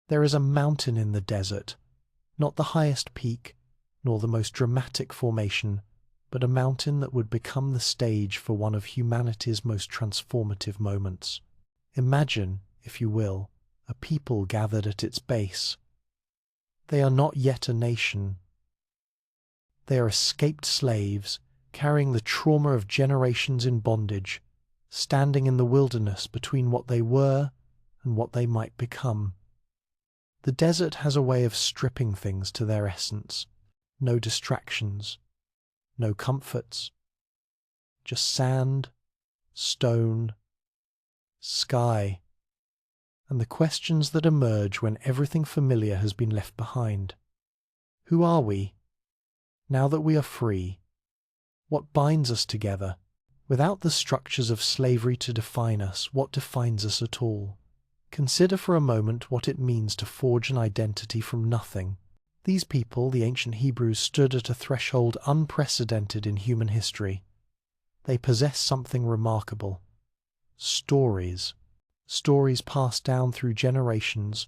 There is a mountain in the desert, not the highest peak, nor the most dramatic formation, but a mountain that would become the stage for one of humanity's most transformative moments. Imagine, if you will, a people gathered at its base. They are not yet a nation. They are escaped slaves, carrying the trauma of generations in bondage, standing in the wilderness between what they were and what they might become. The desert has a way of stripping things to their essence. No distractions, no comforts, just sand, stone, sky, and the questions that emerge when everything familiar has been left behind. Who are we, now that we are free? What binds us together? Without the structures of slavery to define us, what defines us at all? Consider for a moment what it means to forge an identity from nothing. These people, the ancient Hebrews, stood at a threshold unprecedented in human history. They possess something remarkable. Stories. Stories passed down through generations,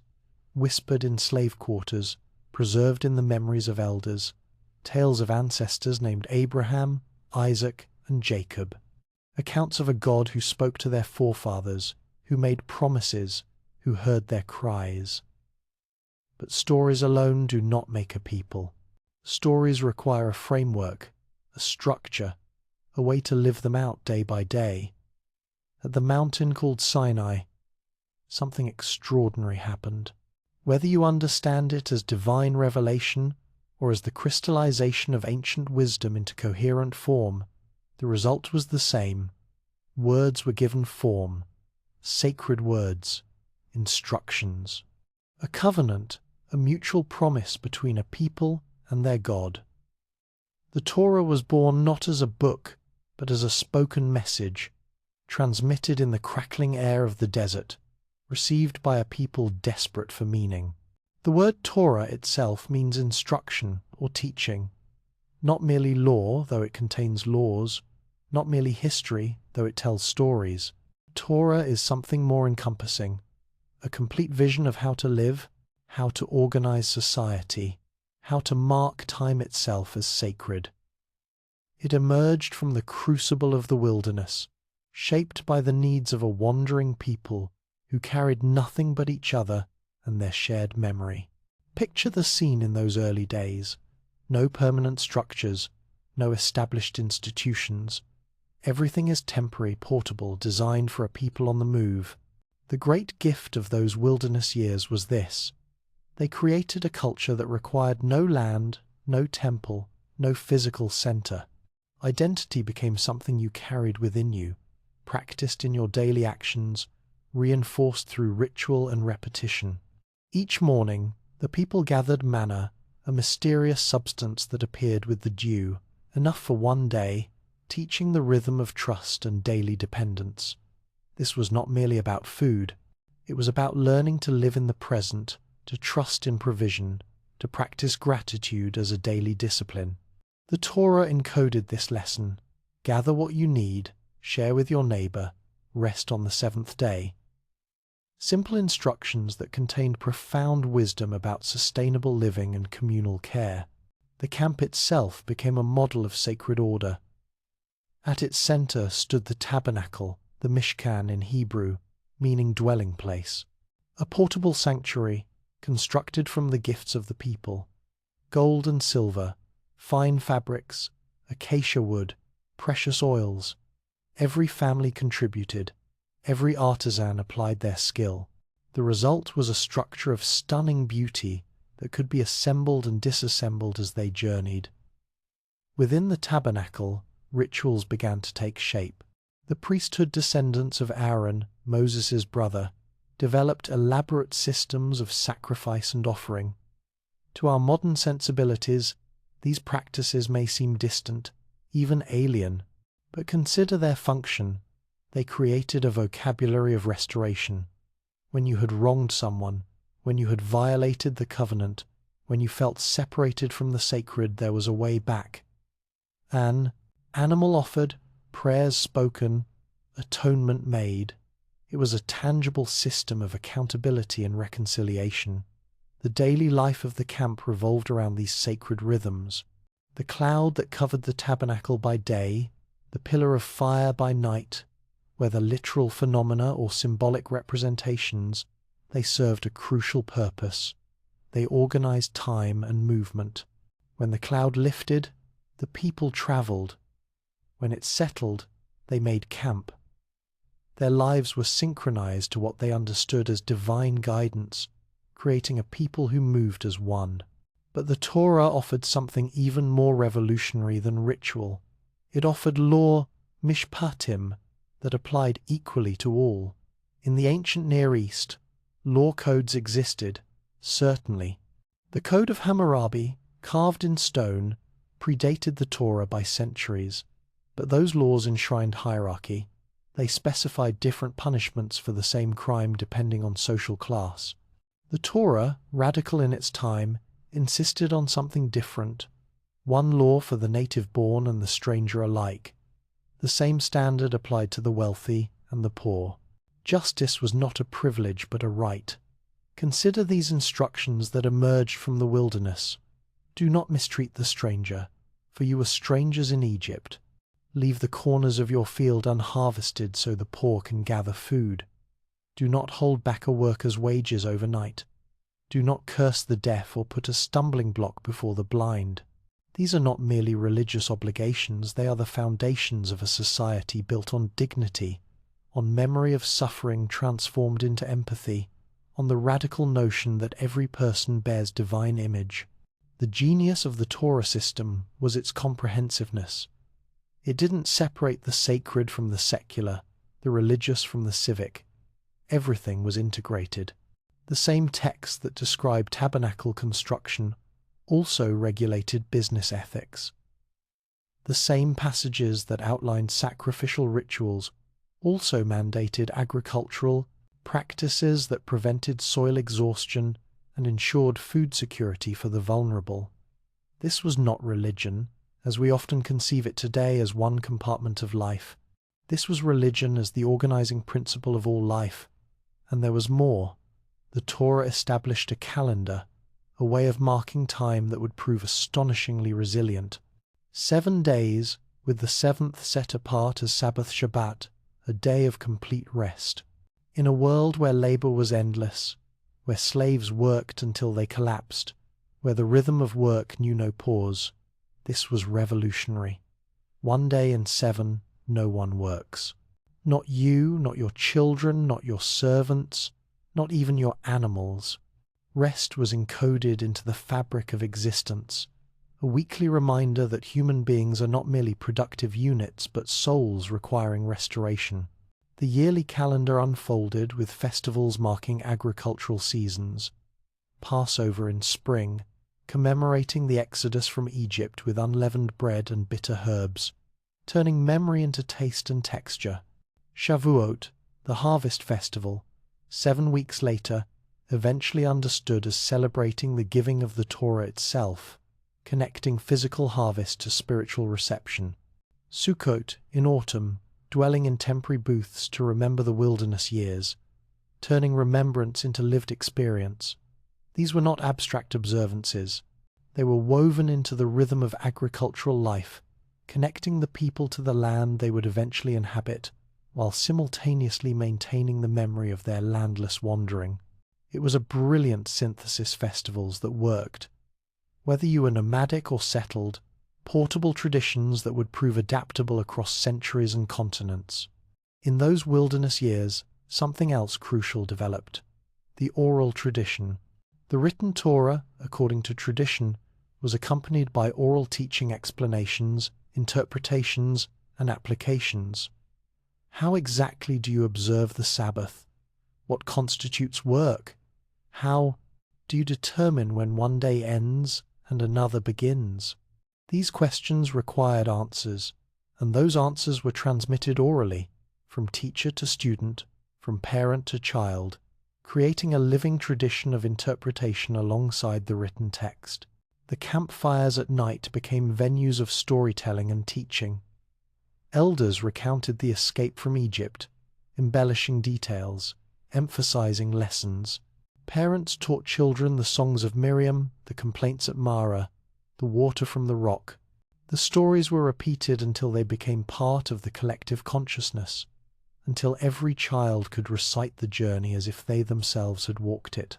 whispered in slave quarters, preserved in the memories of elders. Tales of ancestors named Abraham, Isaac, and Jacob. Accounts of a God who spoke to their forefathers, who made promises, who heard their cries. But stories alone do not make a people. Stories require a framework, a structure, a way to live them out day by day. At the mountain called Sinai, something extraordinary happened. Whether you understand it as divine revelation or as the crystallization of ancient wisdom into coherent form, the result was the same. Words were given form, sacred words, instructions. A covenant, a mutual promise between a people and their God. The Torah was born not as a book, but as a spoken message, transmitted in the crackling air of the desert, received by a people desperate for meaning. The word Torah itself means instruction or teaching, not merely law, though it contains laws, not merely history, though it tells stories. Torah is something more encompassing, a complete vision of how to live, how to organize society, how to mark time itself as sacred. It emerged from the crucible of the wilderness, shaped by the needs of a wandering people who carried nothing but each other and their shared memory. Picture the scene in those early days. No permanent structures, no established institutions. Everything is temporary, portable, designed for a people on the move. The great gift of those wilderness years was this. They created a culture that required no land, no temple, no physical center. Identity became something you carried within you, practiced in your daily actions, reinforced through ritual and repetition. Each morning, the people gathered manna, a mysterious substance that appeared with the dew, enough for one day, teaching the rhythm of trust and daily dependence. This was not merely about food. It was about learning to live in the present, to trust in provision, to practice gratitude as a daily discipline. The Torah encoded this lesson. Gather what you need, share with your neighbor, rest on the seventh day. Simple instructions that contained profound wisdom about sustainable living and communal care. The camp itself became a model of sacred order. At its center stood the tabernacle, the Mishkan in Hebrew, meaning dwelling place. A portable sanctuary, constructed from the gifts of the people. Gold and silver, fine fabrics, acacia wood, precious oils. Every family contributed. Every artisan applied their skill. The result was a structure of stunning beauty that could be assembled and disassembled as they journeyed. Within the tabernacle, rituals began to take shape. The priesthood descendants of Aaron, Moses' brother, developed elaborate systems of sacrifice and offering. To our modern sensibilities, these practices may seem distant, even alien, but consider their function. They created a vocabulary of restoration. When you had wronged someone, when you had violated the covenant, when you felt separated from the sacred, there was a way back. An animal offered, prayers spoken, atonement made. It was a tangible system of accountability and reconciliation. The daily life of the camp revolved around these sacred rhythms. The cloud that covered the tabernacle by day, the pillar of fire by night, whether literal phenomena or symbolic representations, they served a crucial purpose. They organized time and movement. When the cloud lifted, the people traveled. When it settled, they made camp. Their lives were synchronized to what they understood as divine guidance, creating a people who moved as one. But the Torah offered something even more revolutionary than ritual. It offered law, mishpatim, that applied equally to all. In the ancient Near East, law codes existed, certainly. The Code of Hammurabi, carved in stone, predated the Torah by centuries, but those laws enshrined hierarchy. They specified different punishments for the same crime depending on social class. The Torah, radical in its time, insisted on something different. One law for the native-born and the stranger alike. The same standard applied to the wealthy and the poor. Justice was not a privilege but a right. Consider these instructions that emerged from the wilderness. Do not mistreat the stranger, for you were strangers in Egypt. Leave the corners of your field unharvested so the poor can gather food. Do not hold back a worker's wages overnight. Do not curse the deaf or put a stumbling block before the blind. These are not merely religious obligations, they are the foundations of a society built on dignity, on memory of suffering transformed into empathy, on the radical notion that every person bears divine image. The genius of the Torah system was its comprehensiveness. It didn't separate the sacred from the secular, the religious from the civic. Everything was integrated. The same texts that described tabernacle construction also regulated business ethics. The same passages that outlined sacrificial rituals also mandated agricultural practices that prevented soil exhaustion and ensured food security for the vulnerable. This was not religion, as we often conceive it today as one compartment of life. This was religion as the organizing principle of all life. And there was more. The Torah established a calendar, a way of marking time that would prove astonishingly resilient. 7 days, with the seventh set apart as Sabbath Shabbat, a day of complete rest. In a world where labor was endless, where slaves worked until they collapsed, where the rhythm of work knew no pause, this was revolutionary. 1 day in 7, no one works. Not you, not your children, not your servants, not even your animals. Rest was encoded into the fabric of existence, a weekly reminder that human beings are not merely productive units but souls requiring restoration. The yearly calendar unfolded with festivals marking agricultural seasons. Passover in spring, commemorating the exodus from Egypt with unleavened bread and bitter herbs, turning memory into taste and texture. Shavuot, the harvest festival, 7 weeks later, eventually understood as celebrating the giving of the Torah itself, connecting physical harvest to spiritual reception. Sukkot, in autumn, dwelling in temporary booths to remember the wilderness years, turning remembrance into lived experience. These were not abstract observances. They were woven into the rhythm of agricultural life, connecting the people to the land they would eventually inhabit, while simultaneously maintaining the memory of their landless wandering. It was a brilliant synthesis festivals that worked. Whether you were nomadic or settled, portable traditions that would prove adaptable across centuries and continents. In those wilderness years, something else crucial developed: the oral tradition. The written Torah, according to tradition, was accompanied by oral teaching explanations, interpretations, and applications. How exactly do you observe the Sabbath? What constitutes work? How do you determine when one day ends and another begins? These questions required answers, and those answers were transmitted orally, from teacher to student, from parent to child, creating a living tradition of interpretation alongside the written text. The campfires at night became venues of storytelling and teaching. Elders recounted the escape from Egypt, embellishing details, emphasizing lessons. Parents taught children the songs of Miriam, the complaints at Mara, the water from the rock. The stories were repeated until they became part of the collective consciousness, until every child could recite the journey as if they themselves had walked it.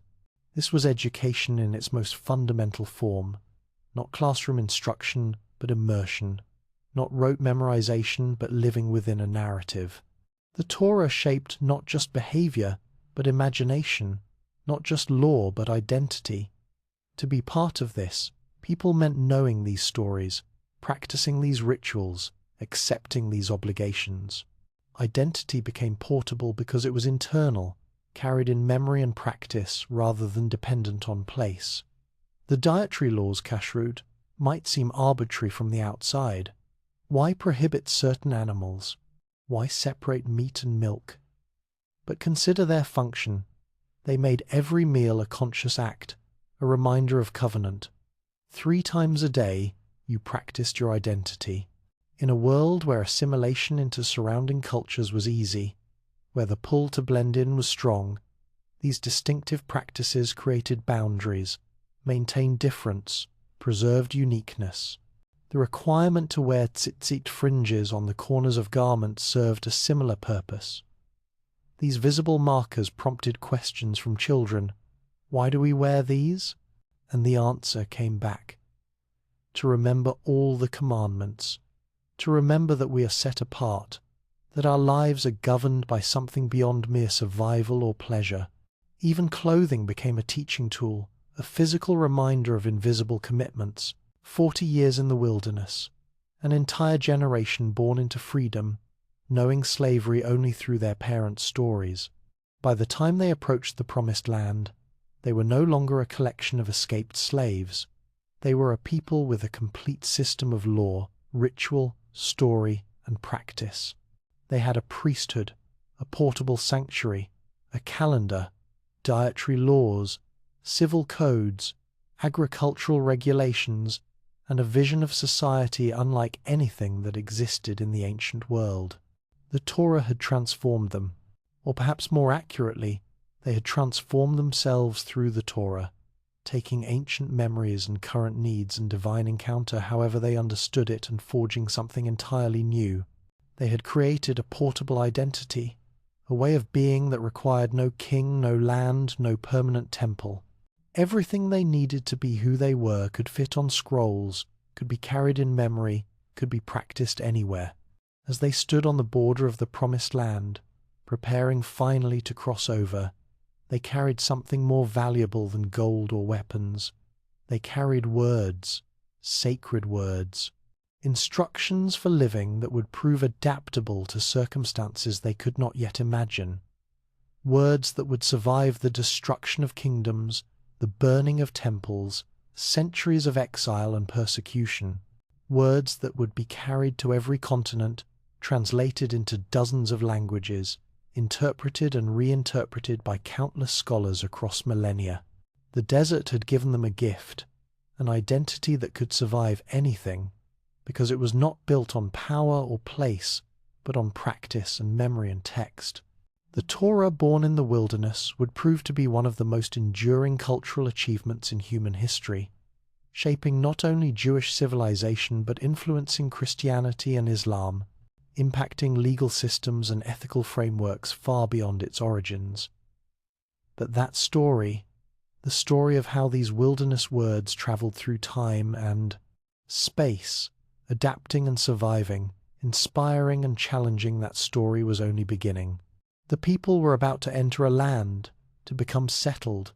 This was education in its most fundamental form, not classroom instruction, but immersion, not rote memorization, but living within a narrative. The Torah shaped not just behavior, but imagination, not just law, but identity. To be part of this, people meant knowing these stories, practicing these rituals, accepting these obligations. Identity became portable because it was internal, carried in memory and practice rather than dependent on place. The dietary laws, kashrut, might seem arbitrary from the outside. Why prohibit certain animals? Why separate meat and milk? But consider their function. They made every meal a conscious act, a reminder of covenant. 3 times a day, you practiced your identity. In a world where assimilation into surrounding cultures was easy, where the pull to blend in was strong, these distinctive practices created boundaries, maintained difference, preserved uniqueness. The requirement to wear tzitzit fringes on the corners of garments served a similar purpose. These visible markers prompted questions from children. Why do we wear these? And the answer came back. To remember all the commandments, to remember that we are set apart, that our lives are governed by something beyond mere survival or pleasure. Even clothing became a teaching tool, a physical reminder of invisible commitments. 40 years in the wilderness, an entire generation born into freedom, knowing slavery only through their parents' stories. By the time they approached the Promised Land, they were no longer a collection of escaped slaves. They were a people with a complete system of law, ritual, story, and practice. They had a priesthood, a portable sanctuary, a calendar, dietary laws, civil codes, agricultural regulations, and a vision of society unlike anything that existed in the ancient world. The Torah had transformed them, or perhaps more accurately, they had transformed themselves through the Torah, taking ancient memories and current needs and divine encounter however they understood it and forging something entirely new. They had created a portable identity, a way of being that required no king, no land, no permanent temple. Everything they needed to be who they were could fit on scrolls, could be carried in memory, could be practiced anywhere. As they stood on the border of the Promised Land, preparing finally to cross over, they carried something more valuable than gold or weapons. They carried words, sacred words, instructions for living that would prove adaptable to circumstances they could not yet imagine, words that would survive the destruction of kingdoms, the burning of temples, centuries of exile and persecution, words that would be carried to every continent, translated into dozens of languages, interpreted and reinterpreted by countless scholars across millennia. The desert had given them a gift, an identity that could survive anything, because it was not built on power or place, but on practice and memory and text. The Torah born in the wilderness would prove to be one of the most enduring cultural achievements in human history, shaping not only Jewish civilization but influencing Christianity and Islam, impacting legal systems and ethical frameworks far beyond its origins. But that story, the story of how these wilderness words traveled through time and space, adapting and surviving, inspiring and challenging, that story was only beginning. The people were about to enter a land, to become settled,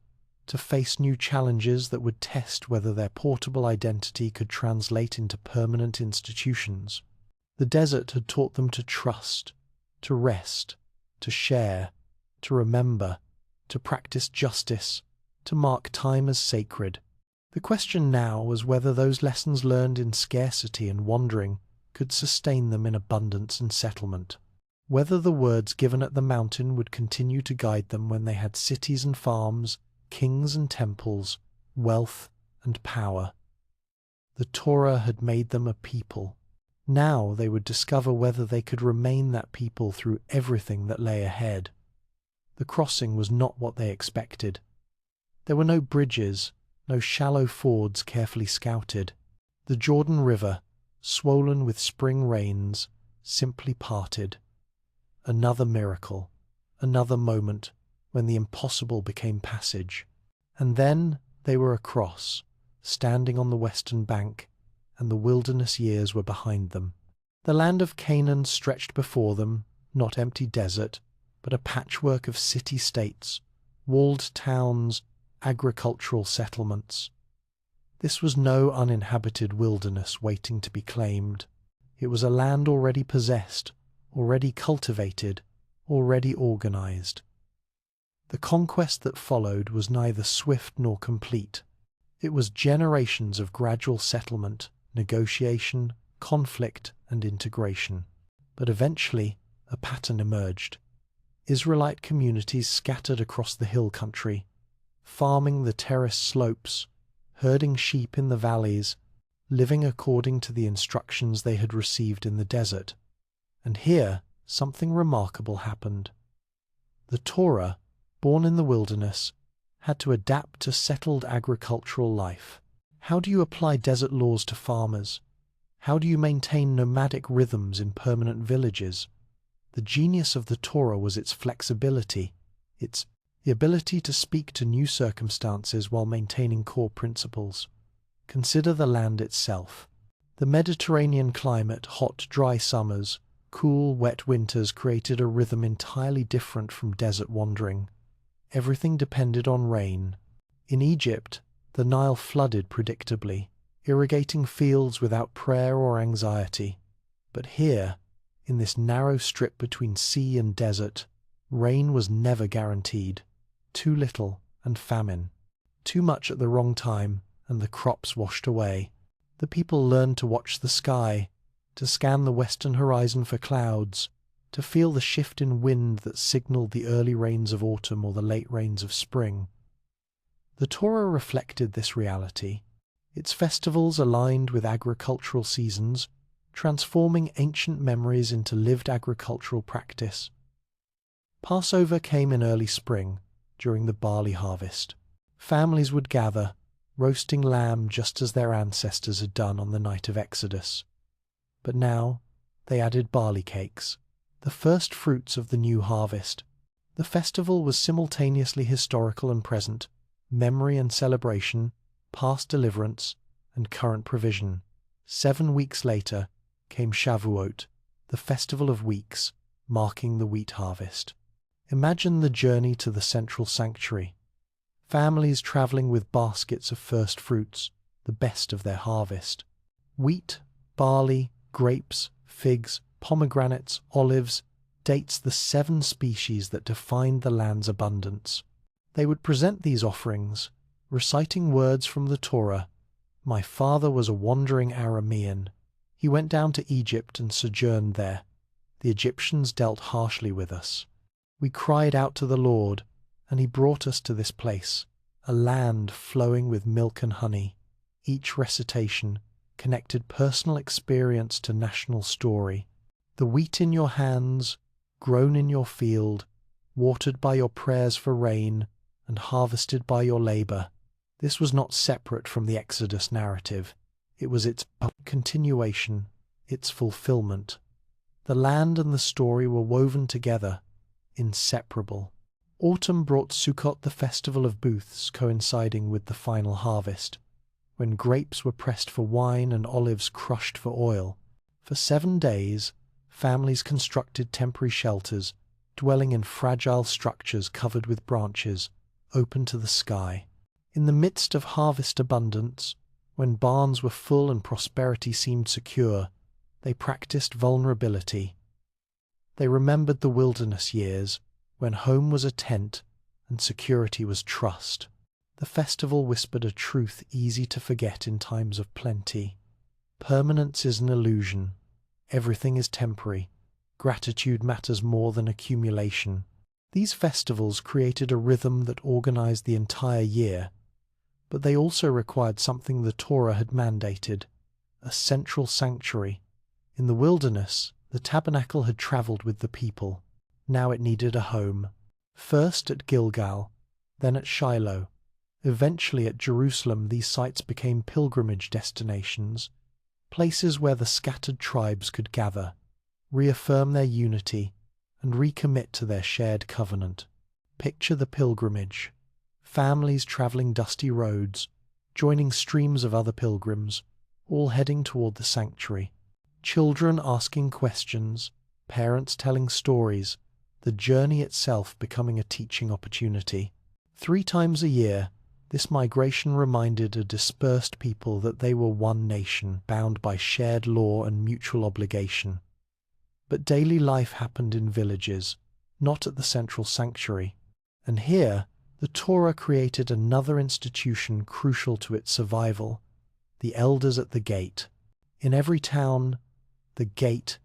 to face new challenges that would test whether their portable identity could translate into permanent institutions. The desert had taught them to trust, to rest, to share, to remember, to practice justice, to mark time as sacred. The question now was whether those lessons learned in scarcity and wandering could sustain them in abundance and settlement, whether the words given at the mountain would continue to guide them when they had cities and farms, kings and temples, wealth and power. The Torah had made them a people. Now they would discover whether they could remain that people through everything that lay ahead. The crossing was not what they expected. There were no bridges, no shallow fords carefully scouted. The Jordan River, swollen with spring rains, simply parted. Another miracle, another moment when the impossible became passage. And then they were across, standing on the western bank, and the wilderness years were behind them. The land of Canaan stretched before them, not empty desert, but a patchwork of city-states, walled towns, agricultural settlements. This was no uninhabited wilderness waiting to be claimed. It was a land already possessed, already cultivated, already organized. The conquest that followed was neither swift nor complete. It was generations of gradual settlement, negotiation, conflict, and integration. But eventually, a pattern emerged. Israelite communities scattered across the hill country, farming the terraced slopes, herding sheep in the valleys, living according to the instructions they had received in the desert. And here, something remarkable happened. The Torah, born in the wilderness, had to adapt to settled agricultural life. How do you apply desert laws to farmers? How do you maintain nomadic rhythms in permanent villages? The genius of the Torah was its flexibility, the ability to speak to new circumstances while maintaining core principles. Consider the land itself. The Mediterranean climate, hot, dry summers, cool, wet winters created a rhythm entirely different from desert wandering. Everything depended on rain. In Egypt, the Nile flooded predictably, irrigating fields without prayer or anxiety. But here, in this narrow strip between sea and desert, rain was never guaranteed. Too little and famine. Too much at the wrong time and the crops washed away. The people learned to watch the sky, to scan the western horizon for clouds, to feel the shift in wind that signaled the early rains of autumn or the late rains of spring. The Torah reflected this reality. Its festivals aligned with agricultural seasons, transforming ancient memories into lived agricultural practice. Passover came in early spring, during the barley harvest. Families would gather, roasting lamb just as their ancestors had done on the night of Exodus. But now they added barley cakes, the first fruits of the new harvest. The festival was simultaneously historical and present, memory and celebration, past deliverance, and current provision. 7 weeks later came Shavuot, the festival of weeks, marking the wheat harvest. Imagine the journey to the central sanctuary. Families traveling with baskets of first fruits, the best of their harvest. Wheat, barley, grapes, figs, pomegranates, olives, dates, the 7 species that defined the land's abundance. They would present these offerings, reciting words from the Torah. My father was a wandering Aramean. He went down to Egypt and sojourned there. The Egyptians dealt harshly with us. We cried out to the Lord, and he brought us to this place, a land flowing with milk and honey. Each recitation connected personal experience to national story. The wheat in your hands, grown in your field, watered by your prayers for rain, and harvested by your labor. This was not separate from the Exodus narrative. It was its continuation, its fulfillment. The land and the story were woven together, inseparable. Autumn brought Sukkot, the festival of booths coinciding with the final harvest, when grapes were pressed for wine and olives crushed for oil. For 7 days, families constructed temporary shelters, dwelling in fragile structures covered with branches, open to the sky. In the midst of harvest abundance, when barns were full and prosperity seemed secure, they practiced vulnerability. They remembered the wilderness years, when home was a tent and security was trust. The festival whispered a truth easy to forget in times of plenty. Permanence is an illusion. Everything is temporary. Gratitude matters more than accumulation. These festivals created a rhythm that organized the entire year, but they also required something the Torah had mandated, a central sanctuary. In the wilderness, the tabernacle had traveled with the people. Now it needed a home. First at Gilgal, then at Shiloh. Eventually at Jerusalem, these sites became pilgrimage destinations, places where the scattered tribes could gather, reaffirm their unity, and recommit to their shared covenant. Picture the pilgrimage. Families traveling dusty roads, joining streams of other pilgrims, all heading toward the sanctuary. Children asking questions, parents telling stories, the journey itself becoming a teaching opportunity. 3 times a year, this migration reminded a dispersed people that they were one nation, bound by shared law and mutual obligation. But daily life happened in villages, not at the central sanctuary. And here, the Torah created another institution crucial to its survival: the elders at the gate. In every town, the gate,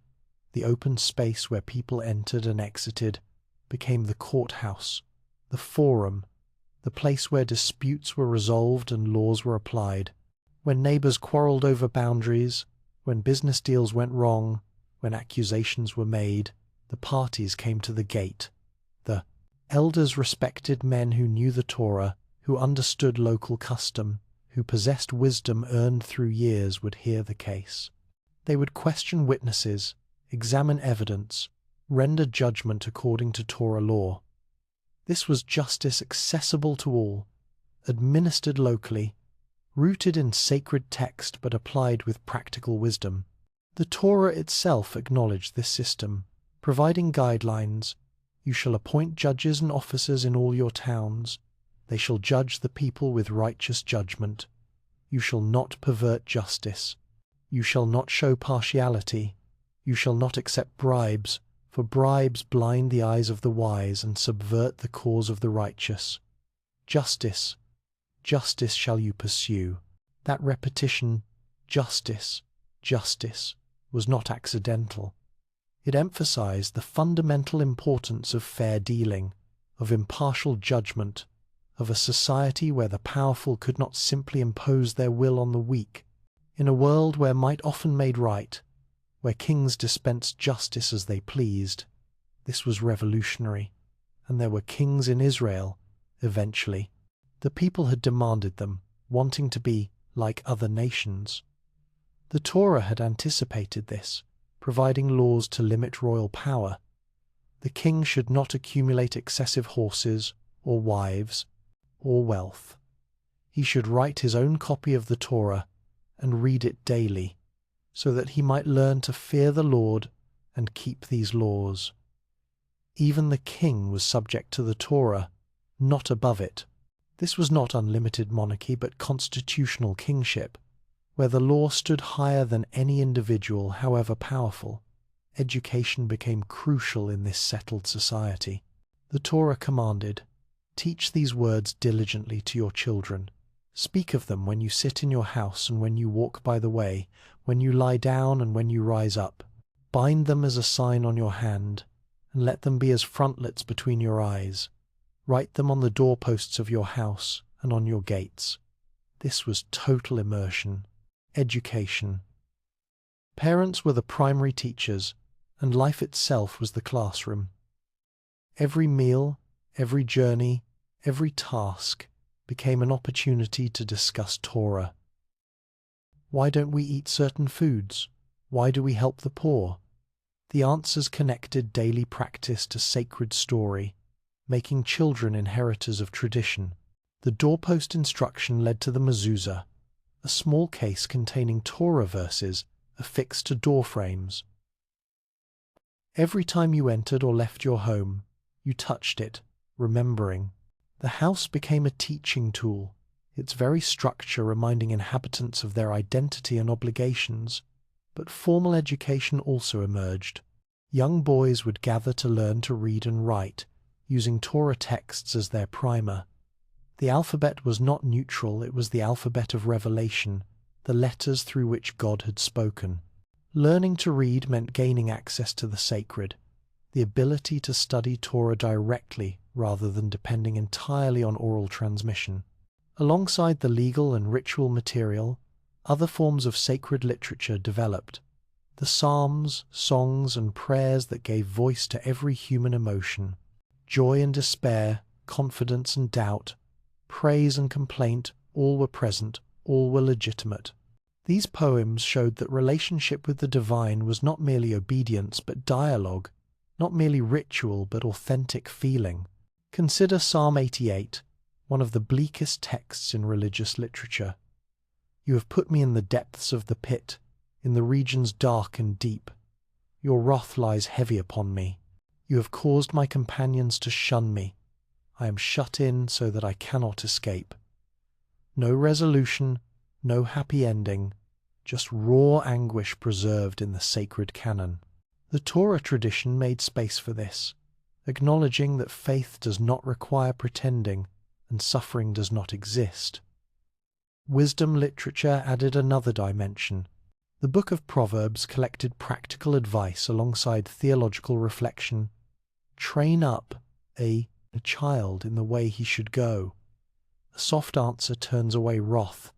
the open space where people entered and exited, became the courthouse, the forum, the place where disputes were resolved and laws were applied. When neighbors quarreled over boundaries, when business deals went wrong, when accusations were made, the parties came to the gate. The elders respected men who knew the Torah, who understood local custom, who possessed wisdom earned through years would hear the case. They would question witnesses, examine evidence, render judgment according to Torah law. This was justice accessible to all, administered locally, rooted in sacred text but applied with practical wisdom. The Torah itself acknowledged this system, providing guidelines. You shall appoint judges and officers in all your towns. They shall judge the people with righteous judgment. You shall not pervert justice. You shall not show partiality. You shall not accept bribes, for bribes blind the eyes of the wise and subvert the cause of the righteous. Justice, justice shall you pursue. That repetition, justice, justice, was not accidental. It emphasized the fundamental importance of fair dealing, of impartial judgment, of a society where the powerful could not simply impose their will on the weak. In a world where might often made right, where kings dispensed justice as they pleased, this was revolutionary, and there were kings in Israel, eventually. The people had demanded them, wanting to be like other nations. The Torah had anticipated this, providing laws to limit royal power. The king should not accumulate excessive horses, or wives, or wealth. He should write his own copy of the Torah and read it daily, so that he might learn to fear the Lord and keep these laws. Even the king was subject to the Torah, not above it. This was not unlimited monarchy, but constitutional kingship, where the law stood higher than any individual, however powerful. Education became crucial in this settled society. The Torah commanded, "Teach these words diligently to your children. Speak of them when you sit in your house and when you walk by the way, when you lie down and when you rise up. Bind them as a sign on your hand, and let them be as frontlets between your eyes. Write them on the doorposts of your house and on your gates." This was total immersion, education. Parents were the primary teachers, and life itself was the classroom. Every meal, every journey, every task became an opportunity to discuss Torah. Why don't we eat certain foods? Why do we help the poor? The answers connected daily practice to sacred story, making children inheritors of tradition. The doorpost instruction led to the mezuzah, a small case containing Torah verses affixed to door frames. Every time you entered or left your home, you touched it, remembering. The house became a teaching tool, its very structure reminding inhabitants of their identity and obligations. But formal education also emerged. Young boys would gather to learn to read and write, using Torah texts as their primer. The alphabet was not neutral, it was the alphabet of revelation, the letters through which God had spoken. Learning to read meant gaining access to the sacred, the ability to study Torah directly rather than depending entirely on oral transmission. Alongside the legal and ritual material, other forms of sacred literature developed. The psalms, songs, and prayers that gave voice to every human emotion. Joy and despair, confidence and doubt, Praise and complaint, all were present, all were legitimate. These poems showed that relationship with the divine was not merely obedience but dialogue, not merely ritual but authentic feeling. Consider Psalm 88, one of the bleakest texts in religious literature. You have put me in the depths of the pit, in the regions dark and deep. Your wrath lies heavy upon me. You have caused my companions to shun me. I am shut in so that I cannot escape. No resolution, no happy ending, just raw anguish preserved in the sacred canon. The Torah tradition made space for this, acknowledging that faith does not require pretending and suffering does not exist. Wisdom literature added another dimension. The book of Proverbs collected practical advice alongside theological reflection. Train up a child in the way he should go. A soft answer turns away wrath.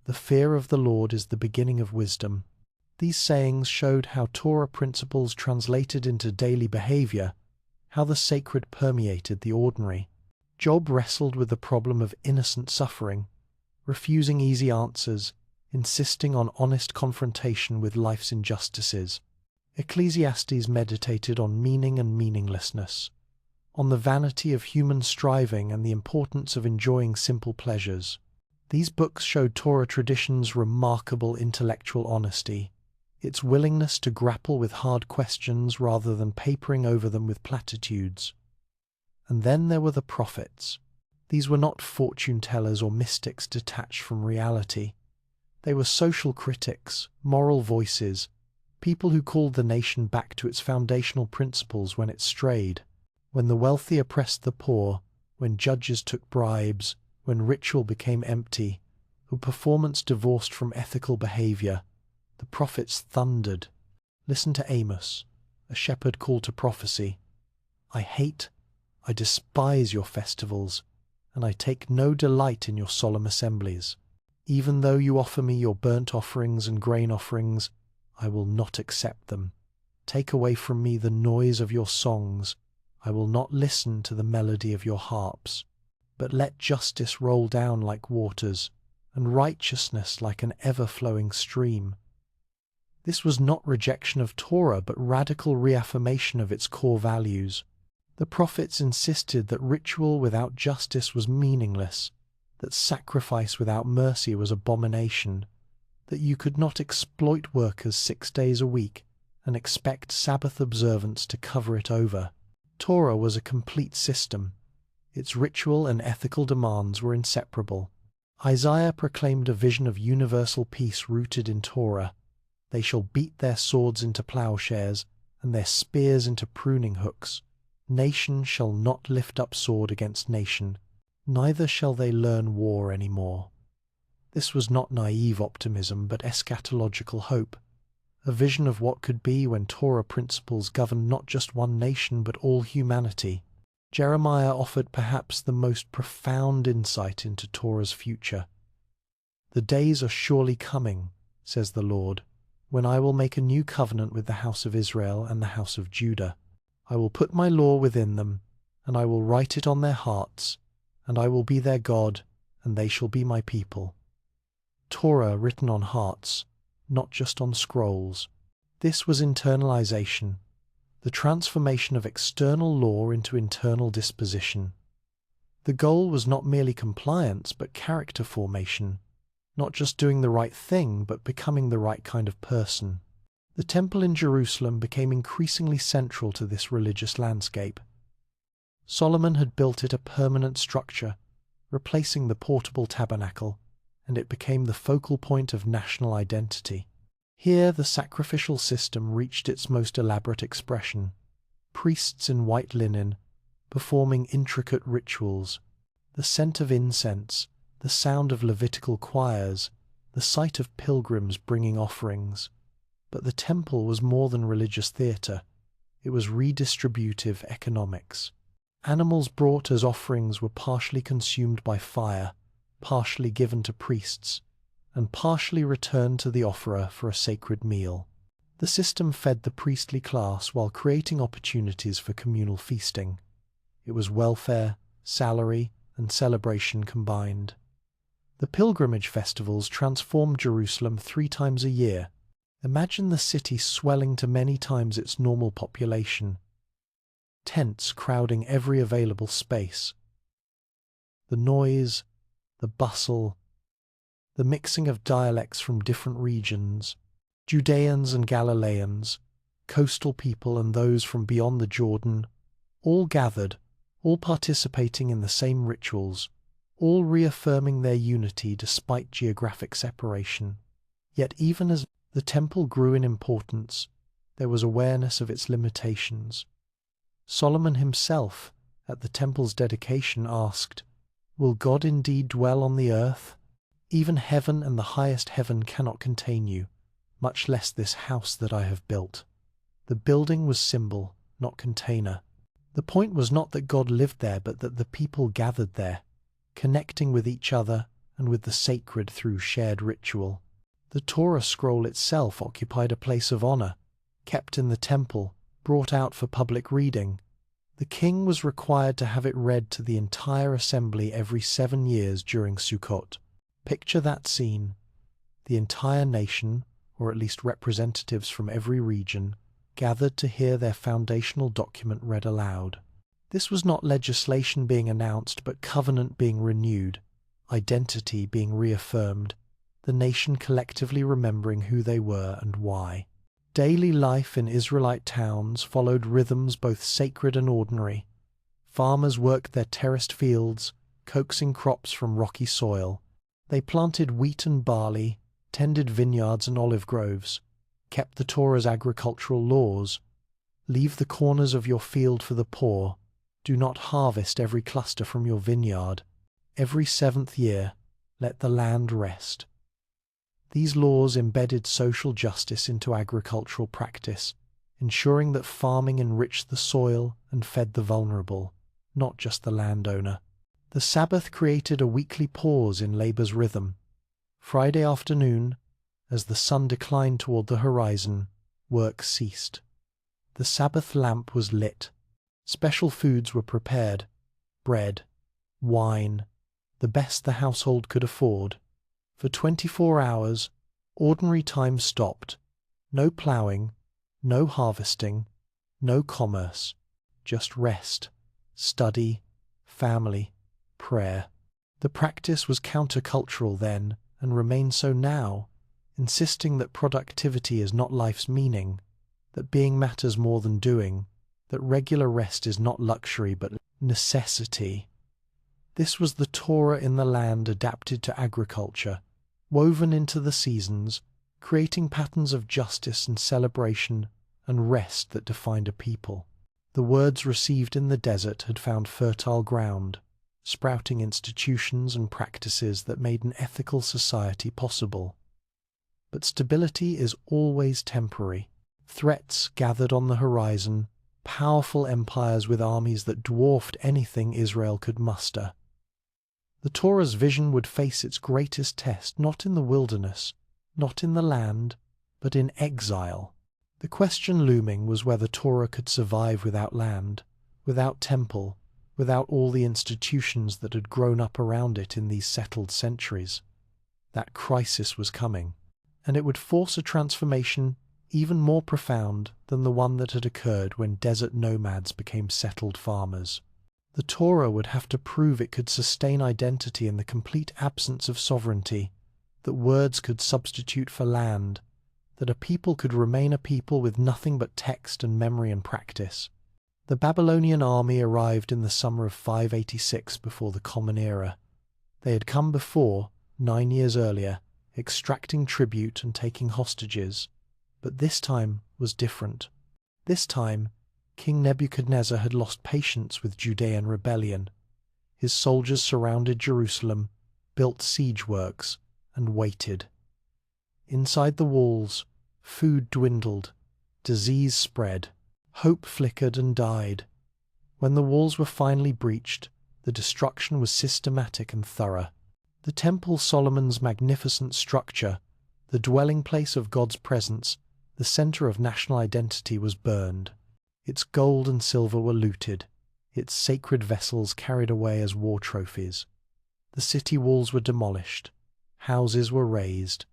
The fear of the Lord is the beginning of wisdom. These sayings showed how Torah principles translated into daily behavior, how the sacred permeated the ordinary. Job wrestled with the problem of innocent suffering, refusing easy answers, insisting on honest confrontation with life's injustices. Ecclesiastes meditated on meaning and meaninglessness, on the vanity of human striving and the importance of enjoying simple pleasures. These books showed Torah tradition's remarkable intellectual honesty, its willingness to grapple with hard questions rather than papering over them with platitudes. And then there were the prophets. These were not fortune-tellers or mystics detached from reality. They were social critics, moral voices, people who called the nation back to its foundational principles when it strayed. When the wealthy oppressed the poor, when judges took bribes, when ritual became empty, when performance divorced from ethical behavior, the prophets thundered. Listen to Amos, a shepherd called to prophecy. I despise your festivals, and I take no delight in your solemn assemblies. Even though you offer me your burnt offerings and grain offerings, I will not accept them. Take away from me the noise of your songs. I will not listen to the melody of your harps. But let justice roll down like waters, and righteousness like an ever-flowing stream. This was not rejection of Torah, but radical reaffirmation of its core values. The prophets insisted that ritual without justice was meaningless, that sacrifice without mercy was abomination, that you could not exploit workers 6 days a week and expect Sabbath observance to cover it over. Torah was a complete system. Its ritual and ethical demands were inseparable. Isaiah proclaimed a vision of universal peace rooted in Torah. They shall beat their swords into plowshares and their spears into pruning hooks. Nation shall not lift up sword against nation, neither shall they learn war any more. This was not naive optimism, but eschatological hope, a vision of what could be when Torah principles governed not just one nation but all humanity. Jeremiah offered perhaps the most profound insight into Torah's future. The days are surely coming, says the Lord, when I will make a new covenant with the house of Israel and the house of Judah. I will put my law within them, and I will write it on their hearts, and I will be their God, and they shall be my people. Torah written on hearts, not just on scrolls. This was internalization, the transformation of external law into internal disposition. The goal was not merely compliance, but character formation, not just doing the right thing, but becoming the right kind of person. The temple in Jerusalem became increasingly central to this religious landscape. Solomon had built it a permanent structure, replacing the portable tabernacle, and it became the focal point of national identity. Here the sacrificial system reached its most elaborate expression. Priests in white linen, performing intricate rituals, the scent of incense, the sound of Levitical choirs, the sight of pilgrims bringing offerings. But the temple was more than religious theatre. It was redistributive economics. Animals brought as offerings were partially consumed by fire, partially given to priests, and partially returned to the offerer for a sacred meal. The system fed the priestly class while creating opportunities for communal feasting. It was welfare, salary, and celebration combined. The pilgrimage festivals transformed Jerusalem 3 times a year. Imagine the city swelling to many times its normal population, tents crowding every available space. The noise, the bustle, the mixing of dialects from different regions, Judeans and Galileans, coastal people and those from beyond the Jordan, all gathered, all participating in the same rituals, all reaffirming their unity despite geographic separation. Yet even as the temple grew in importance, there was awareness of its limitations. Solomon himself, at the temple's dedication, asked, "Will God indeed dwell on the earth? Even heaven and the highest heaven cannot contain you, much less this house that I have built." The building was symbol, not container. The point was not that God lived there, but that the people gathered there, connecting with each other and with the sacred through shared ritual. The Torah scroll itself occupied a place of honor, kept in the temple, brought out for public reading. The king was required to have it read to the entire assembly every 7 years during Sukkot. Picture that scene. The entire nation, or at least representatives from every region, gathered to hear their foundational document read aloud. This was not legislation being announced, but covenant being renewed, identity being reaffirmed, the nation collectively remembering who they were and why. Daily life in Israelite towns followed rhythms both sacred and ordinary. Farmers worked their terraced fields, coaxing crops from rocky soil. They planted wheat and barley, tended vineyards and olive groves, kept the Torah's agricultural laws. Leave the corners of your field for the poor. Do not harvest every cluster from your vineyard. Every 7th year, let the land rest. These laws embedded social justice into agricultural practice, ensuring that farming enriched the soil and fed the vulnerable, not just the landowner. The Sabbath created a weekly pause in labor's rhythm. Friday afternoon, as the sun declined toward the horizon, work ceased. The Sabbath lamp was lit. Special foods were prepared: bread, wine, the best the household could afford. For 24 hours, ordinary time stopped. No ploughing, no harvesting, no commerce, just rest, study, family, prayer. The practice was countercultural then, and remains so now, insisting that productivity is not life's meaning, that being matters more than doing, that regular rest is not luxury but necessity. This was the Torah in the land adapted to agriculture, woven into the seasons, creating patterns of justice and celebration and rest that defined a people. The words received in the desert had found fertile ground, sprouting institutions and practices that made an ethical society possible. But stability is always temporary. Threats gathered on the horizon, powerful empires with armies that dwarfed anything Israel could muster. The Torah's vision would face its greatest test not in the wilderness, not in the land, but in exile. The question looming was whether Torah could survive without land, without temple, without all the institutions that had grown up around it in these settled centuries. That crisis was coming, and it would force a transformation even more profound than the one that had occurred when desert nomads became settled farmers. The Torah would have to prove it could sustain identity in the complete absence of sovereignty, that words could substitute for land, that a people could remain a people with nothing but text and memory and practice. The Babylonian army arrived in the summer of 586 before the Common Era. They had come before, 9 years earlier, extracting tribute and taking hostages, but this time was different. This time, King Nebuchadnezzar had lost patience with Judean rebellion. His soldiers surrounded Jerusalem, built siege works, and waited. Inside the walls, food dwindled, disease spread, hope flickered and died. When the walls were finally breached, the destruction was systematic and thorough. The temple, Solomon's magnificent structure, the dwelling place of God's presence, the center of national identity, was burned. Its gold and silver were looted. its sacred vessels carried away as war trophies. The city walls were demolished, houses were razed,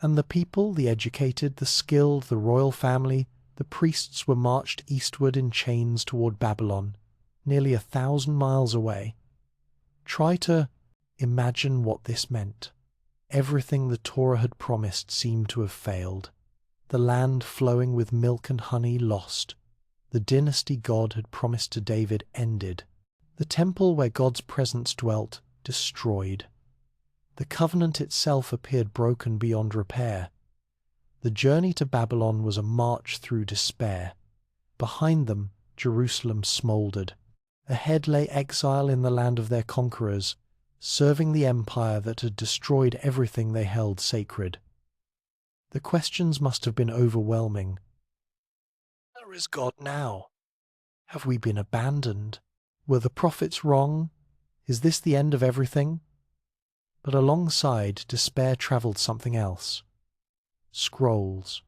and the people, the educated, the skilled, the royal family, the priests were marched eastward in chains toward Babylon, nearly 1,000 miles away. Try to imagine what this meant. Everything the Torah had promised seemed to have failed. The land flowing with milk and honey lost. The dynasty God had promised to David ended. The temple where God's presence dwelt destroyed. The covenant itself appeared broken beyond repair. The journey to Babylon was a march through despair. Behind them, Jerusalem smouldered. Ahead lay exile in the land of their conquerors, serving the empire that had destroyed everything they held sacred. The questions must have been overwhelming. Where is God now? Have we been abandoned? Were the prophets wrong? Is this the end of everything? But alongside despair travelled something else. Scrolls.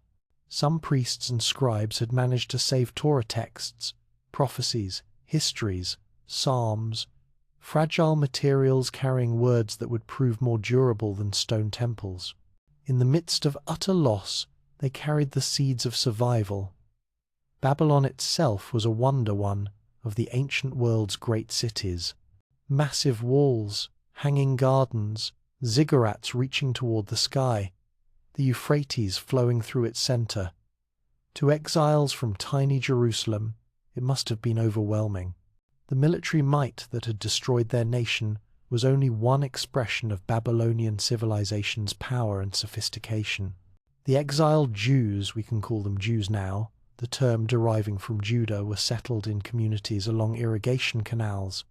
Some priests and scribes had managed to save Torah texts, prophecies, histories, psalms, fragile materials carrying words that would prove more durable than stone temples. In the midst of utter loss, they carried the seeds of survival. Babylon itself was a wonder one of the ancient world's great cities. Massive walls, hanging gardens, ziggurats reaching toward the sky, the Euphrates flowing through its center. To exiles from tiny Jerusalem, it must have been overwhelming. The military might that had destroyed their nation was only one expression of Babylonian civilization's power and sophistication. The exiled Jews, we can call them Jews now, the term deriving from Judah, were settled in communities along irrigation canals.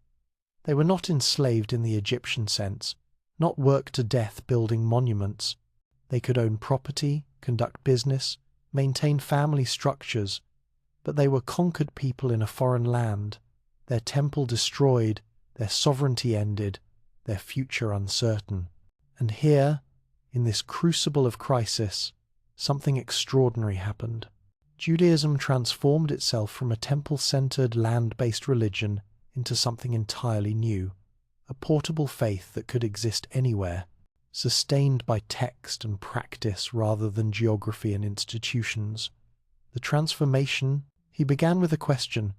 They were not enslaved in the Egyptian sense, not worked to death building monuments. They could own property, conduct business, maintain family structures, but they were conquered people in a foreign land, their temple destroyed, their sovereignty ended, their future uncertain. And here, in this crucible of crisis, something extraordinary happened. Judaism transformed itself from a temple-centered, land-based religion into something entirely new, a portable faith that could exist anywhere, sustained by text and practice rather than geography and institutions. The transformation, he began with a question: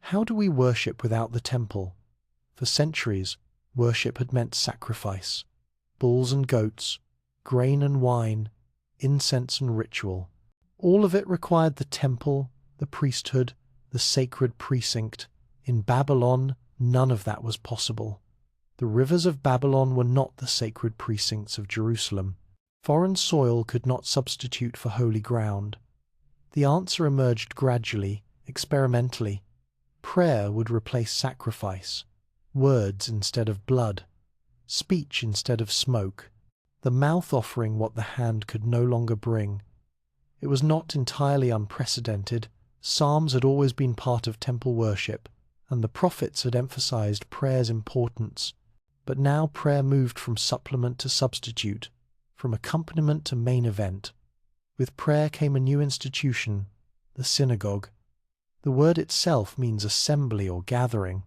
how do we worship without the temple? For centuries, worship had meant sacrifice, bulls and goats, grain and wine, incense and ritual. All of it required the temple, the priesthood, the sacred precinct. In Babylon, none of that was possible. The rivers of Babylon were not the sacred precincts of Jerusalem. Foreign soil could not substitute for holy ground. The answer emerged gradually, experimentally. Prayer would replace sacrifice, words instead of blood, speech instead of smoke, the mouth offering what the hand could no longer bring. It was not entirely unprecedented. Psalms had always been part of temple worship, and the prophets had emphasized prayer's importance. But now prayer moved from supplement to substitute, from accompaniment to main event. With prayer came a new institution, the synagogue. The word itself means assembly or gathering.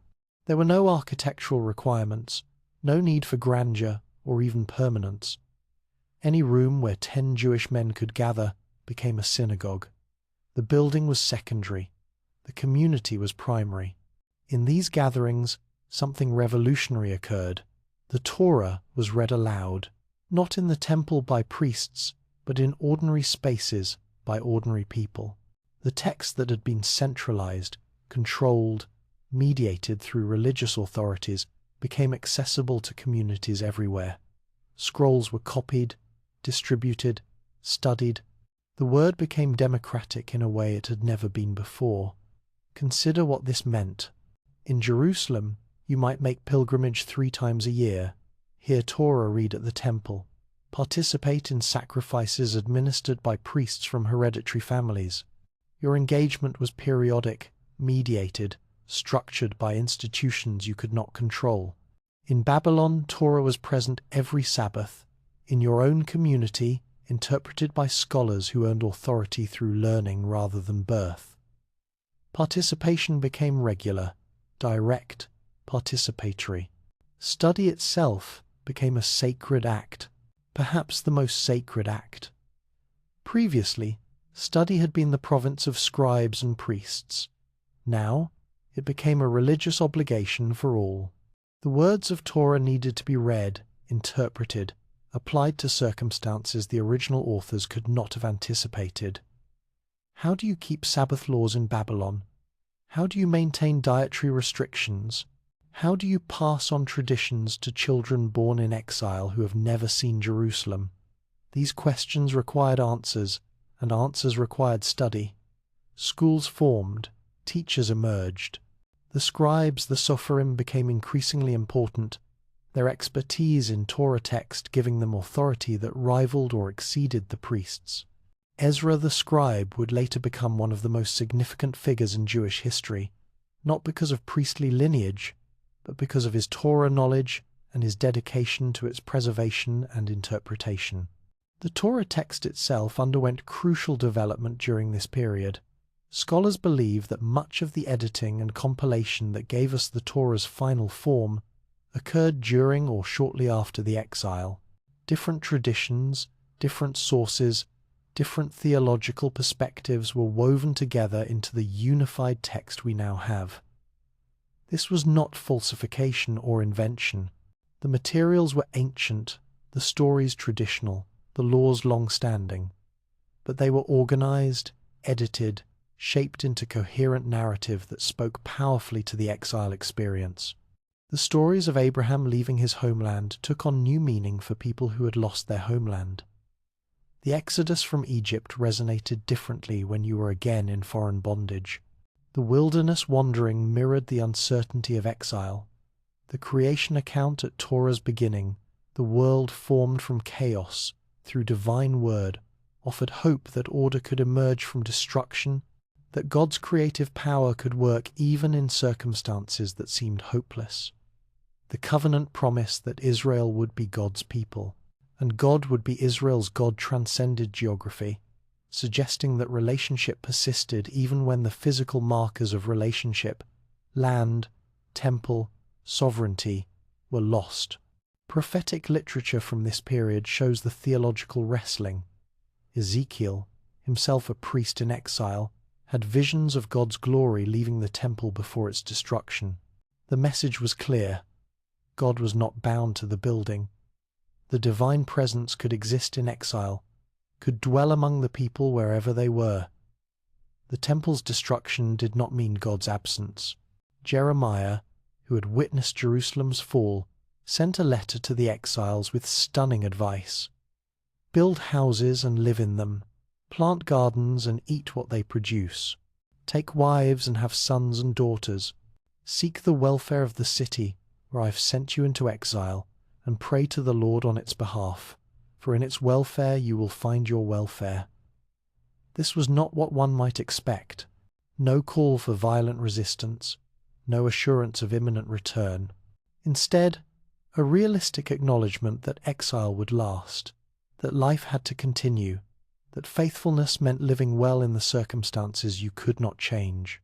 There were no architectural requirements, no need for grandeur or even permanence. Any room where 10 Jewish men could gather became a synagogue. The building was secondary. The community was primary. In these gatherings, something revolutionary occurred. The Torah was read aloud, not in the temple by priests, but in ordinary spaces by ordinary people. The text that had been centralized, controlled, mediated through religious authorities became accessible to communities everywhere. Scrolls were copied, distributed, studied. The word became democratic in a way it had never been before. Consider what this meant. In Jerusalem, you might make pilgrimage 3 times a year, hear Torah read at the temple, participate in sacrifices administered by priests from hereditary families. Your engagement was periodic, mediated, structured by institutions you could not control. In Babylon, Torah was present every Sabbath, in your own community, interpreted by scholars who earned authority through learning rather than birth. Participation became regular. direct, participatory. Study itself became a sacred act, perhaps the most sacred act. Previously, study had been the province of scribes and priests. Now, it became a religious obligation for all. The words of Torah needed to be read, interpreted, applied to circumstances the original authors could not have anticipated. How do you keep Sabbath laws in Babylon? How do you maintain dietary restrictions? How do you pass on traditions to children born in exile who have never seen Jerusalem? These questions required answers, and answers required study. Schools formed, teachers emerged. The scribes, the Sopharim, became increasingly important, their expertise in Torah text giving them authority that rivaled or exceeded the priests. Ezra the scribe would later become one of the most significant figures in Jewish history, not because of priestly lineage, but because of his Torah knowledge and his dedication to its preservation and interpretation. The Torah text itself underwent crucial development during this period. Scholars believe that much of the editing and compilation that gave us the Torah's final form occurred during or shortly after the exile. Different traditions, different sources, different theological perspectives were woven together into the unified text we now have. This was not falsification or invention. The materials were ancient, the stories traditional, the laws long-standing, but they were organized, edited, shaped into coherent narrative that spoke powerfully to the exile experience. The stories of Abraham leaving his homeland took on new meaning for people who had lost their homeland. The exodus from Egypt resonated differently when you were again in foreign bondage. The wilderness wandering mirrored the uncertainty of exile. The creation account at Torah's beginning, the world formed from chaos through divine word, offered hope that order could emerge from destruction, that God's creative power could work even in circumstances that seemed hopeless. The covenant promise that Israel would be God's people, and God would be Israel's God transcended geography, suggesting that relationship persisted even when the physical markers of relationship, land, temple, sovereignty, were lost. Prophetic literature from this period shows the theological wrestling. Ezekiel, himself a priest in exile, had visions of God's glory leaving the temple before its destruction. The message was clear. God was not bound to the building. The divine presence could exist in exile, could dwell among the people wherever they were. The temple's destruction did not mean God's absence. Jeremiah, who had witnessed Jerusalem's fall, sent a letter to the exiles with stunning advice. Build houses and live in them. Plant gardens and eat what they produce. Take wives and have sons and daughters. Seek the welfare of the city where I have sent you into exile, and pray to the Lord on its behalf, for in its welfare you will find your welfare. This was not what one might expect. No call for violent resistance, no assurance of imminent return. Instead, a realistic acknowledgement that exile would last, that life had to continue, that faithfulness meant living well in the circumstances you could not change.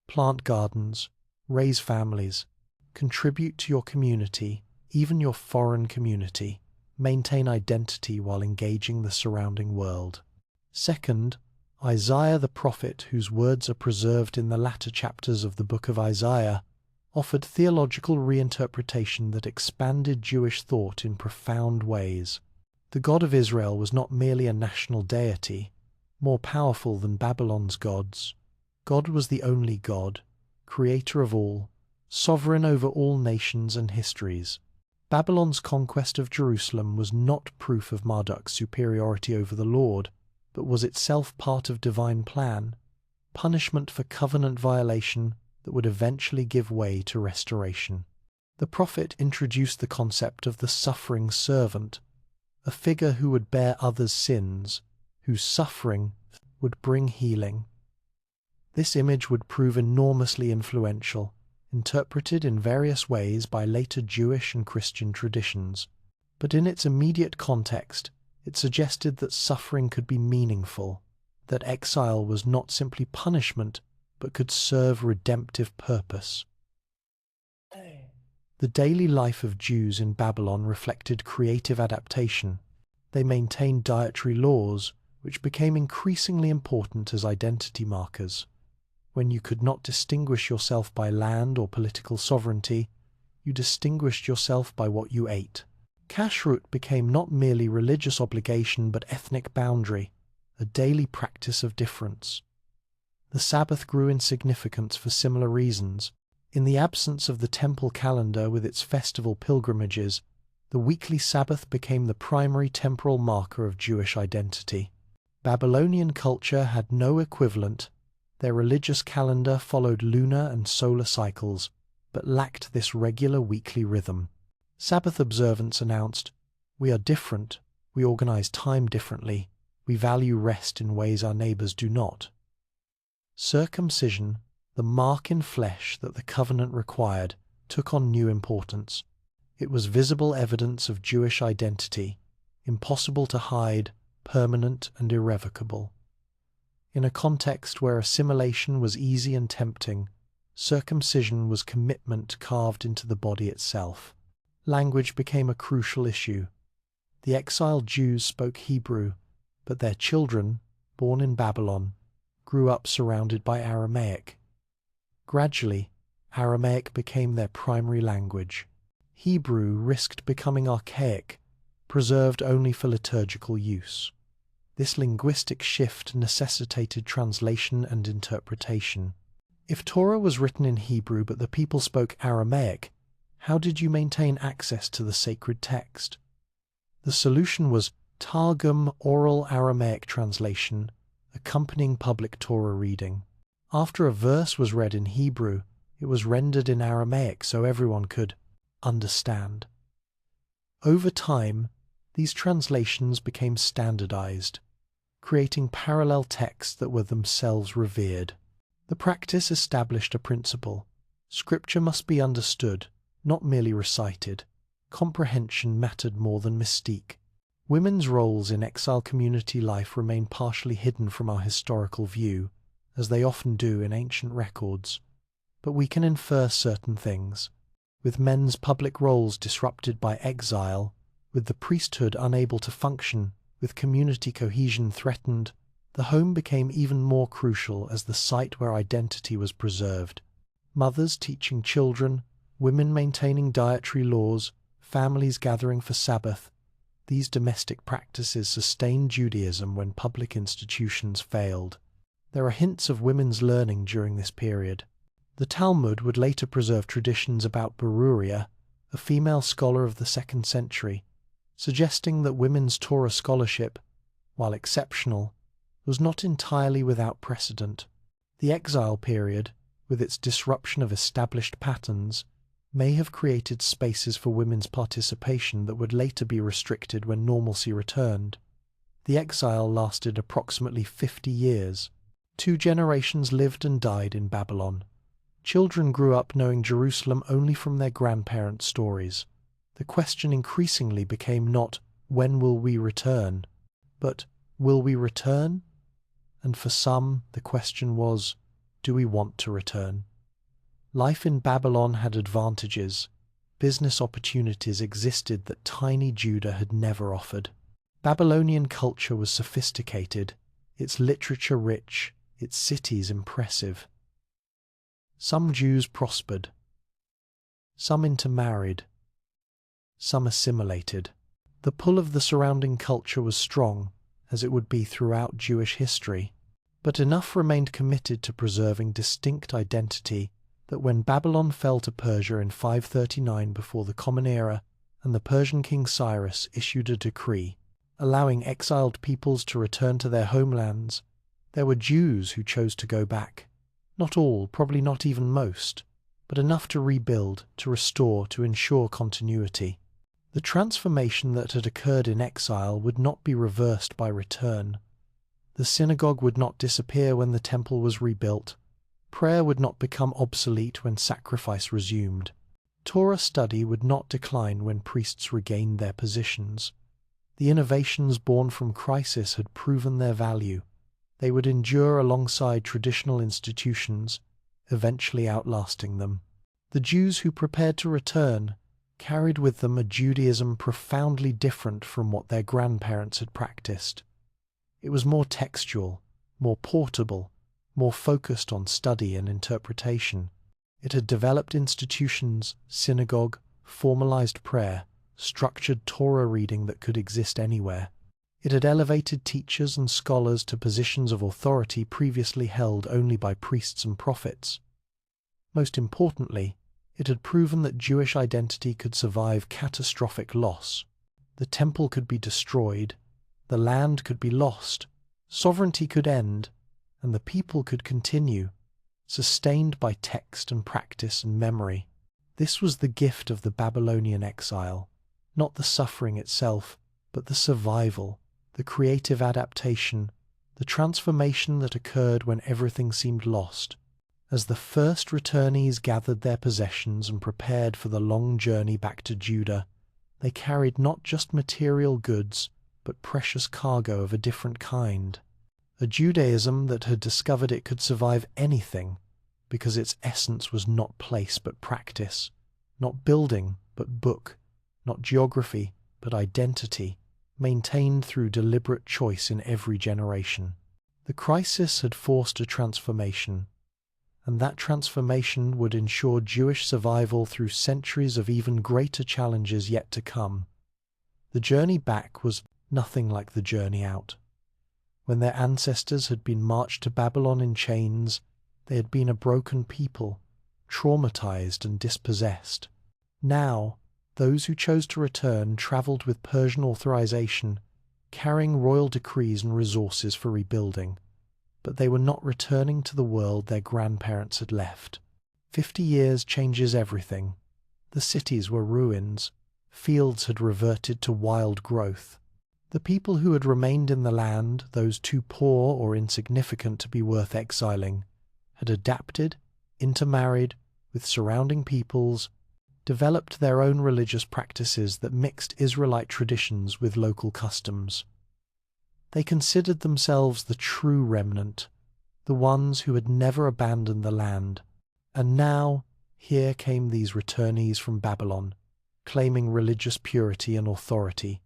Plant gardens, raise families, contribute to your community, even your foreign community, maintain identity while engaging the surrounding world. Second, Isaiah the prophet, whose words are preserved in the latter chapters of the book of Isaiah, offered theological reinterpretation that expanded Jewish thought in profound ways. The God of Israel was not merely a national deity, more powerful than Babylon's gods. God was the only God, creator of all, sovereign over all nations and histories. Babylon's conquest of Jerusalem was not proof of Marduk's superiority over the Lord, but was itself part of divine plan, punishment for covenant violation that would eventually give way to restoration. The prophet introduced the concept of the suffering servant, a figure who would bear others' sins, whose suffering would bring healing. This image would prove enormously influential, interpreted in various ways by later Jewish and Christian traditions, but in its immediate context, it suggested that suffering could be meaningful, that exile was not simply punishment, but could serve redemptive purpose. The daily life of Jews in Babylon reflected creative adaptation. They maintained dietary laws, which became increasingly important as identity markers. When you could not distinguish yourself by land or political sovereignty, you distinguished yourself by what you ate. Kashrut became not merely religious obligation but ethnic boundary, a daily practice of difference. The Sabbath grew in significance for similar reasons. In the absence of the temple calendar with its festival pilgrimages, the weekly Sabbath became the primary temporal marker of Jewish identity. Babylonian culture had no equivalent. Their religious calendar followed lunar and solar cycles, but lacked this regular weekly rhythm. Sabbath observance announced, "We are different, we organize time differently, we value rest in ways our neighbors do not." Circumcision, the mark in flesh that the covenant required, took on new importance. It was visible evidence of Jewish identity, impossible to hide, permanent and irrevocable. In a context where assimilation was easy and tempting, circumcision was commitment carved into the body itself. Language became a crucial issue. The exiled Jews spoke Hebrew, but their children, born in Babylon, grew up surrounded by Aramaic. Gradually, Aramaic became their primary language. Hebrew risked becoming archaic, preserved only for liturgical use. This linguistic shift necessitated translation and interpretation. If Torah was written in Hebrew but the people spoke Aramaic, how did you maintain access to the sacred text? The solution was Targum, oral Aramaic translation, accompanying public Torah reading. After a verse was read in Hebrew, it was rendered in Aramaic so everyone could understand. Over time, these translations became standardized, creating parallel texts that were themselves revered. The practice established a principle: Scripture must be understood, not merely recited. Comprehension mattered more than mystique. Women's roles in exile community life remain partially hidden from our historical view, as they often do in ancient records. But we can infer certain things. With men's public roles disrupted by exile, with the priesthood unable to function, with community cohesion threatened, the home became even more crucial as the site where identity was preserved. Mothers teaching children, women maintaining dietary laws, families gathering for Sabbath. These domestic practices sustained Judaism when public institutions failed. There are hints of women's learning during this period. The Talmud would later preserve traditions about Beruria, a female scholar of the 2nd century, suggesting that women's Torah scholarship, while exceptional, was not entirely without precedent. The exile period, with its disruption of established patterns, may have created spaces for women's participation that would later be restricted when normalcy returned. The exile lasted approximately 50 years. 2 generations lived and died in Babylon. Children grew up knowing Jerusalem only from their grandparents' stories. The question increasingly became not, "When will we return?" but, "Will we return?" And for some, the question was, "Do we want to return?" Life in Babylon had advantages. Business opportunities existed that tiny Judah had never offered. Babylonian culture was sophisticated, its literature rich, its cities impressive. Some Jews prospered. Some intermarried. Some assimilated. The pull of the surrounding culture was strong, as it would be throughout Jewish history, but enough remained committed to preserving distinct identity that when Babylon fell to Persia in 539 before the Common Era and the Persian king Cyrus issued a decree allowing exiled peoples to return to their homelands, there were Jews who chose to go back. Not all, probably not even most, but enough to rebuild, to restore, to ensure continuity. The transformation that had occurred in exile would not be reversed by return. The synagogue would not disappear when the temple was rebuilt. Prayer would not become obsolete when sacrifice resumed. Torah study would not decline when priests regained their positions. The innovations born from crisis had proven their value. They would endure alongside traditional institutions, eventually outlasting them. The Jews who prepared to return carried with them a Judaism profoundly different from what their grandparents had practiced. It was more textual, more portable, more focused on study and interpretation. It had developed institutions, synagogue, formalized prayer, structured Torah reading that could exist anywhere. It had elevated teachers and scholars to positions of authority previously held only by priests and prophets. Most importantly, it had proven that Jewish identity could survive catastrophic loss. The temple could be destroyed, the land could be lost, sovereignty could end, and the people could continue, sustained by text and practice and memory. This was the gift of the Babylonian exile, not the suffering itself, but the survival, the creative adaptation, the transformation that occurred when everything seemed lost. As the first returnees gathered their possessions and prepared for the long journey back to Judah, they carried not just material goods, but precious cargo of a different kind. A Judaism that had discovered it could survive anything, because its essence was not place but practice, not building but book, not geography but identity, maintained through deliberate choice in every generation. The crisis had forced a transformation, and that transformation would ensure Jewish survival through centuries of even greater challenges yet to come. The journey back was nothing like the journey out. When their ancestors had been marched to Babylon in chains, they had been a broken people, traumatized and dispossessed. Now, those who chose to return traveled with Persian authorization, carrying royal decrees and resources for rebuilding. But they were not returning to the world their grandparents had left. 50 years changes everything. The cities were ruins. Fields had reverted to wild growth. The people who had remained in the land, those too poor or insignificant to be worth exiling, had adapted, intermarried with surrounding peoples, developed their own religious practices that mixed Israelite traditions with local customs. They considered themselves the true remnant, the ones who had never abandoned the land. And now, here came these returnees from Babylon, claiming religious purity and authority,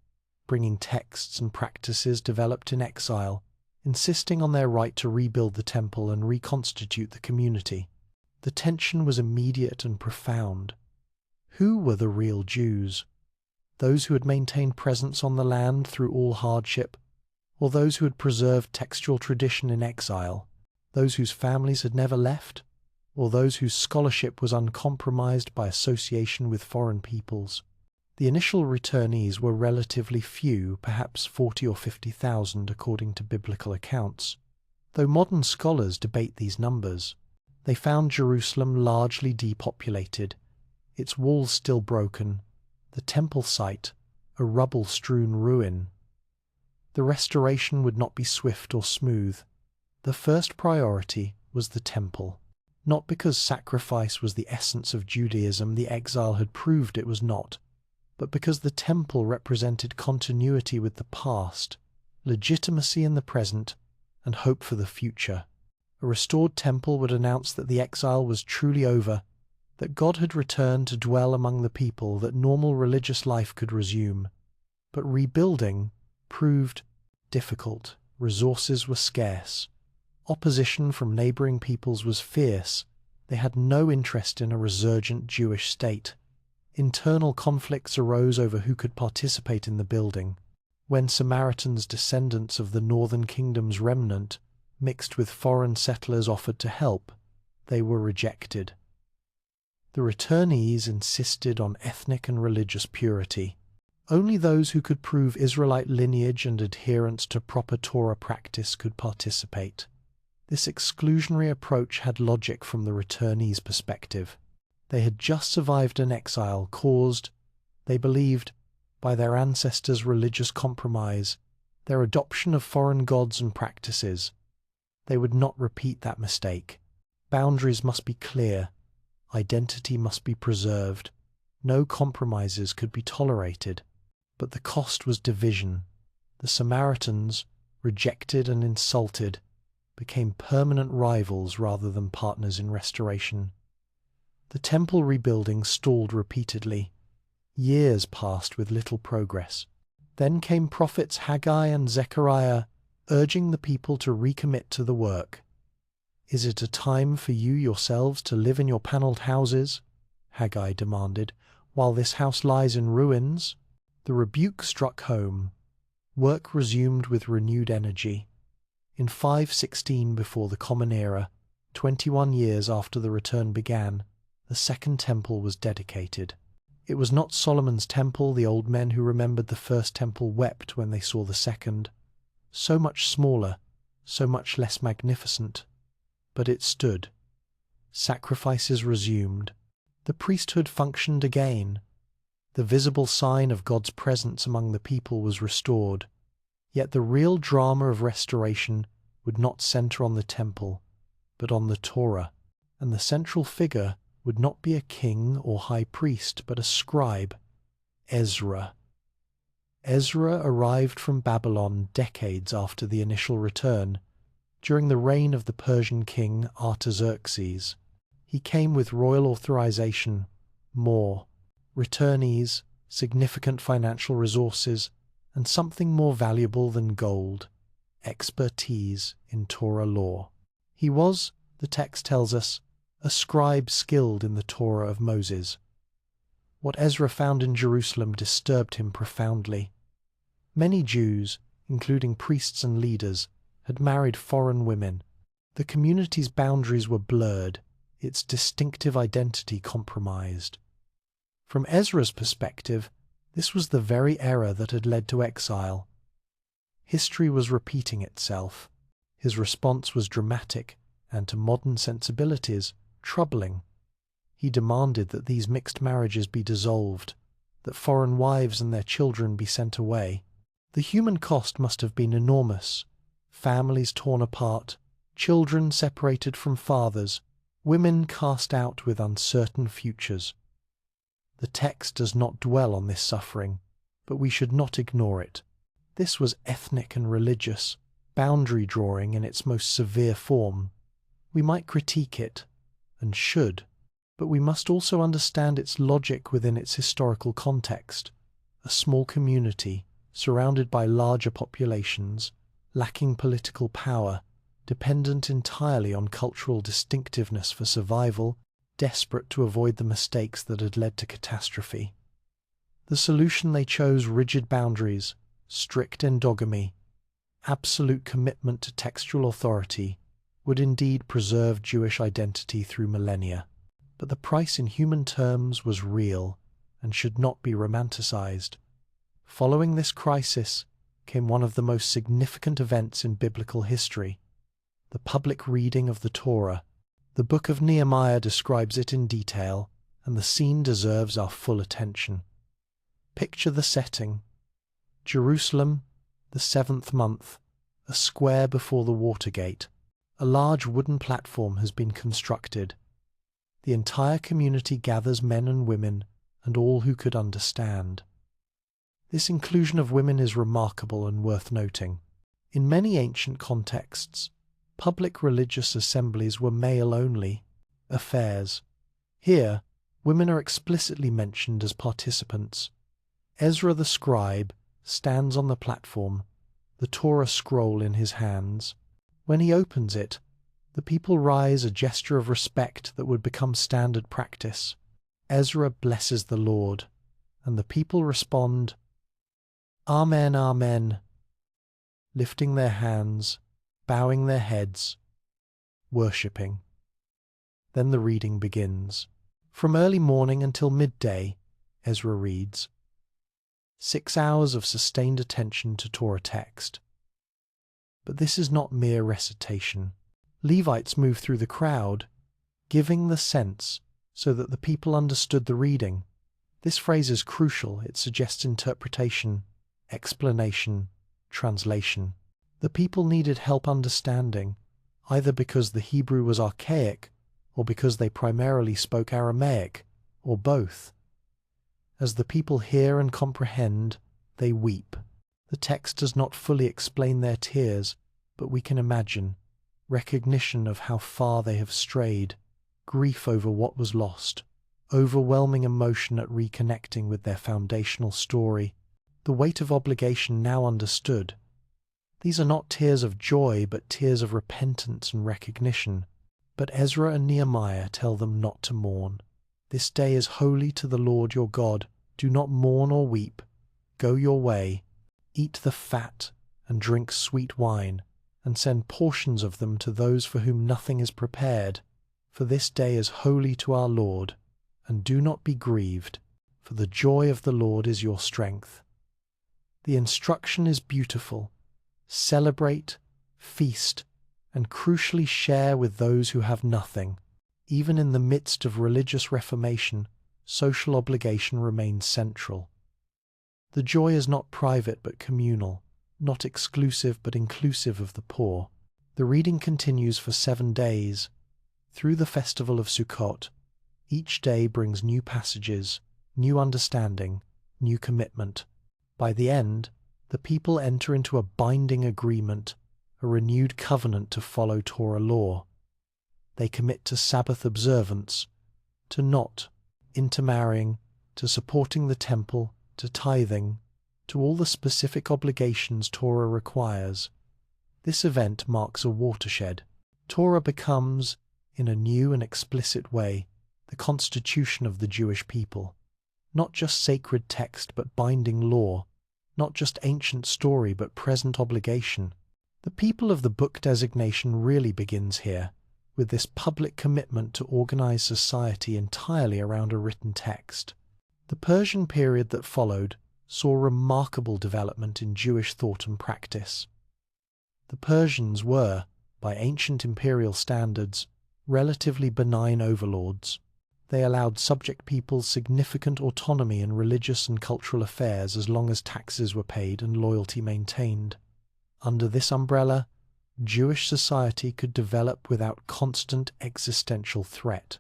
bringing texts and practices developed in exile, insisting on their right to rebuild the temple and reconstitute the community. The tension was immediate and profound. Who were the real Jews? Those who had maintained presence on the land through all hardship, or those who had preserved textual tradition in exile, those whose families had never left, or those whose scholarship was uncompromised by association with foreign peoples? The initial returnees were relatively few, perhaps 40 or 50,000 according to biblical accounts, though modern scholars debate these numbers. They found Jerusalem largely depopulated, its walls still broken, the temple site a rubble-strewn ruin. The restoration would not be swift or smooth. The first priority was the temple. Not because sacrifice was the essence of Judaism, the exile had proved it was not, but because the temple represented continuity with the past, legitimacy in the present, and hope for the future. A restored temple would announce that the exile was truly over, that God had returned to dwell among the people, that normal religious life could resume. But rebuilding proved difficult. Resources were scarce. Opposition from neighboring peoples was fierce. They had no interest in a resurgent Jewish state. Internal conflicts arose over who could participate in the building. When Samaritans, descendants of the northern kingdom's remnant, mixed with foreign settlers offered to help, they were rejected. The returnees insisted on ethnic and religious purity. Only those who could prove Israelite lineage and adherence to proper Torah practice could participate. This exclusionary approach had logic from the returnees' perspective. They had just survived an exile caused, they believed, by their ancestors' religious compromise, their adoption of foreign gods and practices. They would not repeat that mistake. Boundaries must be clear. Identity must be preserved. No compromises could be tolerated. But the cost was division. The Samaritans, rejected and insulted, became permanent rivals rather than partners in restoration. The temple rebuilding stalled repeatedly. Years passed with little progress. Then came prophets Haggai and Zechariah, urging the people to recommit to the work. "Is it a time for you yourselves to live in your panelled houses?" Haggai demanded, "while this house lies in ruins?" The rebuke struck home. Work resumed with renewed energy. In 516 before the Common Era, 21 years after the return began, the Second Temple was dedicated. It was not Solomon's temple. The old men who remembered the first temple wept when they saw the second. So much smaller, so much less magnificent. But it stood. Sacrifices resumed. The priesthood functioned again. The visible sign of God's presence among the people was restored. Yet the real drama of restoration would not center on the temple, but on the Torah, and the central figure would not be a king or high priest, but a scribe, Ezra. Ezra arrived from Babylon decades after the initial return, during the reign of the Persian king Artaxerxes. He came with royal authorization, more, returnees, significant financial resources, and something more valuable than gold, expertise in Torah law. He was, the text tells us, a scribe skilled in the Torah of Moses. What Ezra found in Jerusalem disturbed him profoundly. Many Jews, including priests and leaders, had married foreign women. The community's boundaries were blurred, its distinctive identity compromised. From Ezra's perspective, this was the very error that had led to exile. History was repeating itself. His response was dramatic, and to modern sensibilities, troubling. He demanded that these mixed marriages be dissolved, that foreign wives and their children be sent away. The human cost must have been enormous. Families torn apart, children separated from fathers, women cast out with uncertain futures. The text does not dwell on this suffering, but we should not ignore it. This was ethnic and religious, boundary drawing in its most severe form. We might critique it, and should, but we must also understand its logic within its historical context. A small community, surrounded by larger populations, lacking political power, dependent entirely on cultural distinctiveness for survival, desperate to avoid the mistakes that had led to catastrophe. The solution they chose: rigid boundaries, strict endogamy, absolute commitment to textual authority, would indeed preserve Jewish identity through millennia. But the price in human terms was real and should not be romanticized. Following this crisis came one of the most significant events in biblical history: the public reading of the Torah. The book of Nehemiah describes it in detail, and the scene deserves our full attention. Picture the setting. Jerusalem, the 7th month, a square before the water gate. A large wooden platform has been constructed. The entire community gathers, men and women, and all who could understand. This inclusion of women is remarkable and worth noting. In many ancient contexts, public religious assemblies were male-only affairs. Here, women are explicitly mentioned as participants. Ezra the scribe stands on the platform, the Torah scroll in his hands. When he opens it, the people rise, a gesture of respect that would become standard practice. Ezra blesses the Lord, and the people respond, "Amen, Amen," lifting their hands, bowing their heads, worshipping. Then the reading begins. From early morning until midday, Ezra reads. 6 hours of sustained attention to Torah text. But this is not mere recitation. Levites move through the crowd, giving the sense so that the people understood the reading. This phrase is crucial. It suggests interpretation, explanation, translation. The people needed help understanding, either because the Hebrew was archaic or because they primarily spoke Aramaic, or both. As the people hear and comprehend, they weep. The text does not fully explain their tears, but we can imagine recognition of how far they have strayed, grief over what was lost, overwhelming emotion at reconnecting with their foundational story, the weight of obligation now understood. These are not tears of joy, but tears of repentance and recognition. But Ezra and Nehemiah tell them not to mourn. This day is holy to the Lord your God. Do not mourn or weep. Go your way, eat the fat, and drink sweet wine, and send portions of them to those for whom nothing is prepared. For this day is holy to our Lord, and do not be grieved, for the joy of the Lord is your strength. The instruction is beautiful. Celebrate, feast, and crucially share with those who have nothing. Even in the midst of religious reformation, social obligation remains central. The joy is not private but communal, not exclusive but inclusive of the poor. The reading continues for 7 days. Through the festival of Sukkot, each day brings new passages, new understanding, new commitment. By the end, the people enter into a binding agreement, a renewed covenant to follow Torah law. They commit to Sabbath observance, to not intermarrying, to supporting the temple, to tithing, to all the specific obligations Torah requires. This event marks a watershed. Torah becomes, in a new and explicit way, the constitution of the Jewish people. Not just sacred text but binding law, not just ancient story but present obligation. The people of the book designation really begins here, with this public commitment to organize society entirely around a written text. The Persian period that followed saw remarkable development in Jewish thought and practice. The Persians were, by ancient imperial standards, relatively benign overlords. They allowed subject peoples significant autonomy in religious and cultural affairs as long as taxes were paid and loyalty maintained. Under this umbrella, Jewish society could develop without constant existential threat.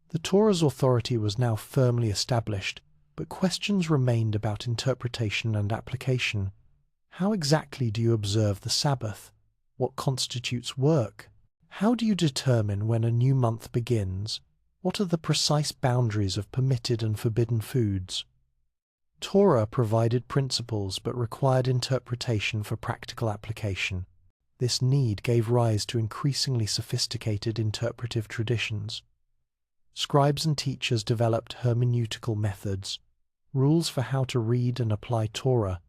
The Torah's authority was now firmly established, but questions remained about interpretation and application. How exactly do you observe the Sabbath? What constitutes work? How do you determine when a new month begins? What are the precise boundaries of permitted and forbidden foods? Torah provided principles but required interpretation for practical application. This need gave rise to increasingly sophisticated interpretive traditions. Scribes and teachers developed hermeneutical methods, rules for how to read and apply Torah.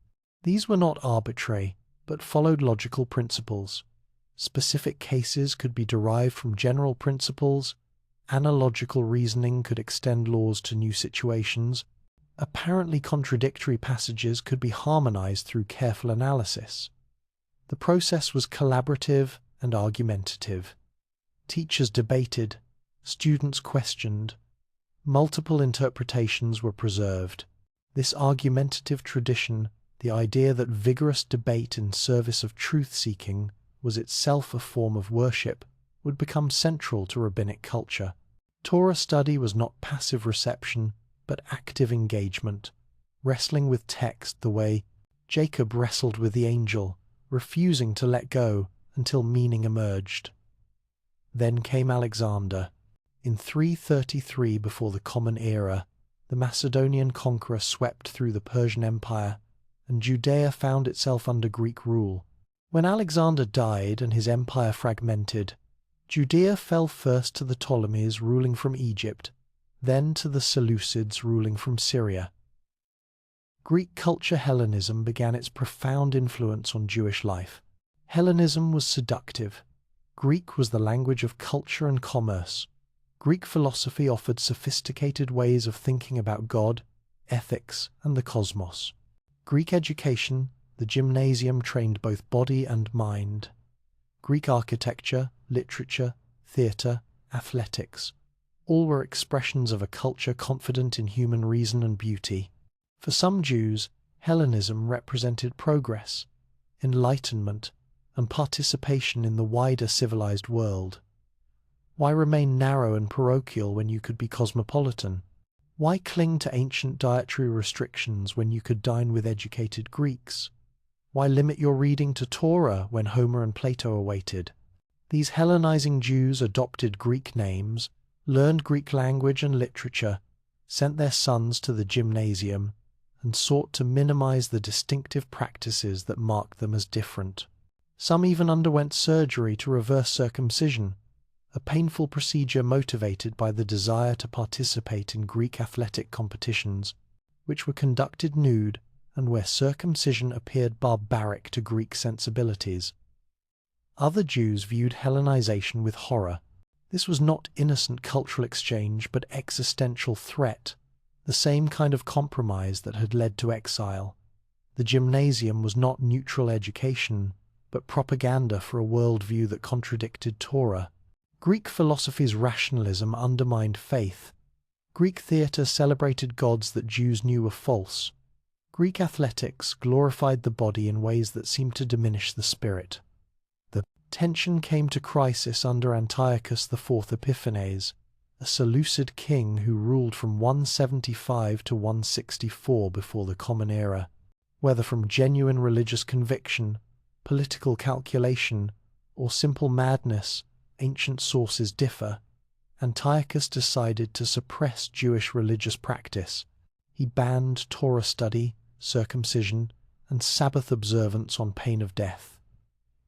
These were not arbitrary, but followed logical principles. Specific cases could be derived from general principles. Analogical reasoning could extend laws to new situations. Apparently contradictory passages could be harmonized through careful analysis. The process was collaborative and argumentative. Teachers debated, students questioned. Multiple interpretations were preserved. This argumentative tradition, the idea that vigorous debate in service of truth-seeking was itself a form of worship, would become central to rabbinic culture. Torah study was not passive reception, but active engagement, wrestling with text the way Jacob wrestled with the angel, refusing to let go until meaning emerged. Then came Alexander. In 333 before the Common Era, the Macedonian conqueror swept through the Persian Empire, and Judea found itself under Greek rule. When Alexander died and his empire fragmented, Judea fell first to the Ptolemies ruling from Egypt, then to the Seleucids ruling from Syria. Greek culture Hellenism began its profound influence on Jewish life. Hellenism was seductive. Greek was the language of culture and commerce. Greek philosophy offered sophisticated ways of thinking about God, ethics, and the cosmos. Greek education, the gymnasium, trained both body and mind. Greek architecture, literature, theatre, athletics, all were expressions of a culture confident in human reason and beauty. For some Jews, Hellenism represented progress, enlightenment, and participation in the wider civilized world. Why remain narrow and parochial when you could be cosmopolitan? Why cling to ancient dietary restrictions when you could dine with educated Greeks? Why limit your reading to Torah when Homer and Plato awaited? These Hellenizing Jews adopted Greek names, learned Greek language and literature, sent their sons to the gymnasium, and sought to minimize the distinctive practices that marked them as different. Some even underwent surgery to reverse circumcision, a painful procedure motivated by the desire to participate in Greek athletic competitions, which were conducted nude and where circumcision appeared barbaric to Greek sensibilities. Other Jews viewed Hellenization with horror. This was not innocent cultural exchange but existential threat, the same kind of compromise that had led to exile. The gymnasium was not neutral education, but propaganda for a worldview that contradicted Torah. Greek philosophy's rationalism undermined faith. Greek theatre celebrated gods that Jews knew were false. Greek athletics glorified the body in ways that seemed to diminish the spirit. The tension came to crisis under Antiochus IV Epiphanes, a Seleucid king who ruled from 175 to 164 before the Common Era. Whether from genuine religious conviction, political calculation, or simple madness, ancient sources differ. Antiochus decided to suppress Jewish religious practice. He banned Torah study, circumcision, and Sabbath observance on pain of death.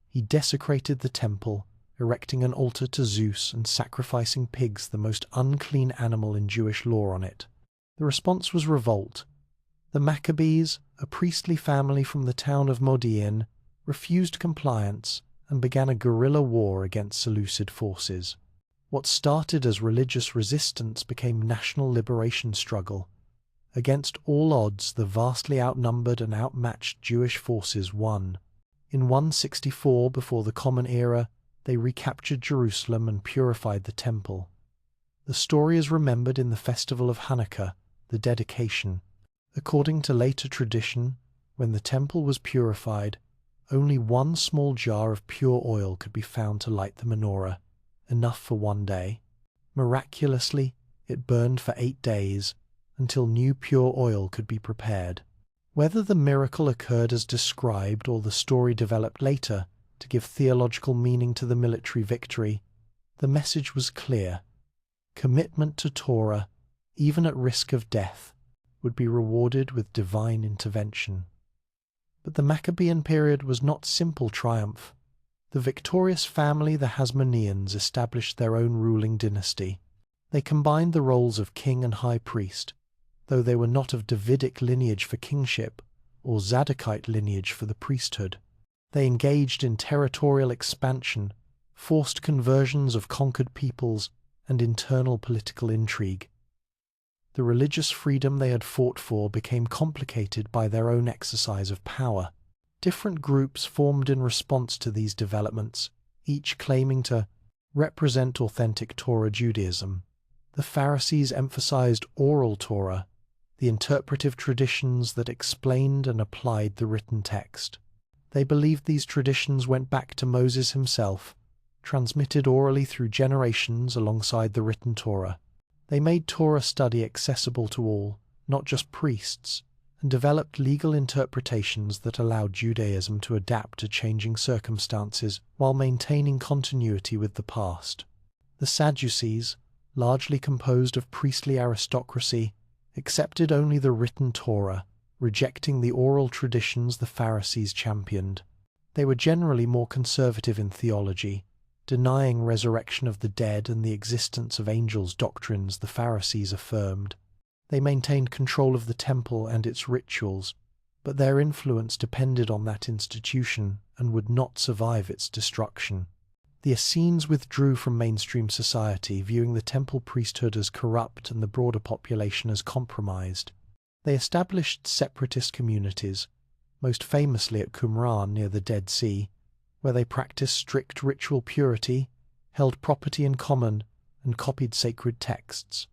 He desecrated the temple, erecting an altar to Zeus and sacrificing pigs, the most unclean animal in Jewish law, on it. The response was revolt. The Maccabees, a priestly family from the town of Modi'in, refused compliance and began a guerrilla war against Seleucid forces. What started as religious resistance became national liberation struggle. Against all odds, the vastly outnumbered and outmatched Jewish forces won. In 164 before the Common Era, they recaptured Jerusalem and purified the temple. The story is remembered in the festival of Hanukkah, the dedication. According to later tradition, when the temple was purified, only one small jar of pure oil could be found to light the menorah, enough for one day. Miraculously, it burned for 8 days, until new pure oil could be prepared. Whether the miracle occurred as described or the story developed later to give theological meaning to the military victory, the message was clear. Commitment to Torah, even at risk of death, would be rewarded with divine intervention. But the Maccabean period was not simple triumph. The victorious family, the Hasmoneans, established their own ruling dynasty. They combined the roles of king and high priest, though they were not of Davidic lineage for kingship or Zadokite lineage for the priesthood. They engaged in territorial expansion, forced conversions of conquered peoples, and internal political intrigue. The religious freedom they had fought for became complicated by their own exercise of power. Different groups formed in response to these developments, each claiming to represent authentic Torah Judaism. The Pharisees emphasized oral Torah, the interpretive traditions that explained and applied the written text. They believed these traditions went back to Moses himself, transmitted orally through generations alongside the written Torah. They made Torah study accessible to all, not just priests, and developed legal interpretations that allowed Judaism to adapt to changing circumstances while maintaining continuity with the past. The Sadducees, largely composed of priestly aristocracy, accepted only the written Torah, rejecting the oral traditions the Pharisees championed. They were generally more conservative in theology, denying resurrection of the dead and the existence of angels, doctrines the Pharisees affirmed. They maintained control of the temple and its rituals, but their influence depended on that institution and would not survive its destruction. The Essenes withdrew from mainstream society, viewing the temple priesthood as corrupt and the broader population as compromised. They established separatist communities, most famously at Qumran near the Dead Sea, where they practiced strict ritual purity, held property in common, and copied sacred texts.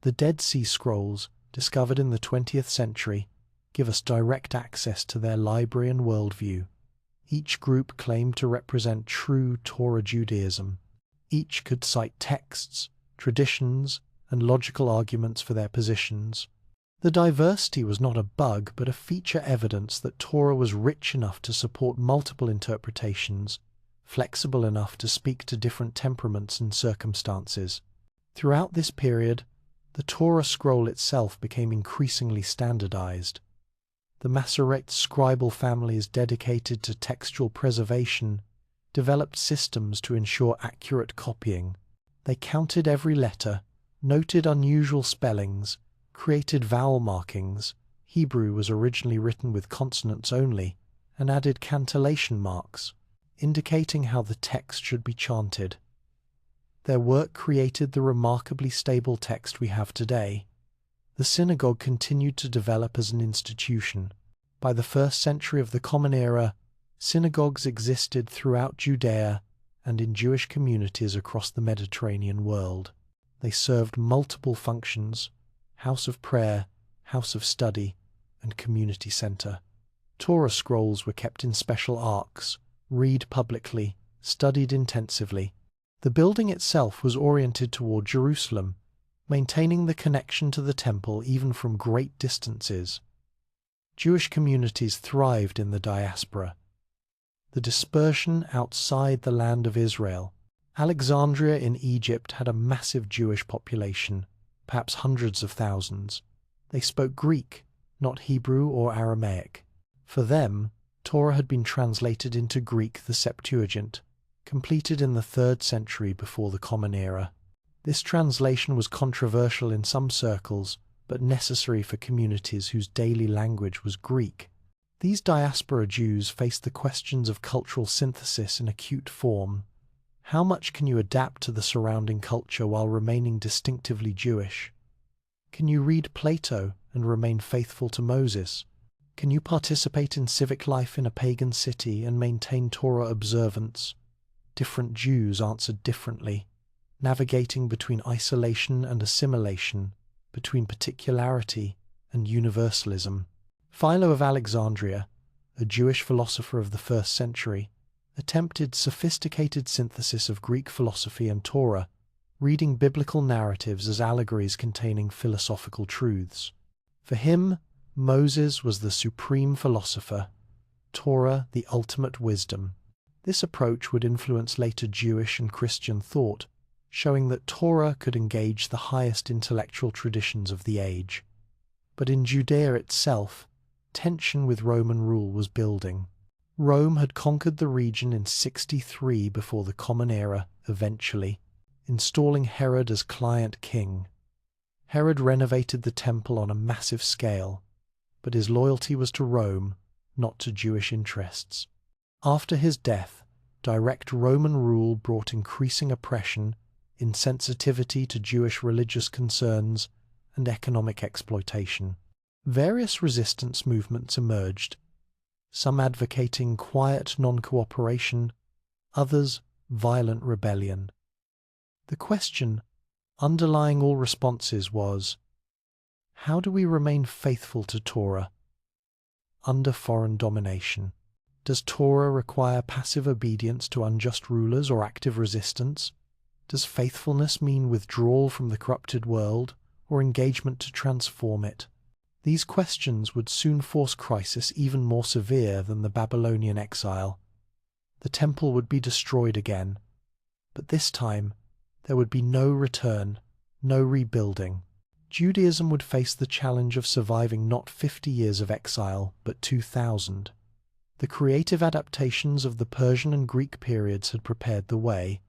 The Dead Sea Scrolls, discovered in the 20th century, give us direct access to their library and worldview. Each group claimed to represent true Torah Judaism. Each could cite texts, traditions, and logical arguments for their positions. The diversity was not a bug, but a feature evidence that Torah was rich enough to support multiple interpretations, flexible enough to speak to different temperaments and circumstances. Throughout this period, the Torah scroll itself became increasingly standardized. The Masoret scribal families dedicated to textual preservation developed systems to ensure accurate copying. They counted every letter, noted unusual spellings, created vowel markings. Hebrew was originally written with consonants only, and added cantillation marks, indicating how the text should be chanted. Their work created the remarkably stable text we have today. The synagogue continued to develop as an institution. By the 1st century of the Common Era, synagogues existed throughout Judea and in Jewish communities across the Mediterranean world. They served multiple functions: house of prayer, house of study, and community center. Torah scrolls were kept in special arks, read publicly, studied intensively. The building itself was oriented toward Jerusalem, maintaining the connection to the temple even from great distances. Jewish communities thrived in the diaspora. The dispersion outside the land of Israel. Alexandria in Egypt had a massive Jewish population, perhaps hundreds of thousands. They spoke Greek, not Hebrew or Aramaic. For them, Torah had been translated into Greek, the Septuagint, completed in the 3rd century before the Common Era. This translation was controversial in some circles, but necessary for communities whose daily language was Greek. These diaspora Jews faced the questions of cultural synthesis in acute form. How much can you adapt to the surrounding culture while remaining distinctively Jewish? Can you read Plato and remain faithful to Moses? Can you participate in civic life in a pagan city and maintain Torah observance? Different Jews answered differently, navigating between isolation and assimilation, between particularity and universalism. Philo of Alexandria, a Jewish philosopher of the 1st century, attempted sophisticated synthesis of Greek philosophy and Torah, reading biblical narratives as allegories containing philosophical truths. For him, Moses was the supreme philosopher, Torah the ultimate wisdom. This approach would influence later Jewish and Christian thought, showing that Torah could engage the highest intellectual traditions of the age. But in Judea itself, tension with Roman rule was building. Rome had conquered the region in 63 before the Common Era, eventually, installing Herod as client king. Herod renovated the temple on a massive scale, but his loyalty was to Rome, not to Jewish interests. After his death, direct Roman rule brought increasing oppression, insensitivity to Jewish religious concerns, and economic exploitation. Various resistance movements emerged, some advocating quiet non-cooperation, others violent rebellion. The question underlying all responses was, how do we remain faithful to Torah under foreign domination? Does Torah require passive obedience to unjust rulers or active resistance? Does faithfulness mean withdrawal from the corrupted world or engagement to transform it? These questions would soon force crisis even more severe than the Babylonian exile. The temple would be destroyed again, but this time there would be no return, no rebuilding. Judaism would face the challenge of surviving not 50 years of exile, but 2,000. The creative adaptations of the Persian and Greek periods had prepared the way,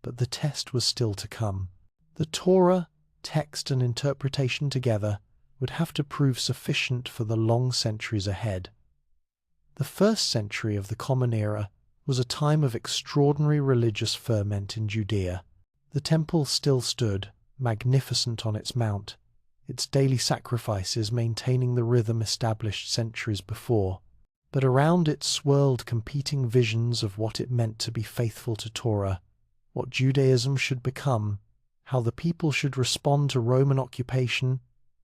but the test was still to come. The Torah, text and interpretation together, would have to prove sufficient for the long centuries ahead. The 1st century of the Common Era was a time of extraordinary religious ferment in Judea. The temple still stood, magnificent on its mount, its daily sacrifices maintaining the rhythm established centuries before. But around it swirled competing visions of what it meant to be faithful to Torah, what Judaism should become, how the people should respond to Roman occupation,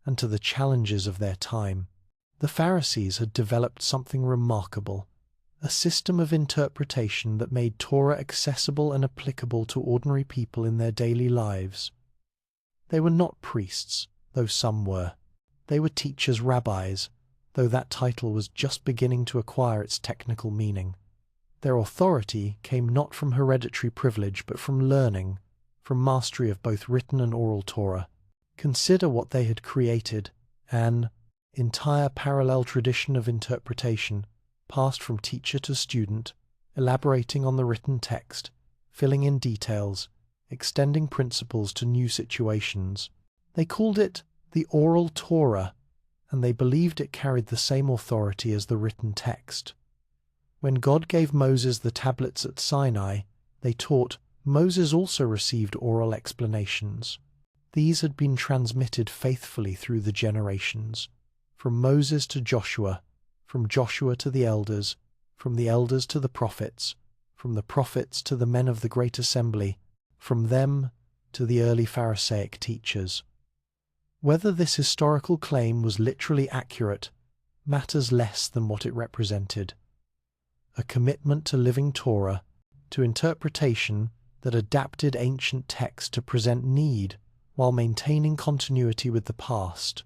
and to the challenges of their time. The Pharisees had developed something remarkable, a system of interpretation that made Torah accessible and applicable to ordinary people in their daily lives. They were not priests, though some were. They were teachers, rabbis, though that title was just beginning to acquire its technical meaning. Their authority came not from hereditary privilege but from learning, from mastery of both written and oral Torah. Consider what they had created, an entire parallel tradition of interpretation, passed from teacher to student, elaborating on the written text, filling in details, extending principles to new situations. They called it the oral Torah, and they believed it carried the same authority as the written text. When God gave Moses the tablets at Sinai, they taught Moses also received oral explanations. These had been transmitted faithfully through the generations, from Moses to Joshua, from Joshua to the elders, from the elders to the prophets, from the prophets to the men of the great assembly, from them to the early Pharisaic teachers. Whether this historical claim was literally accurate matters less than what it represented: a commitment to living Torah, to interpretation that adapted ancient texts to present need while maintaining continuity with the past.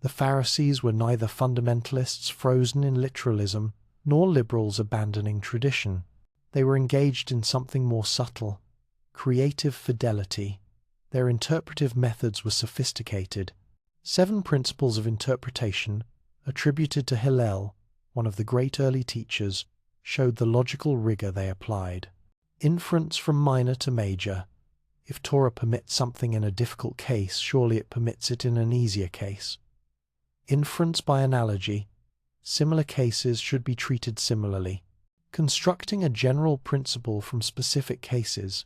The Pharisees were neither fundamentalists frozen in literalism nor liberals abandoning tradition. They were engaged in something more subtle: creative fidelity. Their interpretive methods were sophisticated. 7 principles of interpretation, attributed to Hillel, one of the great early teachers, showed the logical rigor they applied. Inference from minor to major. If Torah permits something in a difficult case, surely it permits it in an easier case. Inference by analogy. Similar cases should be treated similarly. Constructing a general principle from specific cases.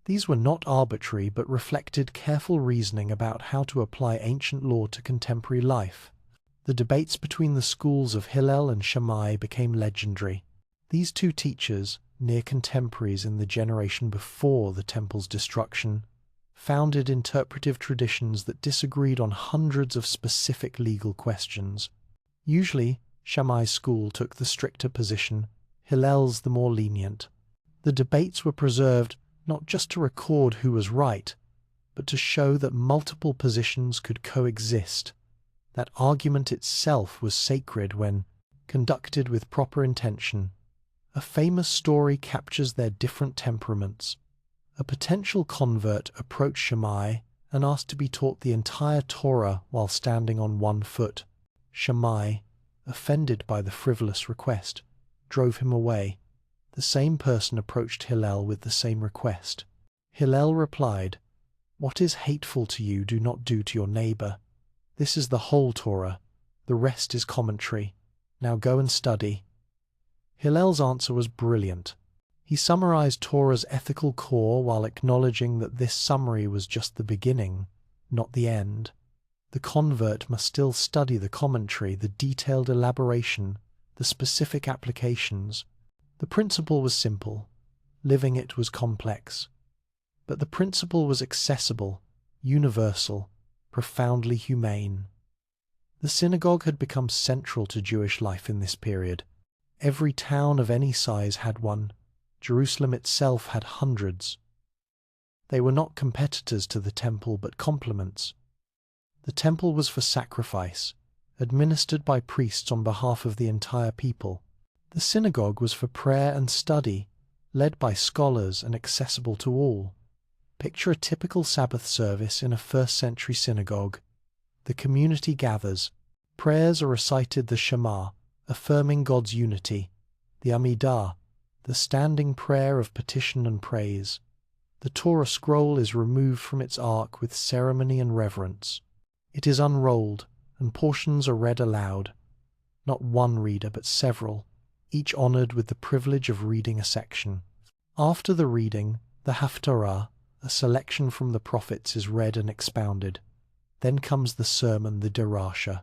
These were not arbitrary but reflected careful reasoning about how to apply ancient law to contemporary life. The debates between the schools of Hillel and Shammai became legendary. These two teachers, near contemporaries in the generation before the temple's destruction, founded interpretive traditions that disagreed on hundreds of specific legal questions. Usually, Shammai's school took the stricter position, Hillel's the more lenient. The debates were preserved not just to record who was right, but to show that multiple positions could coexist. That argument itself was sacred when conducted with proper intention. A famous story captures their different temperaments. A potential convert approached Shammai and asked to be taught the entire Torah while standing on one foot. Shammai, offended by the frivolous request, drove him away. The same person approached Hillel with the same request. Hillel replied, "What is hateful to you do not do to your neighbor. This is the whole Torah. The rest is commentary. Now go and study." Hillel's answer was brilliant. He summarized Torah's ethical core while acknowledging that this summary was just the beginning, not the end. The convert must still study the commentary, the detailed elaboration, the specific applications. The principle was simple. Living it was complex. But the principle was accessible, universal, profoundly humane. The synagogue had become central to Jewish life in this period. Every town of any size had one. Jerusalem itself had hundreds. They were not competitors to the temple, but complements. The temple was for sacrifice, administered by priests on behalf of the entire people. The synagogue was for prayer and study, led by scholars and accessible to all. Picture a typical Sabbath service in a first-century synagogue. The community gathers. Prayers are recited: the Shema, affirming God's unity; the Amidah, the standing prayer of petition and praise. The Torah scroll is removed from its ark with ceremony and reverence. It is unrolled, and portions are read aloud. Not one reader, but several, each honored with the privilege of reading a section. After the reading, the Haftarah, a selection from the prophets, is read and expounded. Then comes the sermon, the Derasha.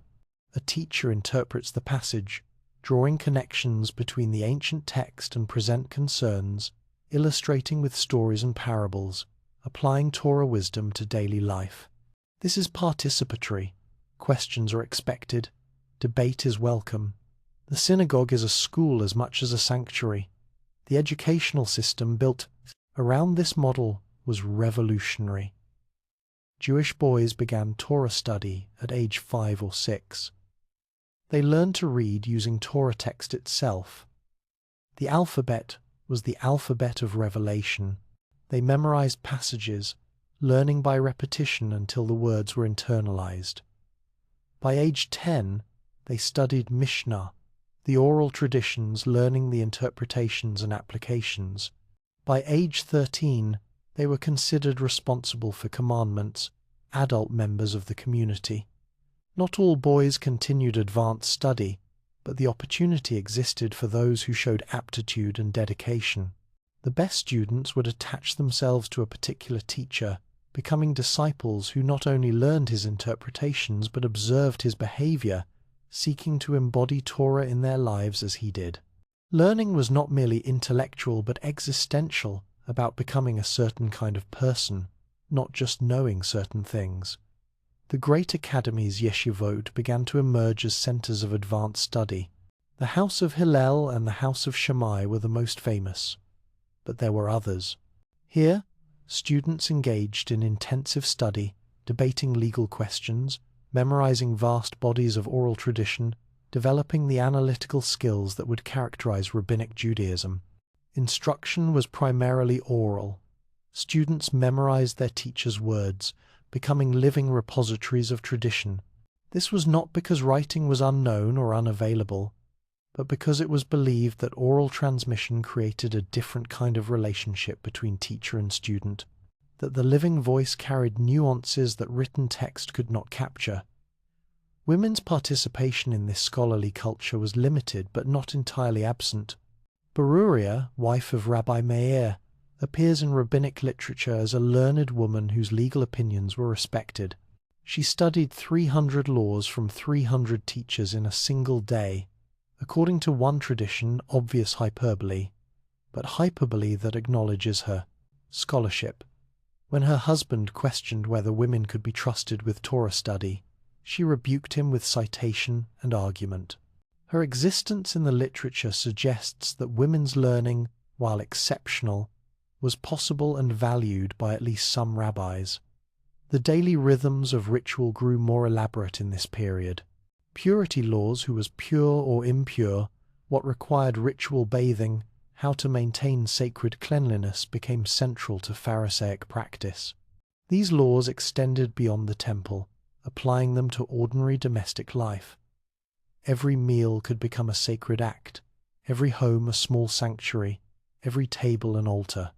A teacher interprets the passage, drawing connections between the ancient text and present concerns, illustrating with stories and parables, applying Torah wisdom to daily life. This is participatory. Questions are expected. Debate is welcome. The synagogue is a school as much as a sanctuary. The educational system built around this model was revolutionary. Jewish boys began Torah study at age 5 or 6. They learned to read using Torah text itself. The alphabet was the alphabet of revelation. They memorized passages, learning by repetition until the words were internalized. By age 10, they studied Mishnah, the oral traditions, learning the interpretations and applications. By age 13, they were considered responsible for commandments, adult members of the community. Not all boys continued advanced study, but the opportunity existed for those who showed aptitude and dedication. The best students would attach themselves to a particular teacher, becoming disciples who not only learned his interpretations but observed his behavior, seeking to embody Torah in their lives as he did. Learning was not merely intellectual but existential, about becoming a certain kind of person, not just knowing certain things. The great academies, yeshivot, began to emerge as centers of advanced study. The house of Hillel and the house of Shammai were the most famous, but there were others. Here, students engaged in intensive study, debating legal questions, memorizing vast bodies of oral tradition, developing the analytical skills that would characterize rabbinic Judaism. Instruction was primarily oral. Students memorized their teachers' words, becoming living repositories of tradition. This was not because writing was unknown or unavailable, but because it was believed that oral transmission created a different kind of relationship between teacher and student, that the living voice carried nuances that written text could not capture. Women's participation in this scholarly culture was limited but not entirely absent. Beruria, wife of Rabbi Meir, appears in rabbinic literature as a learned woman whose legal opinions were respected. She studied 300 laws from 300 teachers in a single day, according to one tradition, obvious hyperbole, but hyperbole that acknowledges her scholarship. When her husband questioned whether women could be trusted with Torah study, she rebuked him with citation and argument. Her existence in the literature suggests that women's learning, while exceptional, was possible and valued by at least some rabbis. The daily rhythms of ritual grew more elaborate in this period. Purity laws, who was pure or impure, what required ritual bathing, how to maintain sacred cleanliness became central to Pharisaic practice. These laws extended beyond the temple, applying them to ordinary domestic life. Every meal could become a sacred act, every home a small sanctuary, every table an altar.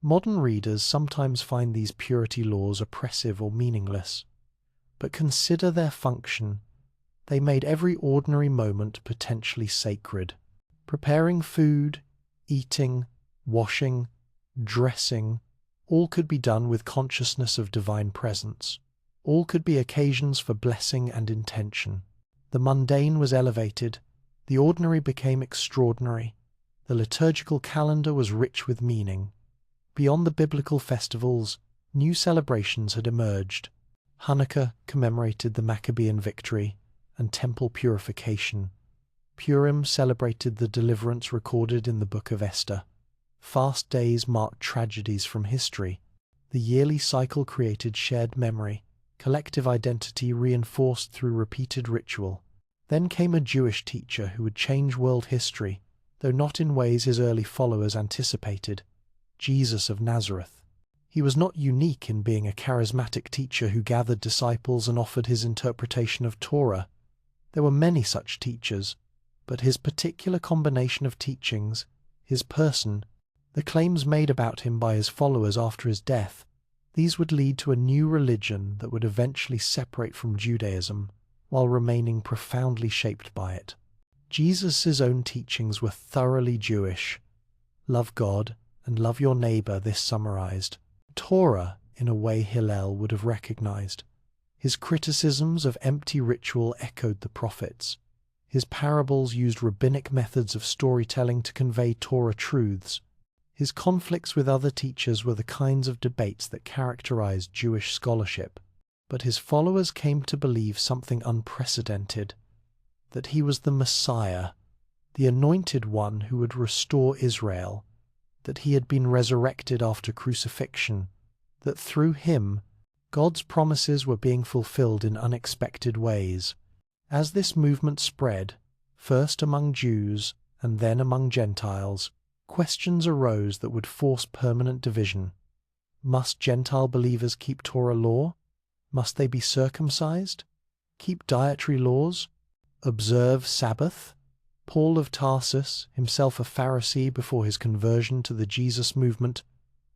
Modern readers sometimes find these purity laws oppressive or meaningless, but consider their function. They made every ordinary moment potentially sacred. Preparing food, eating, washing, dressing, all could be done with consciousness of divine presence. All could be occasions for blessing and intention. The mundane was elevated, the ordinary became extraordinary. The liturgical calendar was rich with meaning. Beyond the biblical festivals, new celebrations had emerged. Hanukkah commemorated the Maccabean victory and temple purification. Purim celebrated the deliverance recorded in the Book of Esther. Fast days marked tragedies from history. The yearly cycle created shared memory, collective identity reinforced through repeated ritual. Then came a Jewish teacher who would change world history, though not in ways his early followers anticipated. Jesus of Nazareth. He was not unique in being a charismatic teacher who gathered disciples and offered his interpretation of Torah. There were many such teachers, but his particular combination of teachings, his person, the claims made about him by his followers after his death, these would lead to a new religion that would eventually separate from Judaism while remaining profoundly shaped by it. Jesus' own teachings were thoroughly Jewish. Love God and love your neighbor, this summarized. Torah, in a way Hillel would have recognized. His criticisms of empty ritual echoed the prophets. His parables used rabbinic methods of storytelling to convey Torah truths. His conflicts with other teachers were the kinds of debates that characterized Jewish scholarship. But his followers came to believe something unprecedented, that he was the Messiah, the anointed one who would restore Israel, that he had been resurrected after crucifixion, that through him God's promises were being fulfilled in unexpected ways. As this movement spread, first among Jews and then among Gentiles, questions arose that would force permanent division. Must Gentile believers keep Torah law? Must they be circumcised? Keep dietary laws? Observe Sabbath? Paul of Tarsus, himself a Pharisee before his conversion to the Jesus movement,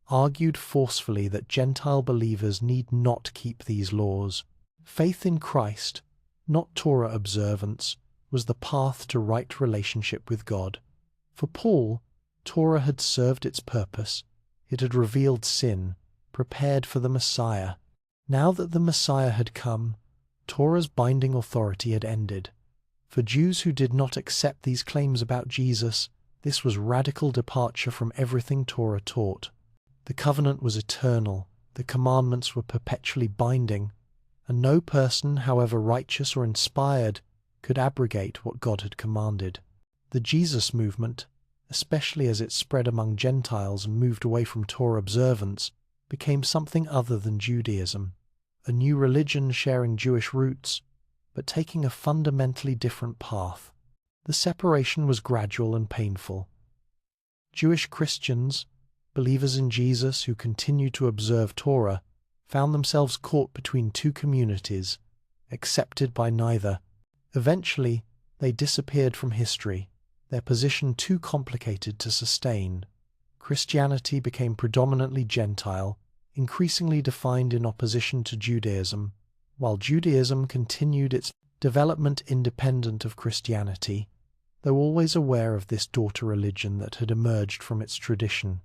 argued forcefully that Gentile believers need not keep these laws. Faith in Christ, not Torah observance, was the path to right relationship with God. For Paul, Torah had served its purpose. It had revealed sin, prepared for the Messiah. Now that the Messiah had come, Torah's binding authority had ended. For Jews who did not accept these claims about Jesus, this was radical departure from everything Torah taught. The covenant was eternal, the commandments were perpetually binding, and no person, however righteous or inspired, could abrogate what God had commanded. The Jesus movement, especially as it spread among Gentiles and moved away from Torah observance, became something other than Judaism, a new religion sharing Jewish roots, but taking a fundamentally different path. The separation was gradual and painful. Jewish Christians, believers in Jesus who continued to observe Torah, found themselves caught between two communities, accepted by neither. Eventually, they disappeared from history, their position too complicated to sustain. Christianity became predominantly Gentile, increasingly defined in opposition to Judaism, while Judaism continued its development independent of Christianity, though always aware of this daughter religion that had emerged from its tradition.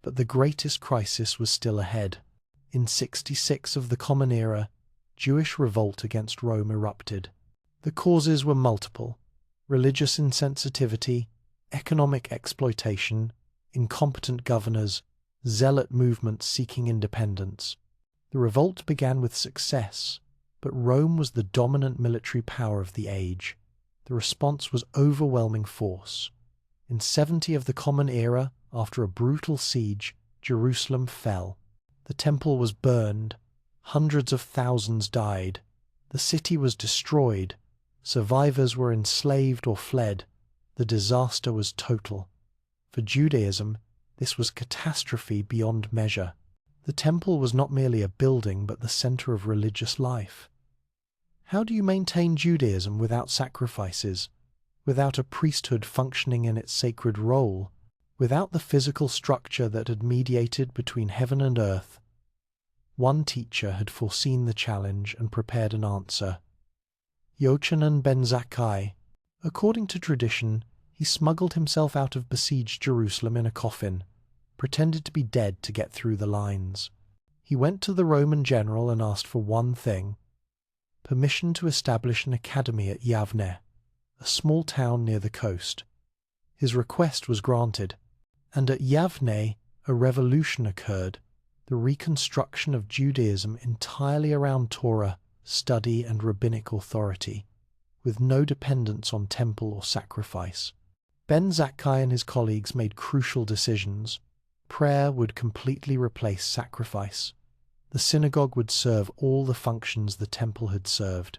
But the greatest crisis was still ahead. In 66 of the Common Era, Jewish revolt against Rome erupted. The causes were multiple: religious insensitivity, economic exploitation, incompetent governors, zealot movements seeking independence. The revolt began with success, but Rome was the dominant military power of the age. The response was overwhelming force. In 70 of the Common Era, after a brutal siege, Jerusalem fell. The temple was burned. Hundreds of thousands died. The city was destroyed. Survivors were enslaved or fled. The disaster was total. For Judaism, this was catastrophe beyond measure. The temple was not merely a building, but the center of religious life. How do you maintain Judaism without sacrifices, without a priesthood functioning in its sacred role, without the physical structure that had mediated between heaven and earth? One teacher had foreseen the challenge and prepared an answer. Yochanan ben Zakkai. According to tradition, he smuggled himself out of besieged Jerusalem in a coffin, pretended to be dead to get through the lines. He went to the Roman general and asked for one thing: permission to establish an academy at Yavne, a small town near the coast. His request was granted, and at Yavne a revolution occurred, the reconstruction of Judaism entirely around Torah, study and rabbinic authority, with no dependence on temple or sacrifice. Ben Zakkai and his colleagues made crucial decisions. Prayer would completely replace sacrifice. The synagogue would serve all the functions the temple had served.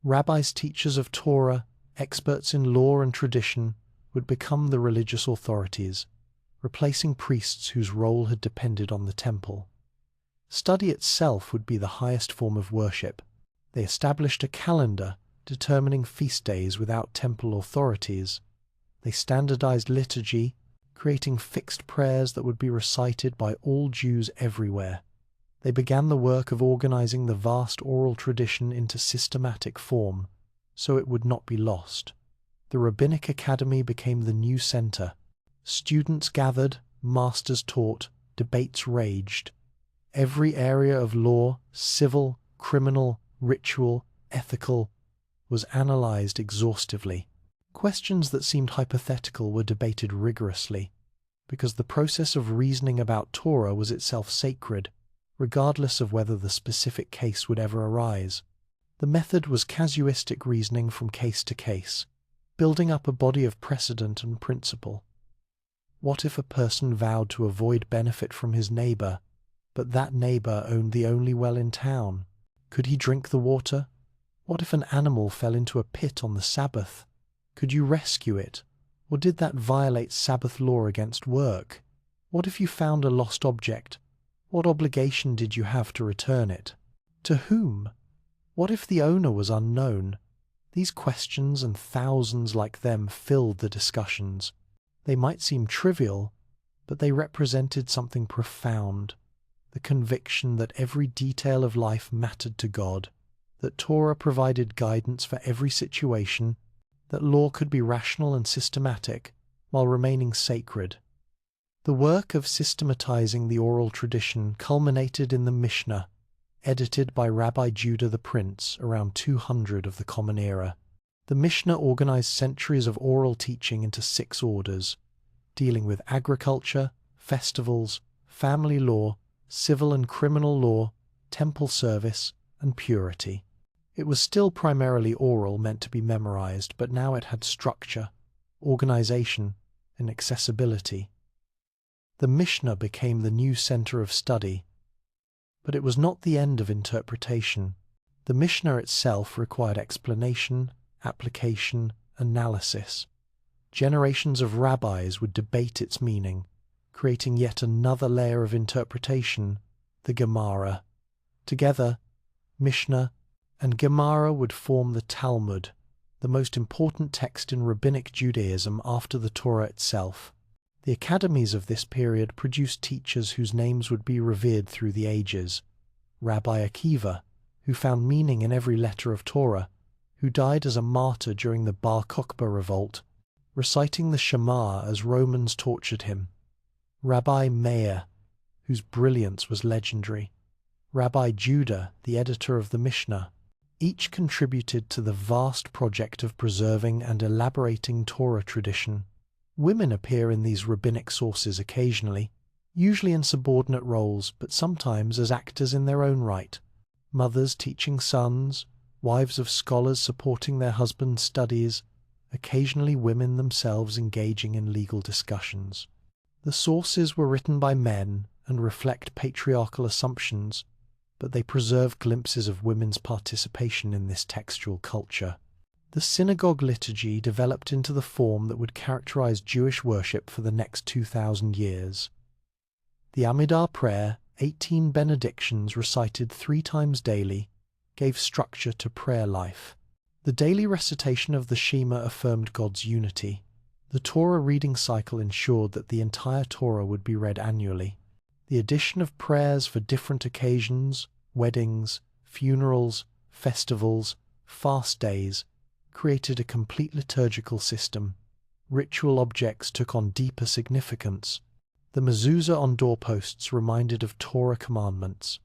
Rabbis, teachers of Torah, experts in law and tradition, would become the religious authorities, replacing priests whose role had depended on the temple. Study itself would be the highest form of worship. They established a calendar determining feast days without temple authorities. They standardized liturgy, creating fixed prayers that would be recited by all Jews everywhere. They began the work of organizing the vast oral tradition into systematic form, so it would not be lost. The Rabbinic Academy became the new center. Students gathered, masters taught, debates raged. Every area of law, civil, criminal, ritual, ethical, was analyzed exhaustively. Questions that seemed hypothetical were debated rigorously, because the process of reasoning about Torah was itself sacred, regardless of whether the specific case would ever arise. The method was casuistic reasoning from case to case, building up a body of precedent and principle. What if a person vowed to avoid benefit from his neighbor, but that neighbor owned the only well in town? Could he drink the water? What if an animal fell into a pit on the Sabbath? Could you rescue it? Or did that violate Sabbath law against work? What if you found a lost object? What obligation did you have to return it? To whom? What if the owner was unknown? These questions and thousands like them filled the discussions. They might seem trivial, but they represented something profound, the conviction that every detail of life mattered to God, that Torah provided guidance for every situation, that law could be rational and systematic while remaining sacred. The work of systematizing the oral tradition culminated in the Mishnah, edited by Rabbi Judah the Prince around 200 of the Common Era. The Mishnah organized centuries of oral teaching into 6 orders, dealing with agriculture, festivals, family law, civil and criminal law, temple service, and purity. It was still primarily oral, meant to be memorized, but now it had structure, organization, and accessibility. The Mishnah became the new center of study, but it was not the end of interpretation. The Mishnah itself required explanation, application, analysis. Generations of rabbis would debate its meaning, creating yet another layer of interpretation, the Gemara. Together, Mishnah and Gemara would form the Talmud, the most important text in Rabbinic Judaism after the Torah itself. The academies of this period produced teachers whose names would be revered through the ages. Rabbi Akiva, who found meaning in every letter of Torah, who died as a martyr during the Bar Kokhba revolt, reciting the Shema as Romans tortured him. Rabbi Meir, whose brilliance was legendary. Rabbi Judah, the editor of the Mishnah. Each contributed to the vast project of preserving and elaborating Torah tradition. Women appear in these rabbinic sources occasionally, usually in subordinate roles, but sometimes as actors in their own right. Mothers teaching sons, wives of scholars supporting their husbands' studies, occasionally women themselves engaging in legal discussions. The sources were written by men and reflect patriarchal assumptions, but they preserve glimpses of women's participation in this textual culture. The synagogue liturgy developed into the form that would characterize Jewish worship for the next 2,000 years. The Amidah prayer, 18 benedictions recited 3 times daily, gave structure to prayer life. The daily recitation of the Shema affirmed God's unity. The Torah reading cycle ensured that the entire Torah would be read annually. The addition of prayers for different occasions, weddings, funerals, festivals, fast days, created a complete liturgical system. Ritual objects took on deeper significance. The mezuzah on doorposts reminded of Torah commandments.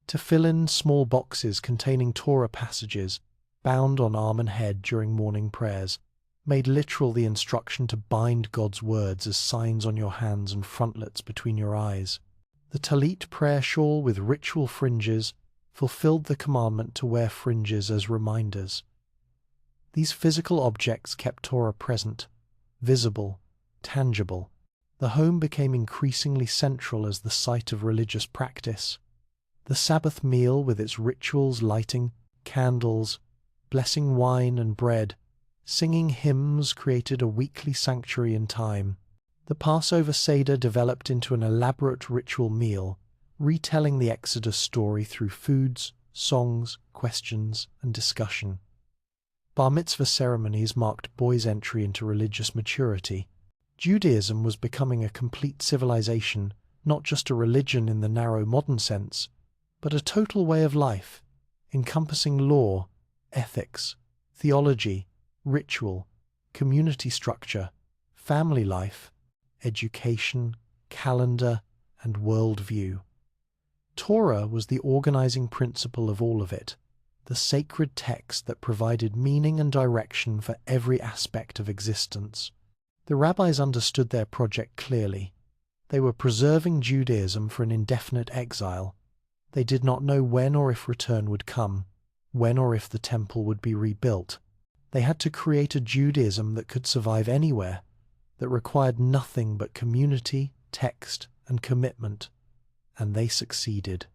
Tefillin, small boxes containing Torah passages, bound on arm and head during morning prayers, made literal the instruction to bind God's words as signs on your hands and frontlets between your eyes. The talit prayer shawl with ritual fringes fulfilled the commandment to wear fringes as reminders. These physical objects kept Torah present, visible, tangible. The home became increasingly central as the site of religious practice. The Sabbath meal with its rituals, lighting candles, blessing wine and bread, singing hymns created a weekly sanctuary in time. The Passover Seder developed into an elaborate ritual meal, retelling the Exodus story through foods, songs, questions, and discussion. Bar mitzvah ceremonies marked boys' entry into religious maturity. Judaism was becoming a complete civilization, not just a religion in the narrow modern sense, but a total way of life, encompassing law, ethics, theology, ritual, community structure, family life, education, calendar, and worldview. Torah was the organizing principle of all of it, the sacred text that provided meaning and direction for every aspect of existence. The rabbis understood their project clearly. They were preserving Judaism for an indefinite exile. They did not know when or if return would come, when or if the temple would be rebuilt. They had to create a Judaism that could survive anywhere, that required nothing but community, text, and commitment. And they succeeded.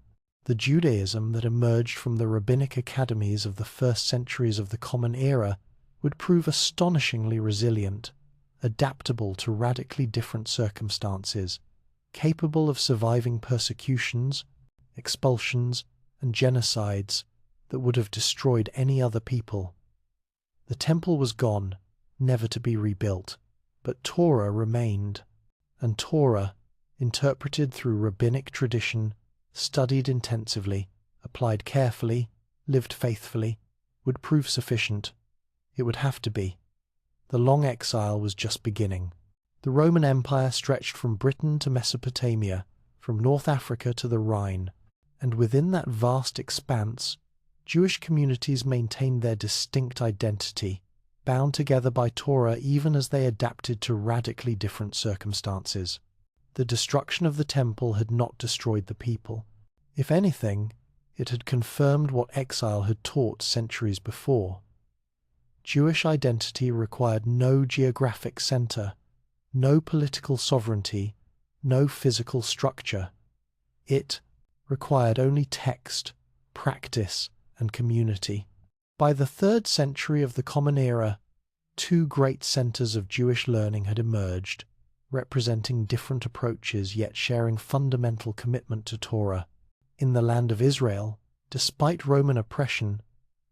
The Judaism that emerged from the rabbinic academies of the first centuries of the Common Era would prove astonishingly resilient, adaptable to radically different circumstances, capable of surviving persecutions, expulsions, and genocides that would have destroyed any other people. The temple was gone, never to be rebuilt, but Torah remained, and Torah, interpreted through rabbinic tradition, studied intensively, applied carefully, lived faithfully, would prove sufficient. It would have to be. The long exile was just beginning. The Roman Empire stretched from Britain to Mesopotamia, from North Africa to the Rhine, and within that vast expanse, Jewish communities maintained their distinct identity, bound together by Torah even as they adapted to radically different circumstances. The destruction of the temple had not destroyed the people. If anything, it had confirmed what exile had taught centuries before. Jewish identity required no geographic center, no political sovereignty, no physical structure. It required only text, practice, and community. By the 3rd century of the Common Era, 2 great centers of Jewish learning had emerged, representing different approaches yet sharing fundamental commitment to Torah. In the land of Israel, despite Roman oppression,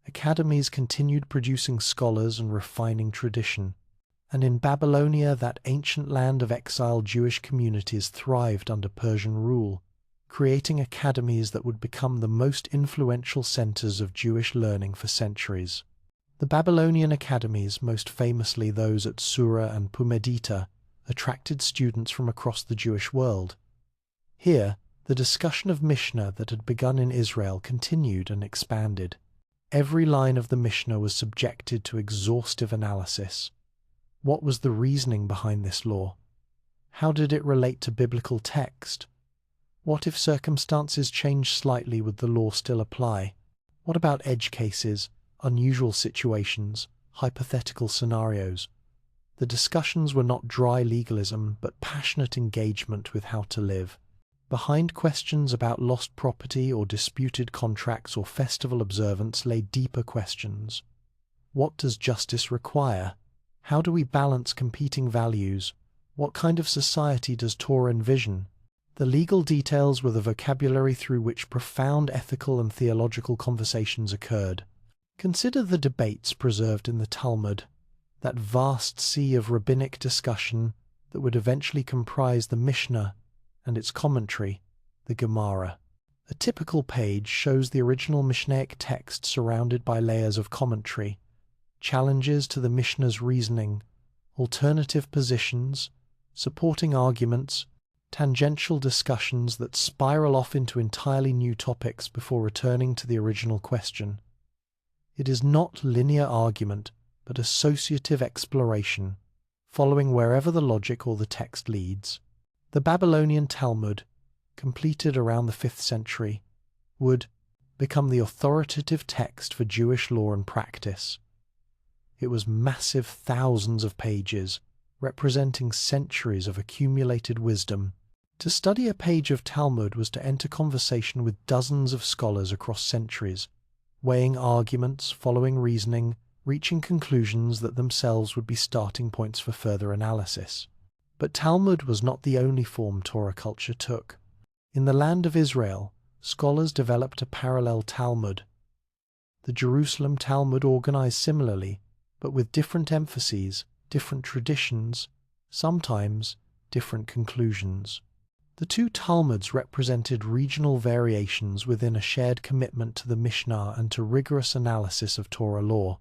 academies continued producing scholars and refining tradition. And in Babylonia, that ancient land of exiled Jewish communities thrived under Persian rule, creating academies that would become the most influential centers of Jewish learning for centuries. The Babylonian academies, most famously those at Sura and Pumedita, attracted students from across the Jewish world. Here, the discussion of Mishnah that had begun in Israel continued and expanded. Every line of the Mishnah was subjected to exhaustive analysis. What was the reasoning behind this law? How did it relate to biblical text? What if circumstances changed slightly, would the law still apply? What about edge cases, unusual situations, hypothetical scenarios? The discussions were not dry legalism, but passionate engagement with how to live. Behind questions about lost property or disputed contracts or festival observance lay deeper questions. What does justice require? How do we balance competing values? What kind of society does Torah envision? The legal details were the vocabulary through which profound ethical and theological conversations occurred. Consider the debates preserved in the Talmud, that vast sea of rabbinic discussion that would eventually comprise the Mishnah and its commentary, the Gemara. A typical page shows the original Mishnaic text surrounded by layers of commentary, challenges to the Mishnah's reasoning, alternative positions, supporting arguments, tangential discussions that spiral off into entirely new topics before returning to the original question. It is not linear argument, but associative exploration, following wherever the logic or the text leads. The Babylonian Talmud, completed around the 5th century, would become the authoritative text for Jewish law and practice. It was massive, thousands of pages, representing centuries of accumulated wisdom. To study a page of Talmud was to enter conversation with dozens of scholars across centuries, weighing arguments, following reasoning, reaching conclusions that themselves would be starting points for further analysis. But Talmud was not the only form Torah culture took. In the land of Israel, scholars developed a parallel Talmud. The Jerusalem Talmud organized similarly, but with different emphases, different traditions, sometimes different conclusions. The 2 Talmuds represented regional variations within a shared commitment to the Mishnah and to rigorous analysis of Torah law.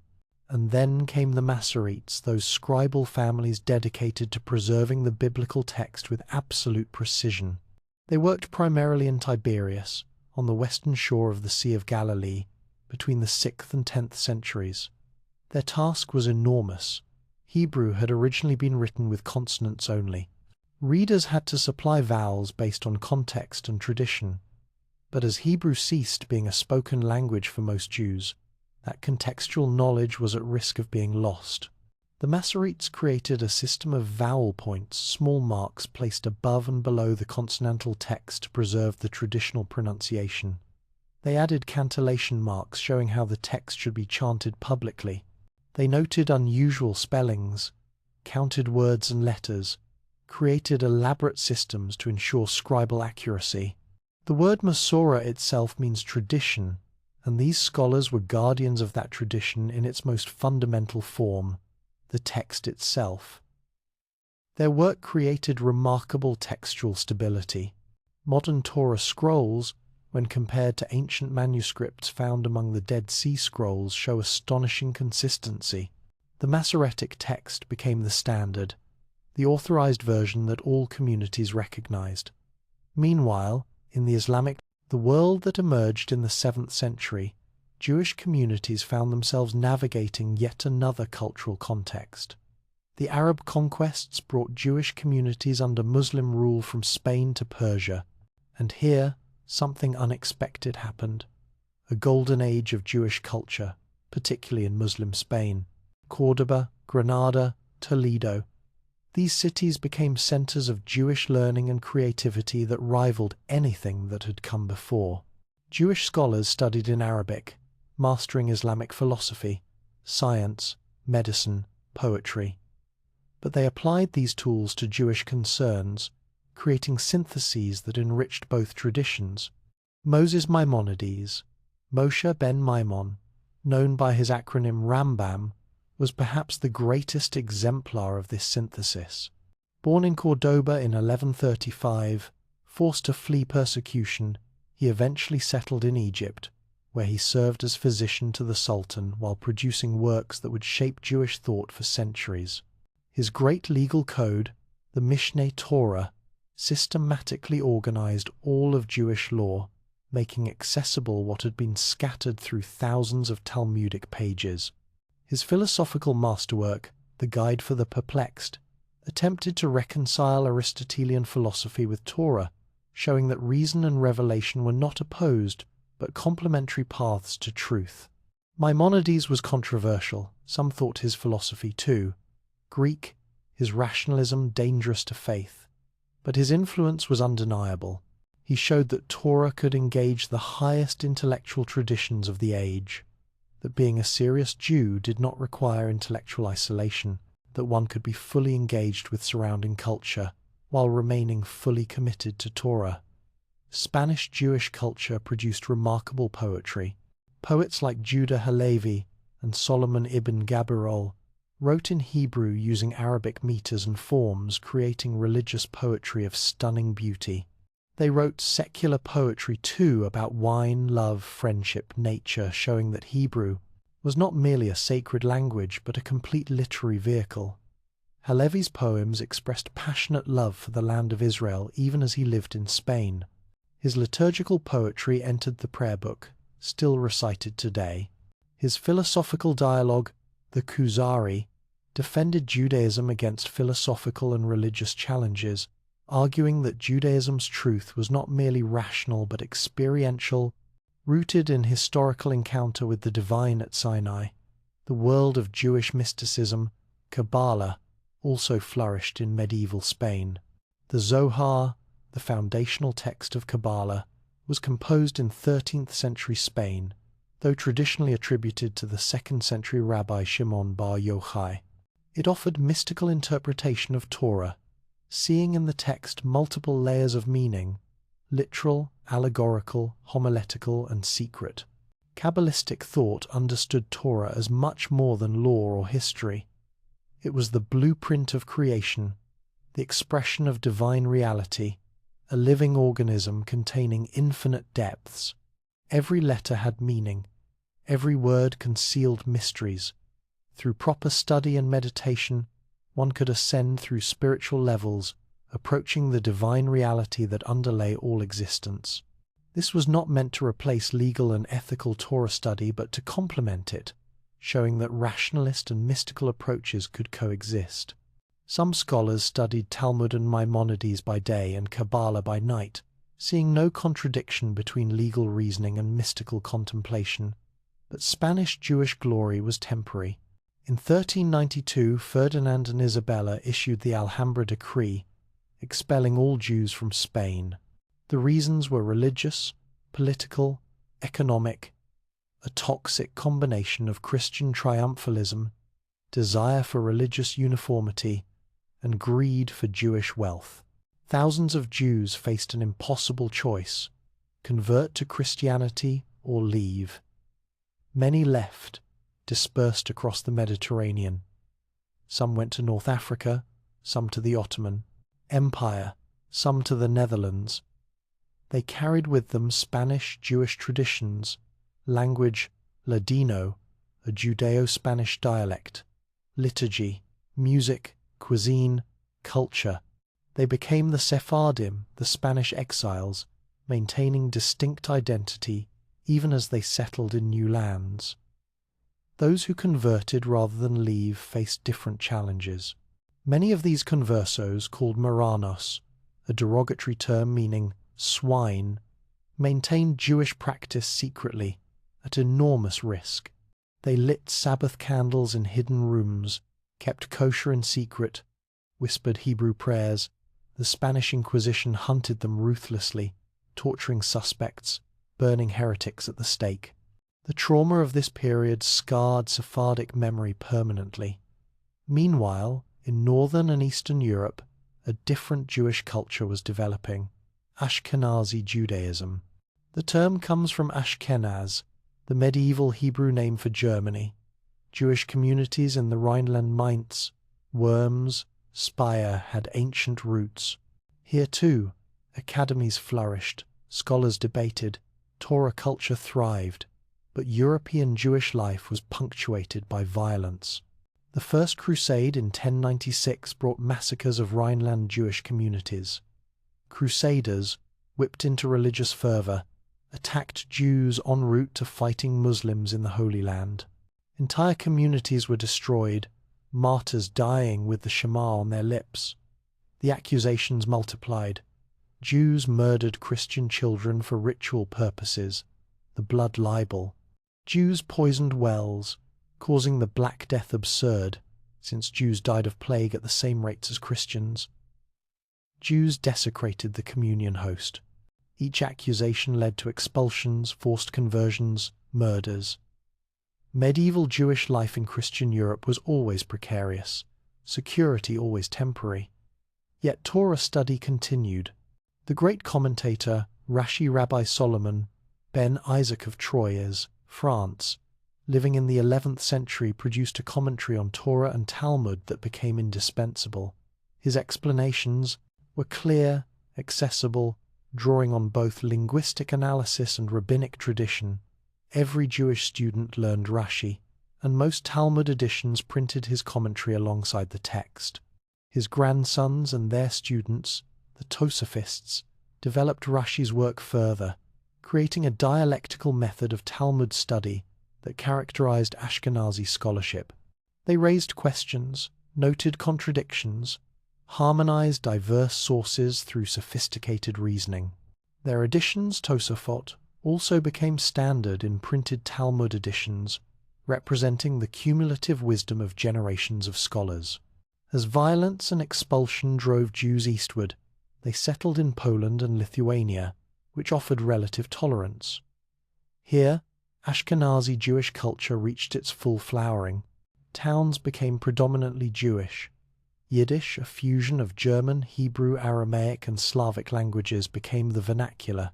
And then came the Masoretes, those scribal families dedicated to preserving the biblical text with absolute precision. They worked primarily in Tiberias, on the western shore of the Sea of Galilee, between the 6th and 10th centuries. Their task was enormous. Hebrew had originally been written with consonants only. Readers had to supply vowels based on context and tradition. But as Hebrew ceased being a spoken language for most Jews, that contextual knowledge was at risk of being lost. The Masoretes created a system of vowel points, small marks placed above and below the consonantal text to preserve the traditional pronunciation. They added cantillation marks showing how the text should be chanted publicly. They noted unusual spellings, counted words and letters, created elaborate systems to ensure scribal accuracy. The word Masorah itself means tradition, and these scholars were guardians of that tradition in its most fundamental form, the text itself. Their work created remarkable textual stability. Modern Torah scrolls, when compared to ancient manuscripts found among the Dead Sea Scrolls, show astonishing consistency. The Masoretic text became the standard, the authorized version that all communities recognized. Meanwhile, in the Islamic, the world that emerged in the 7th century, Jewish communities found themselves navigating yet another cultural context. The Arab conquests brought Jewish communities under Muslim rule from Spain to Persia, and here something unexpected happened. A golden age of Jewish culture, particularly in Muslim Spain. Córdoba, Granada, Toledo. These cities became centers of Jewish learning and creativity that rivaled anything that had come before. Jewish scholars studied in Arabic, mastering Islamic philosophy, science, medicine, poetry. But they applied these tools to Jewish concerns, creating syntheses that enriched both traditions. Moses Maimonides, Moshe ben Maimon, known by his acronym Rambam, was perhaps the greatest exemplar of this synthesis. Born in Córdoba in 1135, forced to flee persecution, he eventually settled in Egypt, where he served as physician to the Sultan while producing works that would shape Jewish thought for centuries. His great legal code, the Mishneh Torah, systematically organized all of Jewish law, making accessible what had been scattered through thousands of Talmudic pages. His philosophical masterwork, The Guide for the Perplexed, attempted to reconcile Aristotelian philosophy with Torah, showing that reason and revelation were not opposed, but complementary paths to truth. Maimonides was controversial. Some thought his philosophy too Greek, his rationalism dangerous to faith. But his influence was undeniable. He showed that Torah could engage the highest intellectual traditions of the age, that being a serious Jew did not require intellectual isolation, that one could be fully engaged with surrounding culture while remaining fully committed to Torah. Spanish Jewish culture produced remarkable poetry. Poets like Judah Halevi and Solomon ibn Gabirol wrote in Hebrew using Arabic meters and forms, creating religious poetry of stunning beauty. They wrote secular poetry too about wine, love, friendship, nature, showing that Hebrew was not merely a sacred language but a complete literary vehicle. Halevi's poems expressed passionate love for the land of Israel even as he lived in Spain. His liturgical poetry entered the prayer book, still recited today. His philosophical dialogue, the Kuzari, defended Judaism against philosophical and religious challenges, arguing that Judaism's truth was not merely rational but experiential, rooted in historical encounter with the divine at Sinai. The world of Jewish mysticism, Kabbalah, also flourished in medieval Spain. The Zohar, the foundational text of Kabbalah, was composed in 13th century Spain, though traditionally attributed to the 2nd century Rabbi Shimon bar Yochai. It offered mystical interpretation of Torah, seeing in the text multiple layers of meaning, literal, allegorical, homiletical, and secret. Kabbalistic thought understood Torah as much more than law or history. It was the blueprint of creation, the expression of divine reality, a living organism containing infinite depths. Every letter had meaning, every word concealed mysteries. Through proper study and meditation, one could ascend through spiritual levels, approaching the divine reality that underlay all existence. This was not meant to replace legal and ethical Torah study, but to complement it, showing that rationalist and mystical approaches could coexist. Some scholars studied Talmud and Maimonides by day and Kabbalah by night, seeing no contradiction between legal reasoning and mystical contemplation. But Spanish Jewish glory was temporary. In 1392, Ferdinand and Isabella issued the Alhambra Decree, expelling all Jews from Spain. The reasons were religious, political, economic, a toxic combination of Christian triumphalism, desire for religious uniformity, and greed for Jewish wealth. Thousands of Jews faced an impossible choice: convert to Christianity or leave. Many left, dispersed across the Mediterranean. Some went to North Africa, some to the Ottoman Empire, some to the Netherlands. They carried with them Spanish Jewish traditions, language Ladino, a Judeo-Spanish dialect, liturgy, music, cuisine, culture. They became the Sephardim, the Spanish exiles, maintaining distinct identity even as they settled in new lands. Those who converted rather than leave faced different challenges. Many of these conversos, called Marranos, a derogatory term meaning swine, maintained Jewish practice secretly, at enormous risk. They lit Sabbath candles in hidden rooms, kept kosher in secret, whispered Hebrew prayers. The Spanish Inquisition hunted them ruthlessly, torturing suspects, burning heretics at the stake. The trauma of this period scarred Sephardic memory permanently. Meanwhile, in northern and eastern Europe, a different Jewish culture was developing: Ashkenazi Judaism. The term comes from Ashkenaz, the medieval Hebrew name for Germany. Jewish communities in the Rhineland-Mainz, Worms, Speyer had ancient roots. Here too, academies flourished, scholars debated, Torah culture thrived, but European Jewish life was punctuated by violence. The First Crusade in 1096 brought massacres of Rhineland Jewish communities. Crusaders, whipped into religious fervor, attacked Jews en route to fighting Muslims in the Holy Land. Entire communities were destroyed, martyrs dying with the Shema on their lips. The accusations multiplied. Jews murdered Christian children for ritual purposes, the blood libel. Jews poisoned wells, causing the Black Death absurd, since Jews died of plague at the same rates as Christians. Jews desecrated the communion host. Each accusation led to expulsions, forced conversions, murders. Medieval Jewish life in Christian Europe was always precarious, security always temporary. Yet Torah study continued. The great commentator Rashi Rabbi Solomon ben Isaac of Troyes, France, living in the 11th century, produced a commentary on Torah and Talmud that became indispensable. His explanations were clear, accessible, drawing on both linguistic analysis and rabbinic tradition. Every Jewish student learned Rashi, and most Talmud editions printed his commentary alongside the text. His grandsons and their students, the Tosafists, developed Rashi's work further, creating a dialectical method of Talmud study that characterized Ashkenazi scholarship. They raised questions, noted contradictions, harmonized diverse sources through sophisticated reasoning. Their editions, Tosafot, also became standard in printed Talmud editions, representing the cumulative wisdom of generations of scholars. As violence and expulsion drove Jews eastward, they settled in Poland and Lithuania, which offered relative tolerance. Here, Ashkenazi Jewish culture reached its full flowering. Towns became predominantly Jewish. Yiddish, a fusion of German, Hebrew, Aramaic, and Slavic languages, became the vernacular.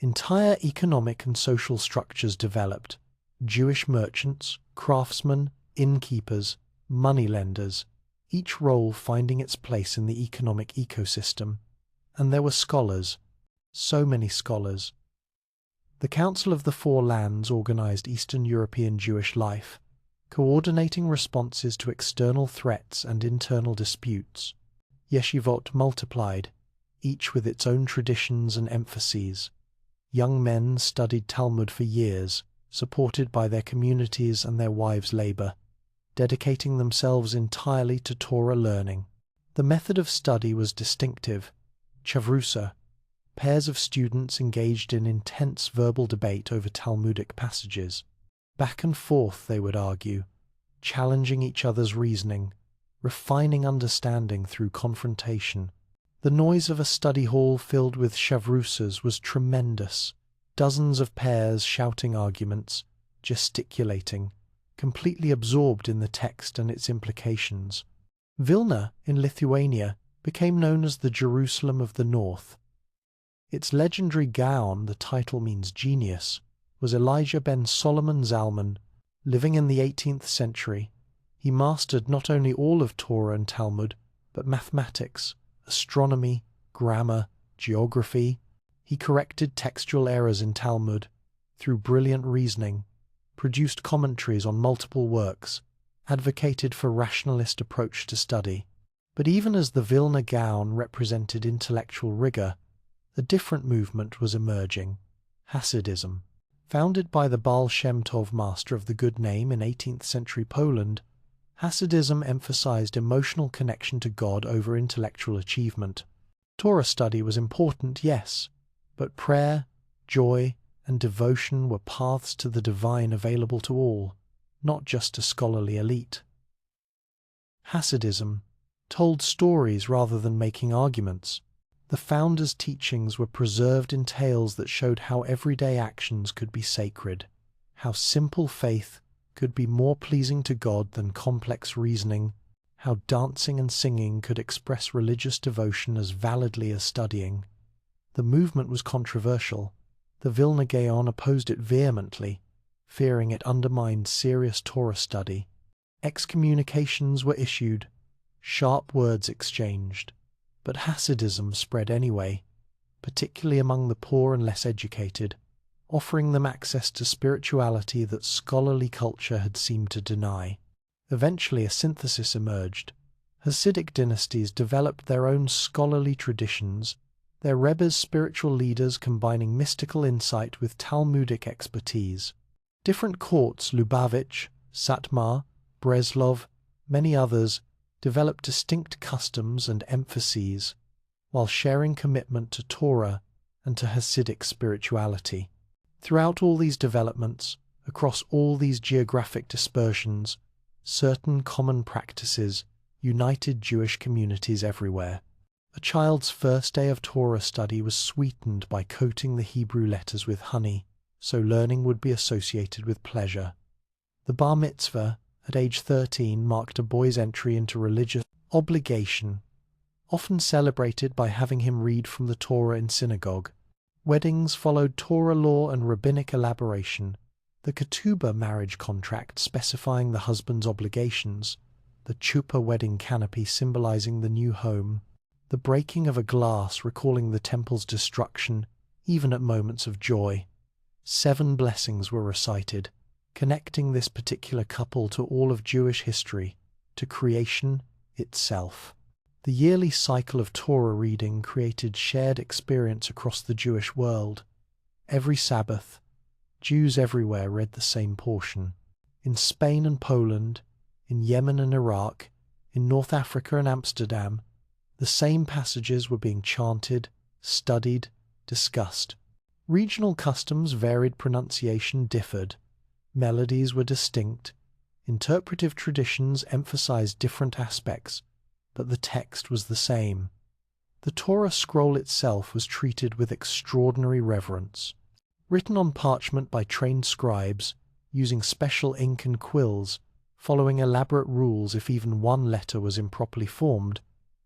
Entire economic and social structures developed: Jewish merchants, craftsmen, innkeepers, moneylenders, each role finding its place in the economic ecosystem. And there were scholars, so many scholars. The Council of the Four Lands organized Eastern European Jewish life, coordinating responses to external threats and internal disputes. Yeshivot multiplied, each with its own traditions and emphases. Young men studied Talmud for years, supported by their communities and their wives' labor, dedicating themselves entirely to Torah learning. The method of study was distinctive. Chavrusa, pairs of students engaged in intense verbal debate over Talmudic passages. Back and forth they would argue, challenging each other's reasoning, refining understanding through confrontation. The noise of a study hall filled with shavrusas was tremendous. Dozens of pairs shouting arguments, gesticulating, completely absorbed in the text and its implications. Vilna, in Lithuania, became known as the Jerusalem of the North. Its legendary Gaon, the title means genius, was Elijah ben Solomon Zalman. Living in the 18th century, he mastered not only all of Torah and Talmud, but mathematics, astronomy, grammar, geography. He corrected textual errors in Talmud through brilliant reasoning, produced commentaries on multiple works, advocated for rationalist approach to study. But even as the Vilna Gaon represented intellectual rigor, a different movement was emerging, Hasidism. Founded by the Baal Shem Tov master of the good name in 18th century Poland, Hasidism emphasized emotional connection to God over intellectual achievement. Torah study was important, yes, but prayer, joy, and devotion were paths to the divine available to all, not just a scholarly elite. Hasidism told stories rather than making arguments. The founders' teachings were preserved in tales that showed how everyday actions could be sacred, how simple faith could be more pleasing to God than complex reasoning, how dancing and singing could express religious devotion as validly as studying. The movement was controversial. The Vilna Gaon opposed it vehemently, fearing it undermined serious Torah study. Excommunications were issued, sharp words exchanged. But Hasidism spread anyway, particularly among the poor and less educated, offering them access to spirituality that scholarly culture had seemed to deny. Eventually a synthesis emerged. Hasidic dynasties developed their own scholarly traditions, their Rebbe's spiritual leaders combining mystical insight with Talmudic expertise. Different courts, Lubavitch, Satmar, Breslov, many others, developed distinct customs and emphases, while sharing commitment to Torah and to Hasidic spirituality. Throughout all these developments, across all these geographic dispersions, certain common practices united Jewish communities everywhere. A child's first day of Torah study was sweetened by coating the Hebrew letters with honey, so learning would be associated with pleasure. The bar mitzvah, at age 13, marked a boy's entry into religious obligation, often celebrated by having him read from the Torah in synagogue. Weddings followed Torah law and rabbinic elaboration, the ketubah marriage contract specifying the husband's obligations, the chuppah wedding canopy symbolizing the new home, the breaking of a glass recalling the temple's destruction, even at moments of joy. 7 blessings were recited, connecting this particular couple to all of Jewish history, to creation itself. The yearly cycle of Torah reading created shared experience across the Jewish world. Every Sabbath, Jews everywhere read the same portion. In Spain and Poland, in Yemen and Iraq, in North Africa and Amsterdam, the same passages were being chanted, studied, discussed. Regional customs varied, pronunciation differed. Melodies were distinct, interpretive traditions emphasized different aspects, but the text was the same. The Torah scroll itself was treated with extraordinary reverence. Written on parchment by trained scribes, using special ink and quills, following elaborate rules if even one letter was improperly formed,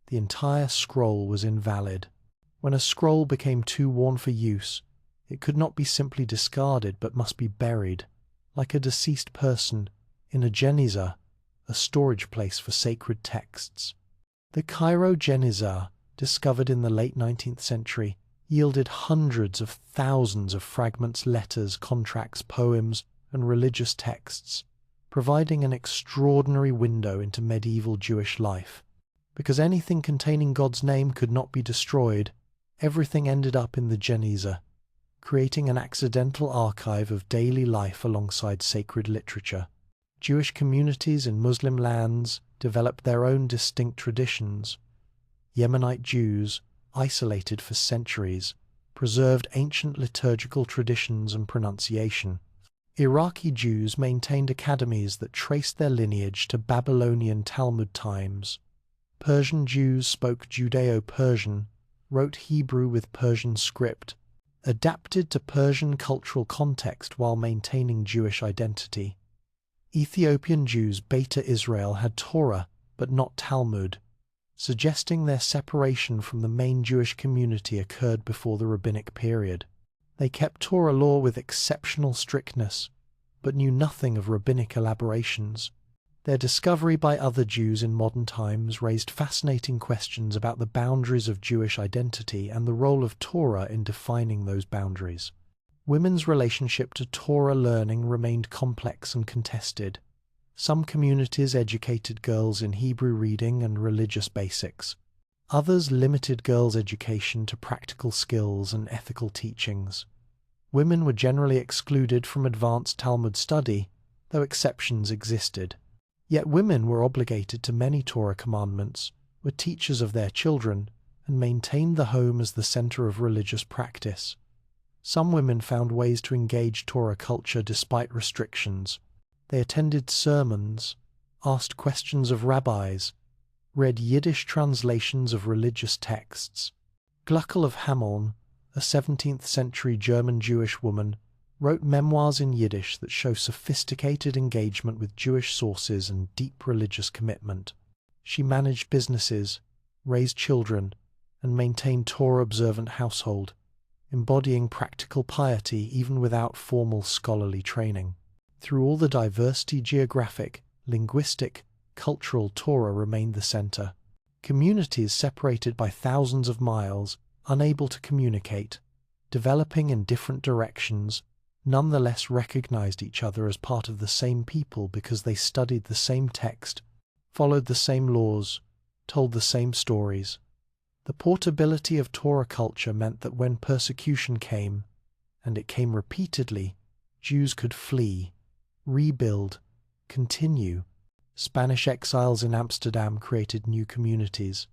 the entire scroll was invalid. When a scroll became too worn for use, it could not be simply discarded but must be buried, like a deceased person, in a genizah, a storage place for sacred texts. The Cairo genizah, discovered in the late 19th century, yielded hundreds of thousands of fragments, letters, contracts, poems, and religious texts, providing an extraordinary window into medieval Jewish life. Because anything containing God's name could not be destroyed, everything ended up in the genizah, creating an accidental archive of daily life alongside sacred literature. Jewish communities in Muslim lands developed their own distinct traditions. Yemenite Jews, isolated for centuries, preserved ancient liturgical traditions and pronunciation. Iraqi Jews maintained academies that traced their lineage to Babylonian Talmud times. Persian Jews spoke Judeo-Persian, wrote Hebrew with Persian script, adapted to Persian cultural context while maintaining Jewish identity. Ethiopian Jews, Beta Israel, had Torah, but not Talmud, suggesting their separation from the main Jewish community occurred before the rabbinic period. They kept Torah law with exceptional strictness, but knew nothing of rabbinic elaborations. Their discovery by other Jews in modern times raised fascinating questions about the boundaries of Jewish identity and the role of Torah in defining those boundaries. Women's relationship to Torah learning remained complex and contested. Some communities educated girls in Hebrew reading and religious basics. Others limited girls' education to practical skills and ethical teachings. Women were generally excluded from advanced Talmud study, though exceptions existed. Yet women were obligated to many Torah commandments, were teachers of their children, and maintained the home as the center of religious practice. Some women found ways to engage Torah culture despite restrictions. They attended sermons, asked questions of rabbis, read Yiddish translations of religious texts. Gluckel of Hameln, a 17th-century German Jewish woman, wrote memoirs in Yiddish that show sophisticated engagement with Jewish sources and deep religious commitment. She managed businesses, raised children, and maintained Torah-observant household, embodying practical piety even without formal scholarly training. Through all the diversity, geographic, linguistic, cultural, Torah remained the center. Communities separated by thousands of miles, unable to communicate, developing in different directions, nonetheless recognized each other as part of the same people because they studied the same text, followed the same laws, told the same stories. The portability of Torah culture meant that when persecution came, and it came repeatedly, Jews could flee, rebuild, continue. Spanish exiles in Amsterdam created new communities.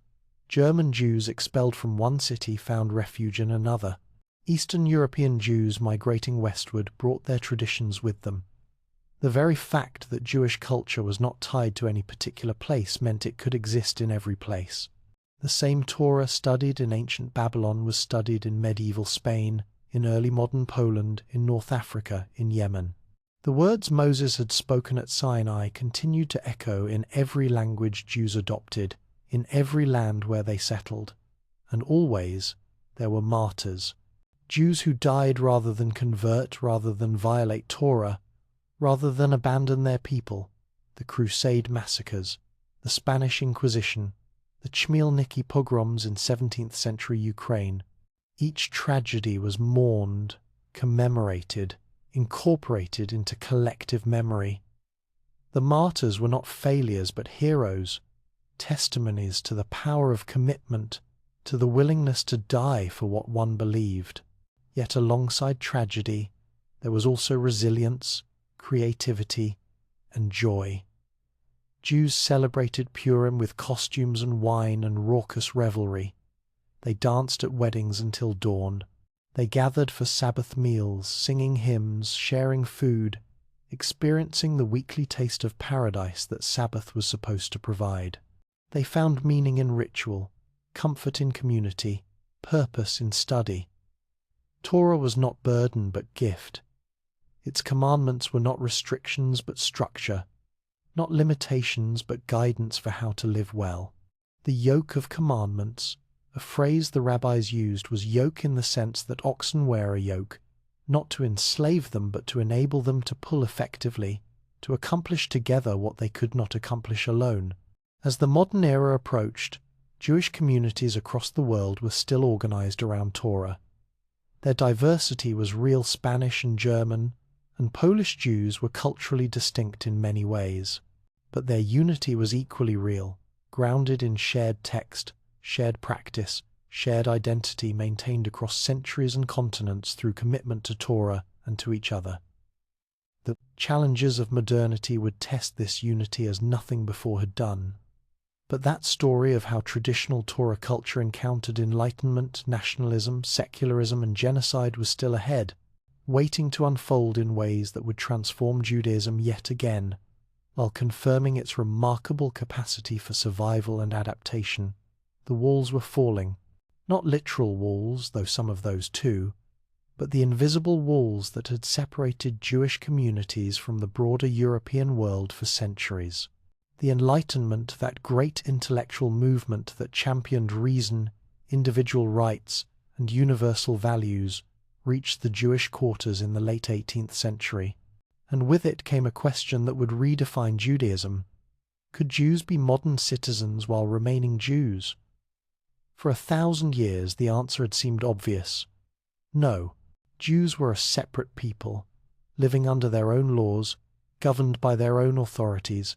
German Jews expelled from one city found refuge in another. Eastern European Jews migrating westward brought their traditions with them. The very fact that Jewish culture was not tied to any particular place meant it could exist in every place. The same Torah studied in ancient Babylon was studied in medieval Spain, in early modern Poland, in North Africa, in Yemen. The words Moses had spoken at Sinai continued to echo in every language Jews adopted, in every land where they settled. And always there were martyrs. Jews who died rather than convert, rather than violate Torah, rather than abandon their people. The Crusade massacres, the Spanish Inquisition, the Chmielnicki pogroms in 17th century Ukraine. Each tragedy was mourned, commemorated, incorporated into collective memory. The martyrs were not failures but heroes, testimonies to the power of commitment, to the willingness to die for what one believed. Yet alongside tragedy, there was also resilience, creativity, and joy. Jews celebrated Purim with costumes and wine and raucous revelry. They danced at weddings until dawn. They gathered for Sabbath meals, singing hymns, sharing food, experiencing the weekly taste of paradise that Sabbath was supposed to provide. They found meaning in ritual, comfort in community, purpose in study. Torah was not burden but gift. Its commandments were not restrictions but structure, not limitations but guidance for how to live well. The yoke of commandments, a phrase the rabbis used, was yoke in the sense that oxen wear a yoke, not to enslave them but to enable them to pull effectively, to accomplish together what they could not accomplish alone. As the modern era approached, Jewish communities across the world were still organized around Torah. Their diversity was real. Spanish and German and Polish Jews were culturally distinct in many ways, but their unity was equally real, grounded in shared text, shared practice, shared identity maintained across centuries and continents through commitment to Torah and to each other. The challenges of modernity would test this unity as nothing before had done. But that story of how traditional Torah culture encountered enlightenment, nationalism, secularism, and genocide was still ahead, waiting to unfold in ways that would transform Judaism yet again, while confirming its remarkable capacity for survival and adaptation. The walls were falling, not literal walls, though some of those too, but the invisible walls that had separated Jewish communities from the broader European world for centuries. The Enlightenment, that great intellectual movement that championed reason, individual rights, and universal values, reached the Jewish quarters in the late 18th century. And with it came a question that would redefine Judaism. Could Jews be modern citizens while remaining Jews? For 1,000 years the answer had seemed obvious. No, Jews were a separate people, living under their own laws, governed by their own authorities,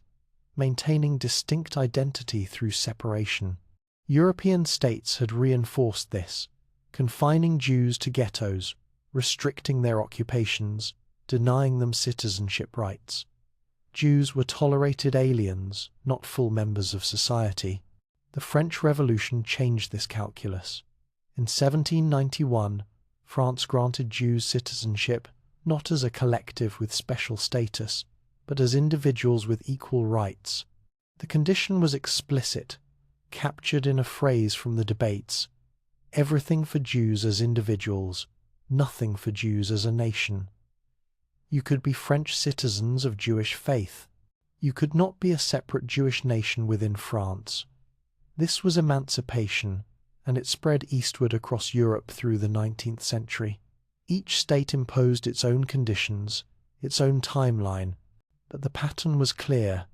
maintaining distinct identity through separation. European states had reinforced this, confining Jews to ghettos, restricting their occupations, denying them citizenship rights. Jews were tolerated aliens, not full members of society. The French Revolution changed this calculus. In 1791, France granted Jews citizenship not as a collective with special status, but as individuals with equal rights. The condition was explicit, captured in a phrase from the debates: everything for Jews as individuals, nothing for Jews as a nation. You could be French citizens of Jewish faith. You could not be a separate Jewish nation within France. This was emancipation, and it spread eastward across Europe through the 19th century. Each state imposed its own conditions, its own timeline, but the pattern was clear.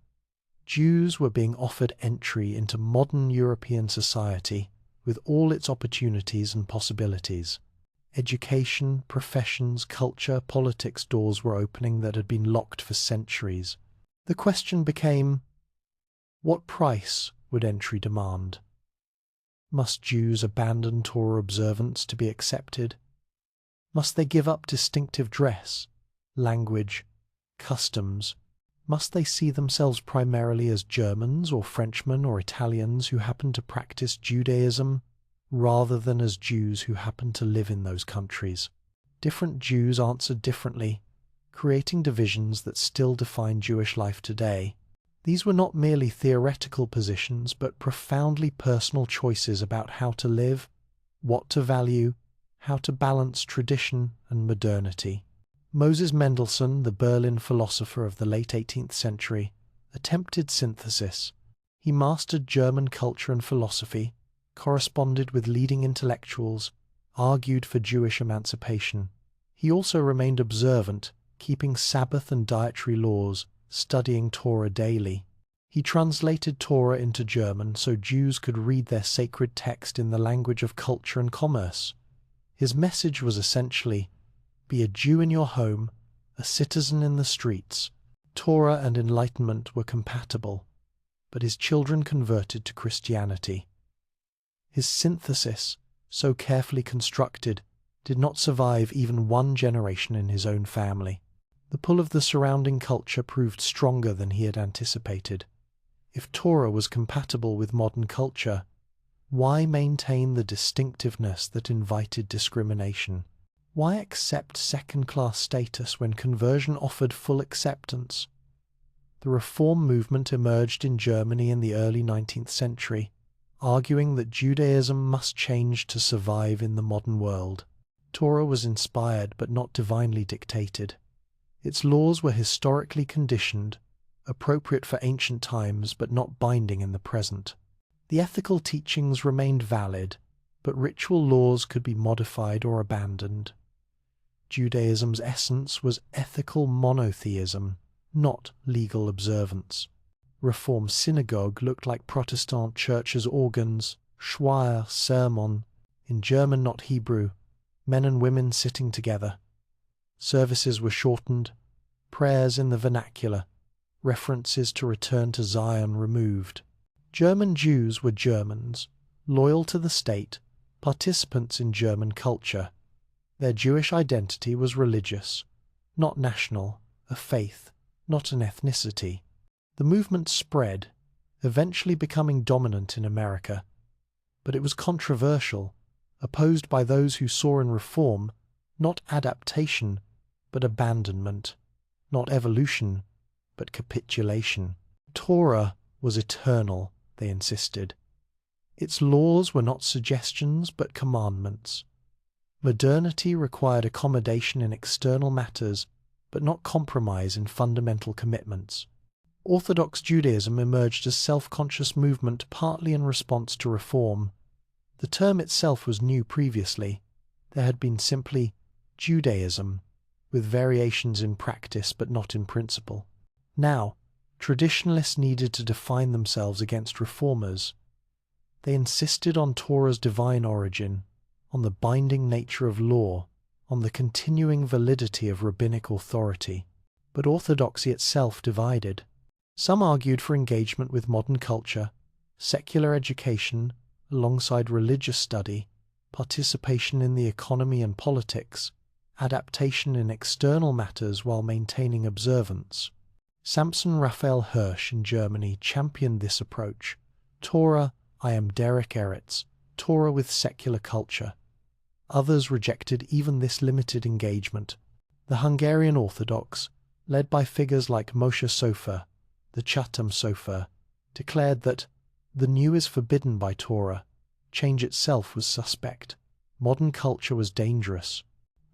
Jews were being offered entry into modern European society with all its opportunities and possibilities. Education, professions, culture, politics doors were opening that had been locked for centuries. The question became, what price would entry demand? Must Jews abandon Torah observance to be accepted? Must they give up distinctive dress, language, customs? Must they see themselves primarily as Germans or Frenchmen or Italians who happen to practice Judaism, rather than as Jews who happen to live in those countries? Different Jews answered differently, creating divisions that still define Jewish life today. These were not merely theoretical positions, but profoundly personal choices about how to live, what to value, how to balance tradition and modernity. Moses Mendelssohn, the Berlin philosopher of the late 18th century, attempted synthesis. He mastered German culture and philosophy, corresponded with leading intellectuals, argued for Jewish emancipation. He also remained observant, keeping Sabbath and dietary laws, studying Torah daily. He translated Torah into German so Jews could read their sacred text in the language of culture and commerce. His message was essentially, be a Jew in your home, a citizen in the streets. Torah and enlightenment were compatible, but his children converted to Christianity. His synthesis, so carefully constructed, did not survive even one generation in his own family. The pull of the surrounding culture proved stronger than he had anticipated. If Torah was compatible with modern culture, why maintain the distinctiveness that invited discrimination? Why accept second-class status when conversion offered full acceptance? The Reform movement emerged in Germany in the early 19th century, arguing that Judaism must change to survive in the modern world. Torah was inspired but not divinely dictated. Its laws were historically conditioned, appropriate for ancient times but not binding in the present. The ethical teachings remained valid, but ritual laws could be modified or abandoned. Judaism's essence was ethical monotheism, not legal observance. Reform synagogue looked like Protestant churches' organs, Schweier, sermon, in German not Hebrew, men and women sitting together. Services were shortened, prayers in the vernacular, references to return to Zion removed. German Jews were Germans, loyal to the state, participants in German culture. Their Jewish identity was religious, not national, a faith, not an ethnicity. The movement spread, eventually becoming dominant in America, but it was controversial, opposed by those who saw in reform not adaptation, but abandonment, not evolution, but capitulation. Torah was eternal, they insisted. Its laws were not suggestions, but commandments. Modernity required accommodation in external matters, but not compromise in fundamental commitments. Orthodox Judaism emerged as self-conscious movement partly in response to reform. The term itself was new previously. There had been simply Judaism, with variations in practice but not in principle. Now, traditionalists needed to define themselves against reformers. They insisted on Torah's divine origin, on the binding nature of law, on the continuing validity of rabbinic authority. But orthodoxy itself divided. Some argued for engagement with modern culture, secular education, alongside religious study, participation in the economy and politics, adaptation in external matters while maintaining observance. Samson Raphael Hirsch in Germany championed this approach. Torah, I am Derek Eretz, Torah with secular culture. Others rejected even this limited engagement. The Hungarian Orthodox, led by figures like Moshe Sofer, the Chatham Sofer, declared that the new is forbidden by Torah. Change itself was suspect. Modern culture was dangerous.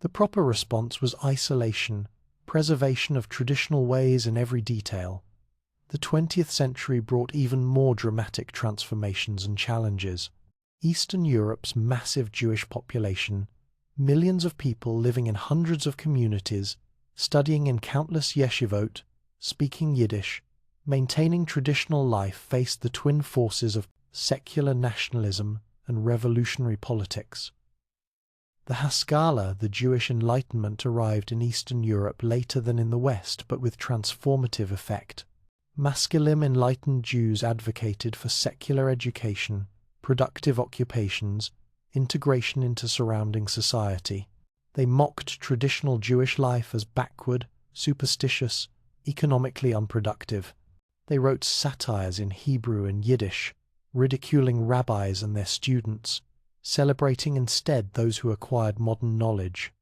The proper response was isolation, preservation of traditional ways in every detail. The 20th century brought even more dramatic transformations and challenges. Eastern Europe's massive Jewish population, millions of people living in hundreds of communities, studying in countless yeshivot, speaking Yiddish, maintaining traditional life faced the twin forces of secular nationalism and revolutionary politics. The Haskalah, the Jewish Enlightenment, arrived in Eastern Europe later than in the West, but with transformative effect. Masculine enlightened Jews advocated for secular education, productive occupations, integration into surrounding society. They mocked traditional Jewish life as backward, superstitious, economically unproductive. They wrote satires in Hebrew and Yiddish, ridiculing rabbis and their students, celebrating instead those who acquired modern knowledge.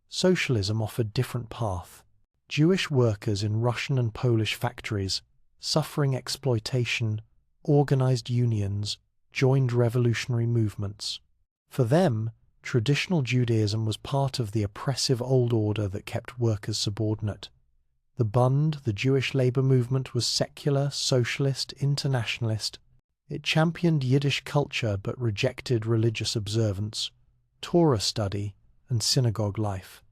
Socialism offered different path. Jewish workers in Russian and Polish factories, suffering exploitation, organized unions, joined revolutionary movements. For them, traditional Judaism was part of the oppressive old order that kept workers subordinate. The Bund, the Jewish labor movement, was secular, socialist, internationalist. It championed Yiddish culture but rejected religious observance, Torah study, and synagogue life.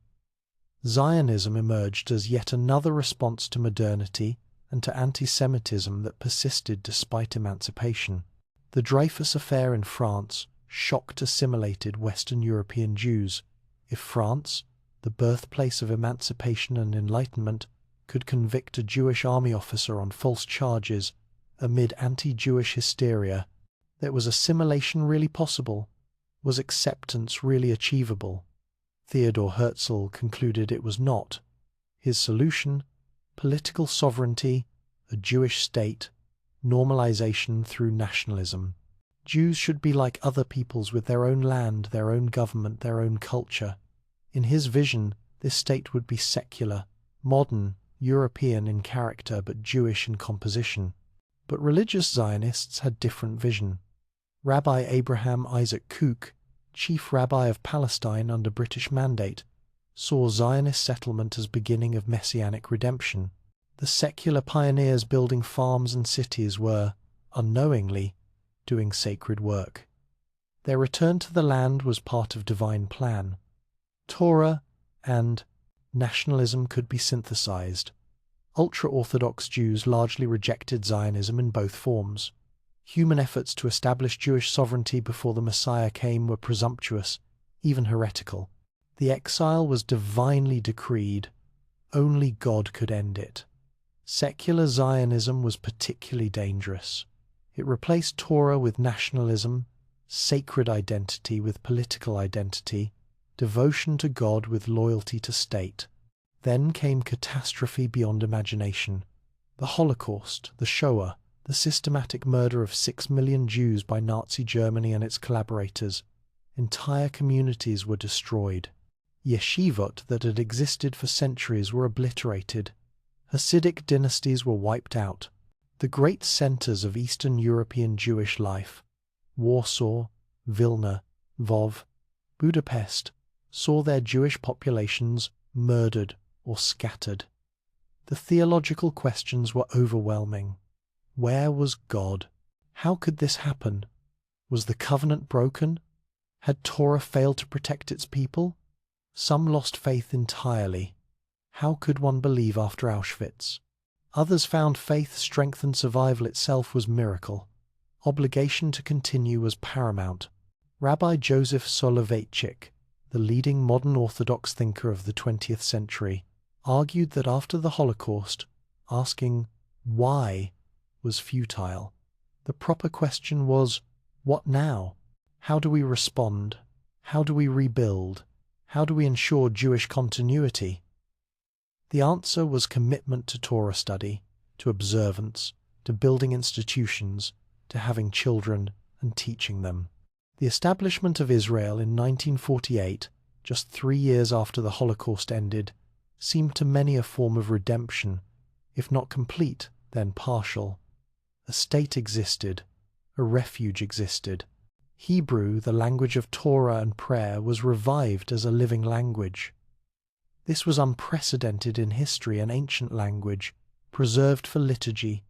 Zionism emerged as yet another response to modernity and to anti-Semitism that persisted despite emancipation. The Dreyfus Affair in France shocked assimilated Western European Jews. If France, the birthplace of emancipation and enlightenment, could convict a Jewish army officer on false charges amid anti-Jewish hysteria, then was assimilation really possible? Was acceptance really achievable? Theodor Herzl concluded it was not. His solution? Political sovereignty, a Jewish state, normalization through nationalism. Jews should be like other peoples with their own land, their own government, their own culture. In his vision, this state would be secular, modern, European in character but Jewish in composition. But religious Zionists had different vision. Rabbi Abraham Isaac Kook, chief rabbi of Palestine under British mandate, saw Zionist settlement as beginning of messianic redemption. The secular pioneers building farms and cities were, unknowingly, doing sacred work. Their return to the land was part of divine plan. Torah and nationalism could be synthesized. Ultra-Orthodox Jews largely rejected Zionism in both forms. Human efforts to establish Jewish sovereignty before the Messiah came were presumptuous, even heretical. The exile was divinely decreed. Only God could end it. Secular Zionism was particularly dangerous. It replaced Torah with nationalism, sacred identity with political identity, devotion to God with loyalty to state. Then came catastrophe beyond imagination. The Holocaust, the Shoah, the systematic murder of 6 million Jews by Nazi Germany and its collaborators. Entire communities were destroyed. Yeshivot that had existed for centuries were obliterated. Hasidic dynasties were wiped out. The great centers of Eastern European Jewish life, Warsaw, Vilna, Lvov, Budapest, saw their Jewish populations murdered or scattered. The theological questions were overwhelming. Where was God? How could this happen? Was the covenant broken? Had Torah failed to protect its people? Some lost faith entirely. How could one believe after Auschwitz? Others found faith strengthened survival itself was miracle. Obligation to continue was paramount. Rabbi Joseph Soloveitchik, the leading modern Orthodox thinker of the 20th century, argued that after the Holocaust, asking why was futile. The proper question was, what now? How do we respond? How do we rebuild? How do we ensure Jewish continuity? The answer was commitment to Torah study, to observance, to building institutions, to having children and teaching them. The establishment of Israel in 1948, just 3 years after the Holocaust ended, seemed to many a form of redemption, if not complete, then partial. A state existed, a refuge existed. Hebrew, the language of Torah and prayer, was revived as a living language. This was unprecedented in history, an ancient language, preserved for liturgy,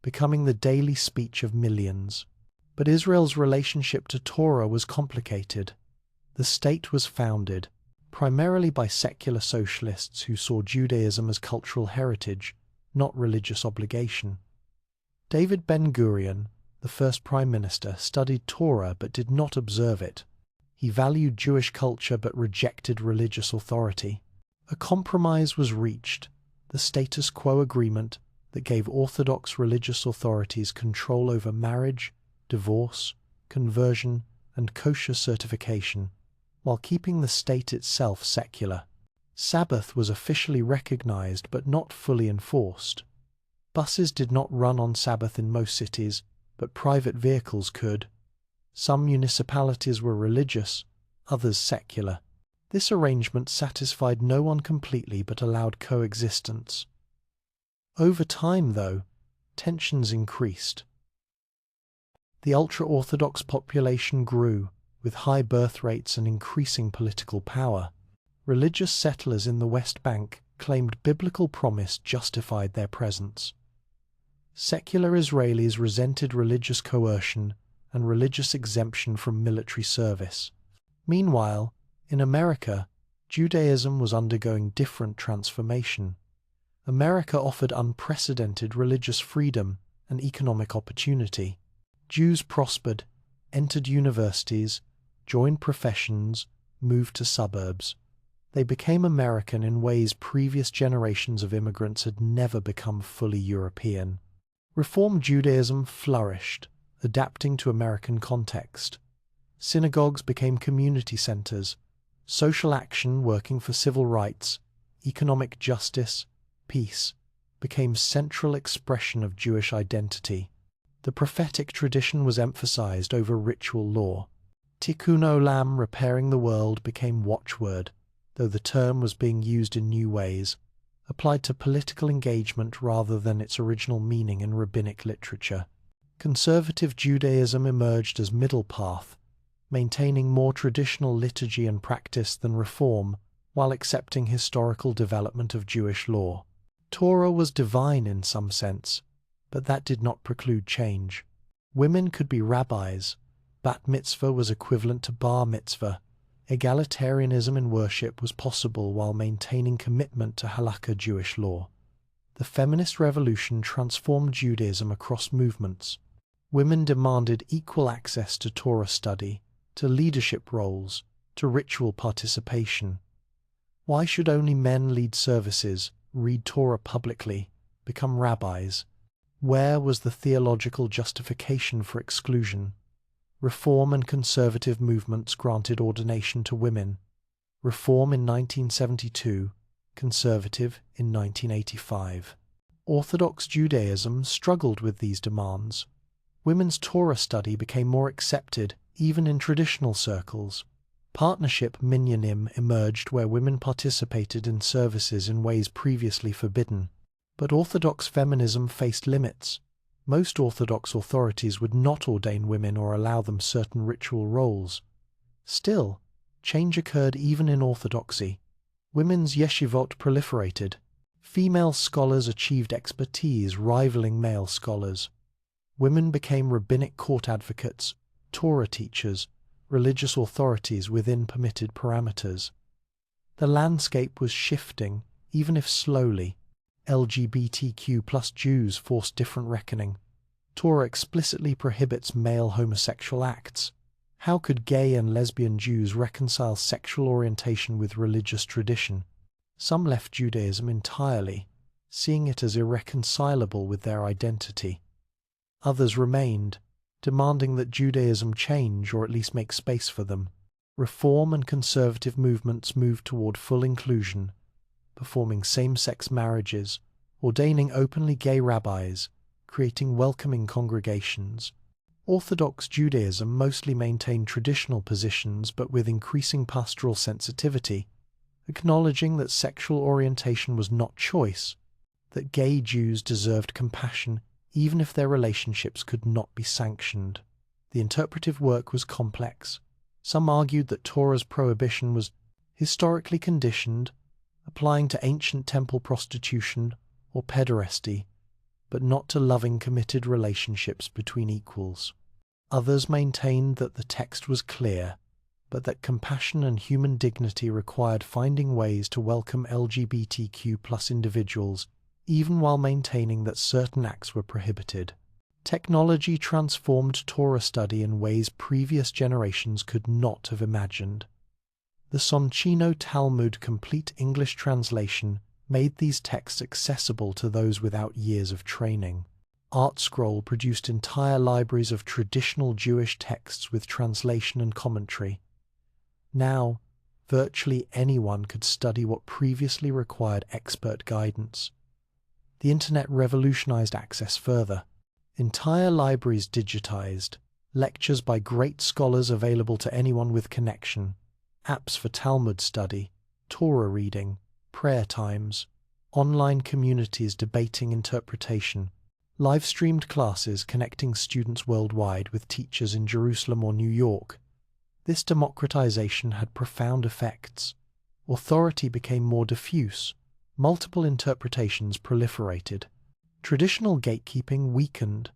becoming the daily speech of millions. But Israel's relationship to Torah was complicated. The state was founded, primarily by secular socialists who saw Judaism as cultural heritage, not religious obligation. David Ben-Gurion, the first prime minister, studied Torah but did not observe it. He valued Jewish culture but rejected religious authority. A compromise was reached, the status quo agreement that gave Orthodox religious authorities control over marriage, divorce, conversion, and kosher certification, while keeping the state itself secular. Sabbath was officially recognized but not fully enforced. Buses did not run on Sabbath in most cities, but private vehicles could. Some municipalities were religious, others secular. This arrangement satisfied no one completely but allowed coexistence. Over time, though, tensions increased. The ultra-Orthodox population grew, with high birth rates and increasing political power. Religious settlers in the West Bank claimed biblical promise justified their presence. Secular Israelis resented religious coercion and religious exemption from military service. Meanwhile, in America, Judaism was undergoing different transformation. America offered unprecedented religious freedom and economic opportunity. Jews prospered, entered universities, joined professions, moved to suburbs. They became American in ways previous generations of immigrants had never become fully European. Reform Judaism flourished, adapting to American context. Synagogues became community centers, social action working for civil rights, economic justice, peace, became central expression of Jewish identity. The prophetic tradition was emphasized over ritual law. Tikkun Olam, repairing the world, became watchword, though the term was being used in new ways, applied to political engagement rather than its original meaning in rabbinic literature. Conservative Judaism emerged as middle path, maintaining more traditional liturgy and practice than reform, while accepting historical development of Jewish law. Torah was divine in some sense, but that did not preclude change. Women could be rabbis, bat mitzvah was equivalent to bar mitzvah, egalitarianism in worship was possible while maintaining commitment to halakha Jewish law. The feminist revolution transformed Judaism across movements. Women demanded equal access to Torah study, to leadership roles, to ritual participation. Why should only men lead services, read Torah publicly, become rabbis? Where was the theological justification for exclusion? Reform and conservative movements granted ordination to women. Reform in 1972, conservative in 1985. Orthodox Judaism struggled with these demands. Women's Torah study became more accepted, even in traditional circles. Partnership minyanim emerged where women participated in services in ways previously forbidden. But Orthodox feminism faced limits. Most Orthodox authorities would not ordain women or allow them certain ritual roles. Still, change occurred even in Orthodoxy. Women's yeshivot proliferated. Female scholars achieved expertise rivaling male scholars. Women became rabbinic court advocates, Torah teachers, religious authorities within permitted parameters. The landscape was shifting, even if slowly. LGBTQ+ Jews forced different reckoning. Torah explicitly prohibits male homosexual acts. How could gay and lesbian Jews reconcile sexual orientation with religious tradition? Some left Judaism entirely, seeing it as irreconcilable with their identity. Others remained, demanding that Judaism change or at least make space for them. Reform and conservative movements moved toward full inclusion, performing same-sex marriages, ordaining openly gay rabbis, creating welcoming congregations. Orthodox Judaism mostly maintained traditional positions but with increasing pastoral sensitivity, acknowledging that sexual orientation was not choice, that gay Jews deserved compassion even if their relationships could not be sanctioned. The interpretive work was complex. Some argued that Torah's prohibition was historically conditioned, applying to ancient temple prostitution or pederasty, but not to loving committed relationships between equals. Others maintained that the text was clear, but that compassion and human dignity required finding ways to welcome LGBTQ+ individuals, even while maintaining that certain acts were prohibited. Technology transformed Torah study in ways previous generations could not have imagined. The Soncino Talmud complete English translation made these texts accessible to those without years of training. ArtScroll produced entire libraries of traditional Jewish texts with translation and commentary. Now, virtually anyone could study what previously required expert guidance. The Internet revolutionized access further. Entire libraries digitized, lectures by great scholars available to anyone with connection, apps for Talmud study, Torah reading, prayer times, online communities debating interpretation, live-streamed classes connecting students worldwide with teachers in Jerusalem or New York. This democratization had profound effects. Authority became more diffuse. Multiple interpretations proliferated. Traditional gatekeeping weakened.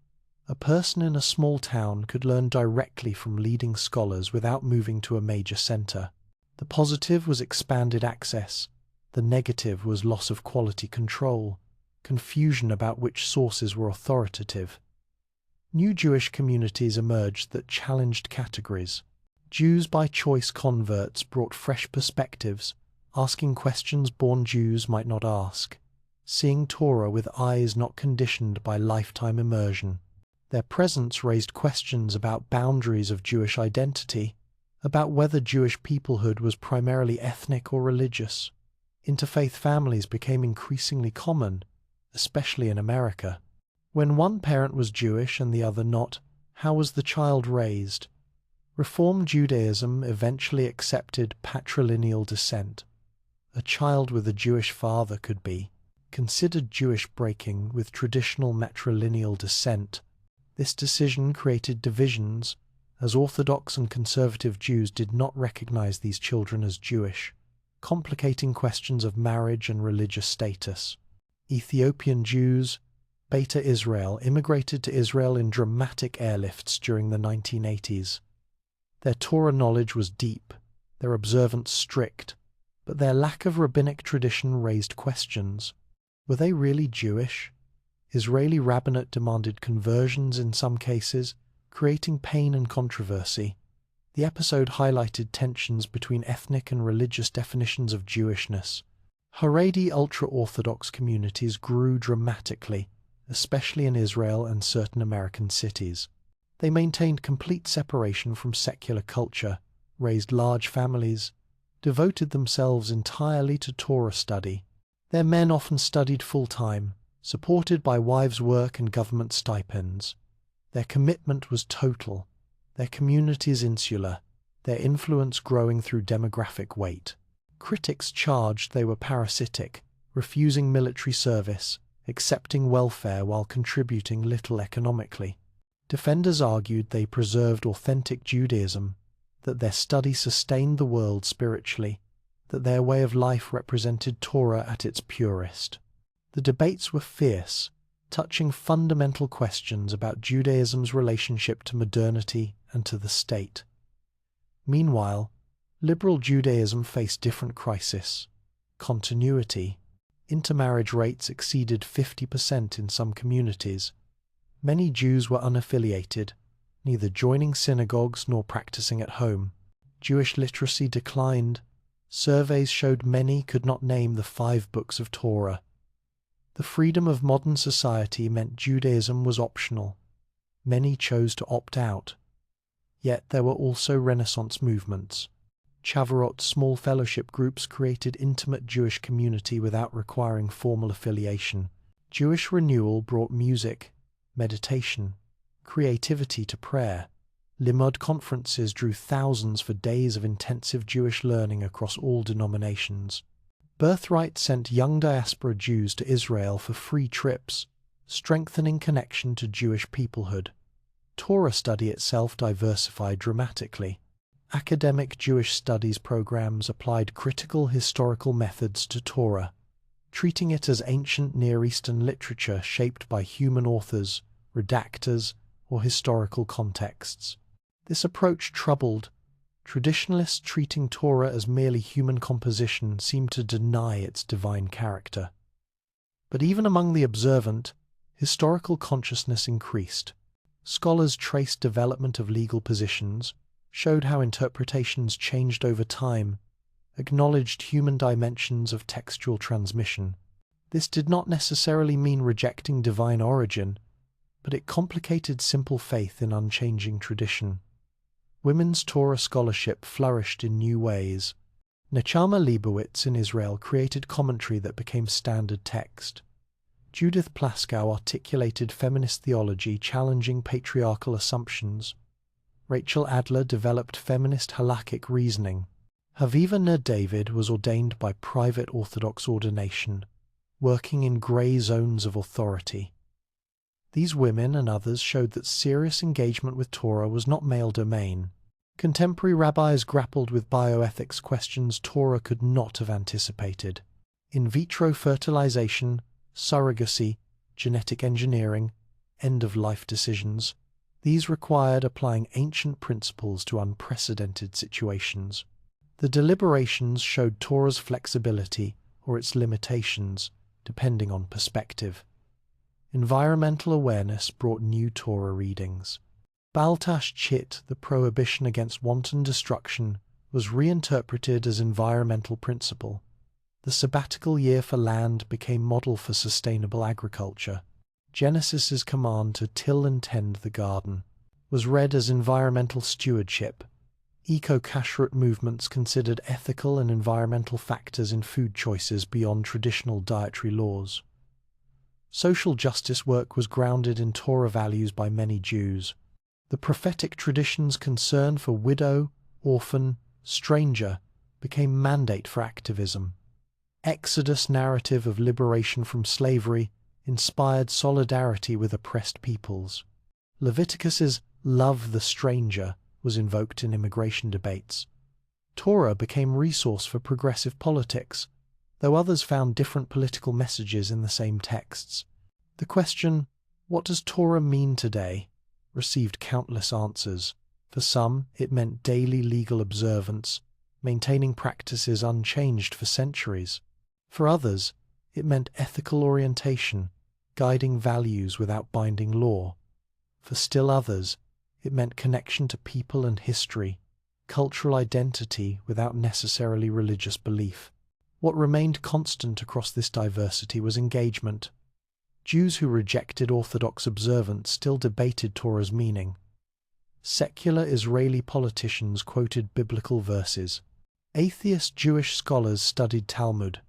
A person in a small town could learn directly from leading scholars without moving to a major center. The positive was expanded access. The negative was loss of quality control, confusion about which sources were authoritative. New Jewish communities emerged that challenged categories. Jews by choice converts brought fresh perspectives, asking questions born Jews might not ask, seeing Torah with eyes not conditioned by lifetime immersion. Their presence raised questions about boundaries of Jewish identity, about whether Jewish peoplehood was primarily ethnic or religious. Interfaith families became increasingly common, especially in America. When one parent was Jewish and the other not, how was the child raised? Reform Judaism eventually accepted patrilineal descent. A child with a Jewish father could be considered Jewish, breaking with traditional matrilineal descent. This decision created divisions, as Orthodox and conservative Jews did not recognize these children as Jewish, complicating questions of marriage and religious status. Ethiopian Jews, Beta Israel, immigrated to Israel in dramatic airlifts during the 1980s. Their Torah knowledge was deep, their observance strict, but their lack of rabbinic tradition raised questions. Were they really Jewish? Israeli rabbinate demanded conversions in some cases, creating pain and controversy. The episode highlighted tensions between ethnic and religious definitions of Jewishness. Haredi ultra-Orthodox communities grew dramatically, especially in Israel and certain American cities. They maintained complete separation from secular culture, raised large families, devoted themselves entirely to Torah study. Their men often studied full-time, supported by wives' work and government stipends. Their commitment was total, their communities insular, their influence growing through demographic weight. Critics charged they were parasitic, refusing military service, accepting welfare while contributing little economically. Defenders argued they preserved authentic Judaism, that their study sustained the world spiritually, that their way of life represented Torah at its purest. The debates were fierce, touching fundamental questions about Judaism's relationship to modernity and to the state. Meanwhile, liberal Judaism faced different crises. Continuity. Intermarriage rates exceeded 50% in some communities. Many Jews were unaffiliated, neither joining synagogues nor practicing at home. Jewish literacy declined. Surveys showed many could not name the 5 books of Torah. The freedom of modern society meant Judaism was optional. Many chose to opt out. Yet there were also Renaissance movements. Chavarot small fellowship groups created intimate Jewish community without requiring formal affiliation. Jewish renewal brought music, meditation, creativity to prayer. Limud conferences drew thousands for days of intensive Jewish learning across all denominations. Birthright sent young diaspora Jews to Israel for free trips, strengthening connection to Jewish peoplehood. Torah study itself diversified dramatically. Academic Jewish studies programs applied critical historical methods to Torah, treating it as ancient Near Eastern literature shaped by human authors, redactors, or historical contexts. This approach troubled. Traditionalists treating Torah as merely human composition seemed to deny its divine character. But even among the observant, historical consciousness increased. Scholars traced development of legal positions, showed how interpretations changed over time, acknowledged human dimensions of textual transmission. This did not necessarily mean rejecting divine origin, but it complicated simple faith in unchanging tradition. Women's Torah scholarship flourished in new ways. Nechama Leibowitz in Israel created commentary that became standard text. Judith Plaskow articulated feminist theology challenging patriarchal assumptions. Rachel Adler developed feminist halakhic reasoning. Haviva Ner David was ordained by private Orthodox ordination, working in grey zones of authority. These women and others showed that serious engagement with Torah was not male domain. Contemporary rabbis grappled with bioethics questions Torah could not have anticipated. In vitro fertilization, surrogacy, genetic engineering, end-of-life decisions, these required applying ancient principles to unprecedented situations. The deliberations showed Torah's flexibility or its limitations, depending on perspective. Environmental awareness brought new Torah readings. Baltash Chit, the prohibition against wanton destruction, was reinterpreted as environmental principle. The sabbatical year for land became model for sustainable agriculture. Genesis's command to till and tend the garden was read as environmental stewardship. Eco-kashrut movements considered ethical and environmental factors in food choices beyond traditional dietary laws. Social justice work was grounded in Torah values by many Jews. The prophetic tradition's concern for widow, orphan, stranger became mandate for activism. Exodus narrative of liberation from slavery inspired solidarity with oppressed peoples. Leviticus's "love the stranger" was invoked in immigration debates. Torah became resource for progressive politics, though others found different political messages in the same texts. The question, "What does Torah mean today?" received countless answers. For some, it meant daily legal observance, maintaining practices unchanged for centuries. For others, it meant ethical orientation, guiding values without binding law. For still others, it meant connection to people and history, cultural identity without necessarily religious belief. What remained constant across this diversity was engagement. Jews who rejected Orthodox observance still debated Torah's meaning. Secular Israeli politicians quoted biblical verses. Atheist Jewish scholars studied Talmud.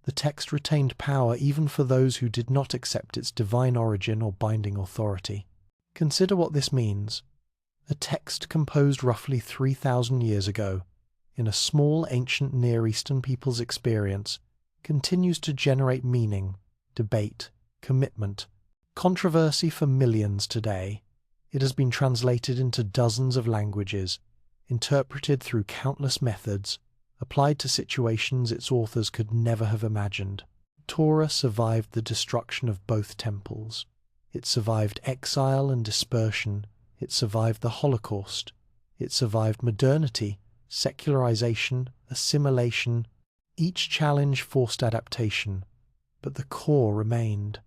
The text retained power even for those who did not accept its divine origin or binding authority. Consider what this means. A text composed roughly 3,000 years ago, in a small ancient Near Eastern people's experience, continues to generate meaning, debate, commitment, controversy for millions today. It has been translated into dozens of languages, interpreted through countless methods, applied to situations its authors could never have imagined. Torah survived the destruction of both temples. It survived exile and dispersion. It survived the Holocaust. It survived modernity, secularization, assimilation. Each challenge forced adaptation, but the core remained.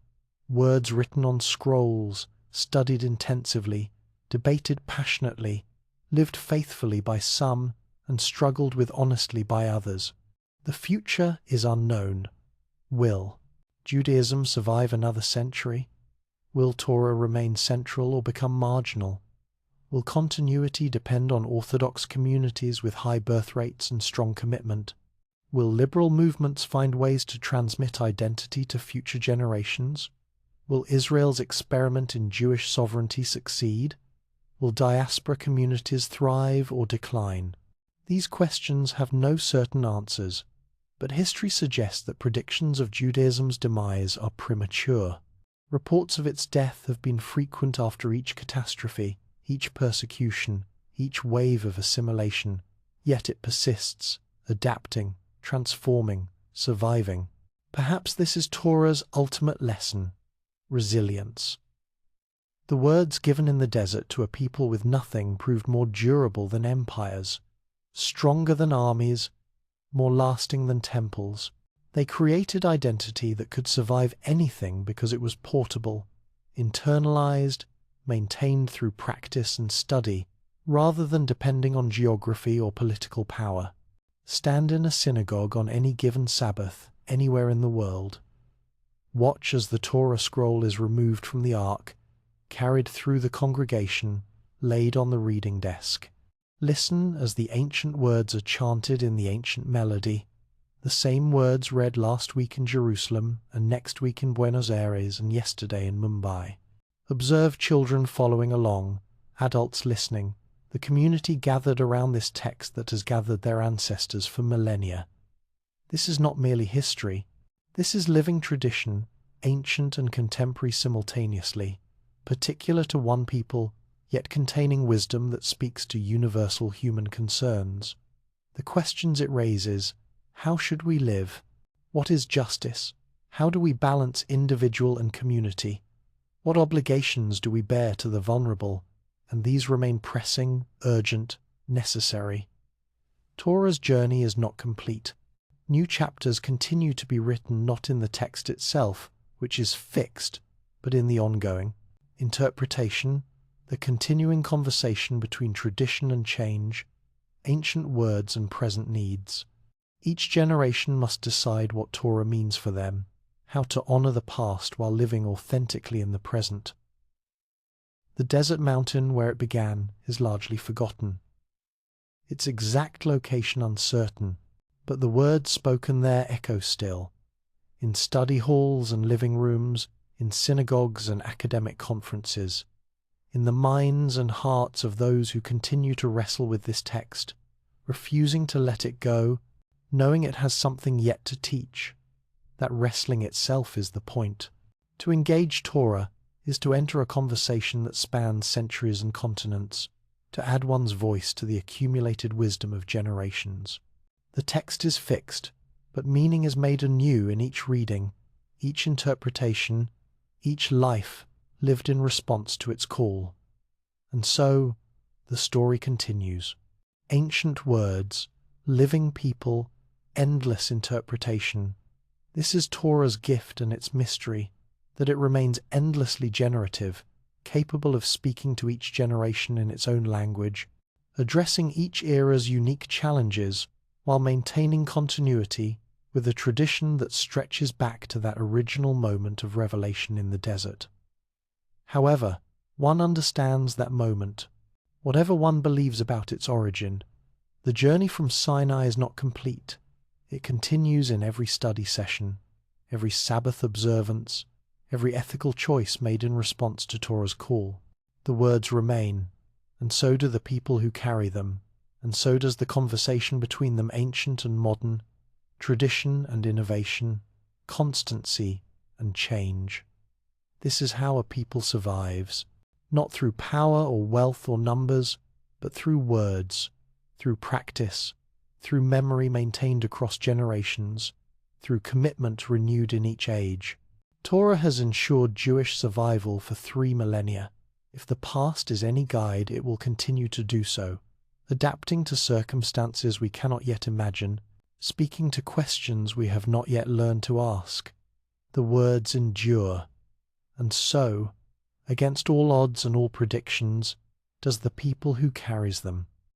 Words written on scrolls, studied intensively, debated passionately, lived faithfully by some, and struggled with honestly by others. The future is unknown. Will Judaism survive another century? Will Torah remain central or become marginal? Will continuity depend on Orthodox communities with high birth rates and strong commitment? Will liberal movements find ways to transmit identity to future generations? Will Israel's experiment in Jewish sovereignty succeed? Will diaspora communities thrive or decline? These questions have no certain answers, but history suggests that predictions of Judaism's demise are premature. Reports of its death have been frequent after each catastrophe, each persecution, each wave of assimilation, yet it persists, adapting, transforming, surviving. Perhaps this is Torah's ultimate lesson: resilience. The words given in the desert to a people with nothing proved more durable than empires, stronger than armies, more lasting than temples. They created identity that could survive anything because it was portable, internalized, maintained through practice and study, rather than depending on geography or political power. Stand in a synagogue on any given Sabbath, anywhere in the world. Watch as the Torah scroll is removed from the ark, carried through the congregation, laid on the reading desk. Listen as the ancient words are chanted in the ancient melody, the same words read last week in Jerusalem and next week in Buenos Aires and yesterday in Mumbai. Observe children following along, adults listening, the community gathered around this text that has gathered their ancestors for millennia. This is not merely history. This is living tradition, ancient and contemporary simultaneously, particular to one people, yet containing wisdom that speaks to universal human concerns. The questions it raises: how should we live? What is justice? How do we balance individual and community? What obligations do we bear to the vulnerable? And these remain pressing, urgent, necessary. Torah's journey is not complete. New chapters continue to be written not in the text itself, which is fixed, but in the ongoing interpretation, the continuing conversation between tradition and change, ancient words and present needs. Each generation must decide what Torah means for them, how to honor the past while living authentically in the present. The desert mountain where it began is largely forgotten. Its exact location uncertain, but the words spoken there echo still, in study halls and living rooms, in synagogues and academic conferences, in the minds and hearts of those who continue to wrestle with this text, refusing to let it go, knowing it has something yet to teach. That wrestling itself is the point. To engage Torah is to enter a conversation that spans centuries and continents, to add one's voice to the accumulated wisdom of generations. The text is fixed, but meaning is made anew in each reading, each interpretation, each life lived in response to its call. And so, the story continues. Ancient words, living people, endless interpretation. This is Torah's gift and its mystery, that it remains endlessly generative, capable of speaking to each generation in its own language, addressing each era's unique challenges while maintaining continuity with a tradition that stretches back to that original moment of revelation in the desert. However, one understands that moment. Whatever one believes about its origin, the journey from Sinai is not complete. It continues in every study session, every Sabbath observance, every ethical choice made in response to Torah's call. The words remain, and so do the people who carry them, and so does the conversation between them, ancient and modern, tradition and innovation, constancy and change. This is how a people survives, not through power or wealth or numbers, but through words, through practice, through memory maintained across generations, through commitment renewed in each age. Torah has ensured Jewish survival for 3 millennia. If the past is any guide, it will continue to do so, adapting to circumstances we cannot yet imagine, speaking to questions we have not yet learned to ask. The words endure, and so, against all odds and all predictions, does the people who carries them.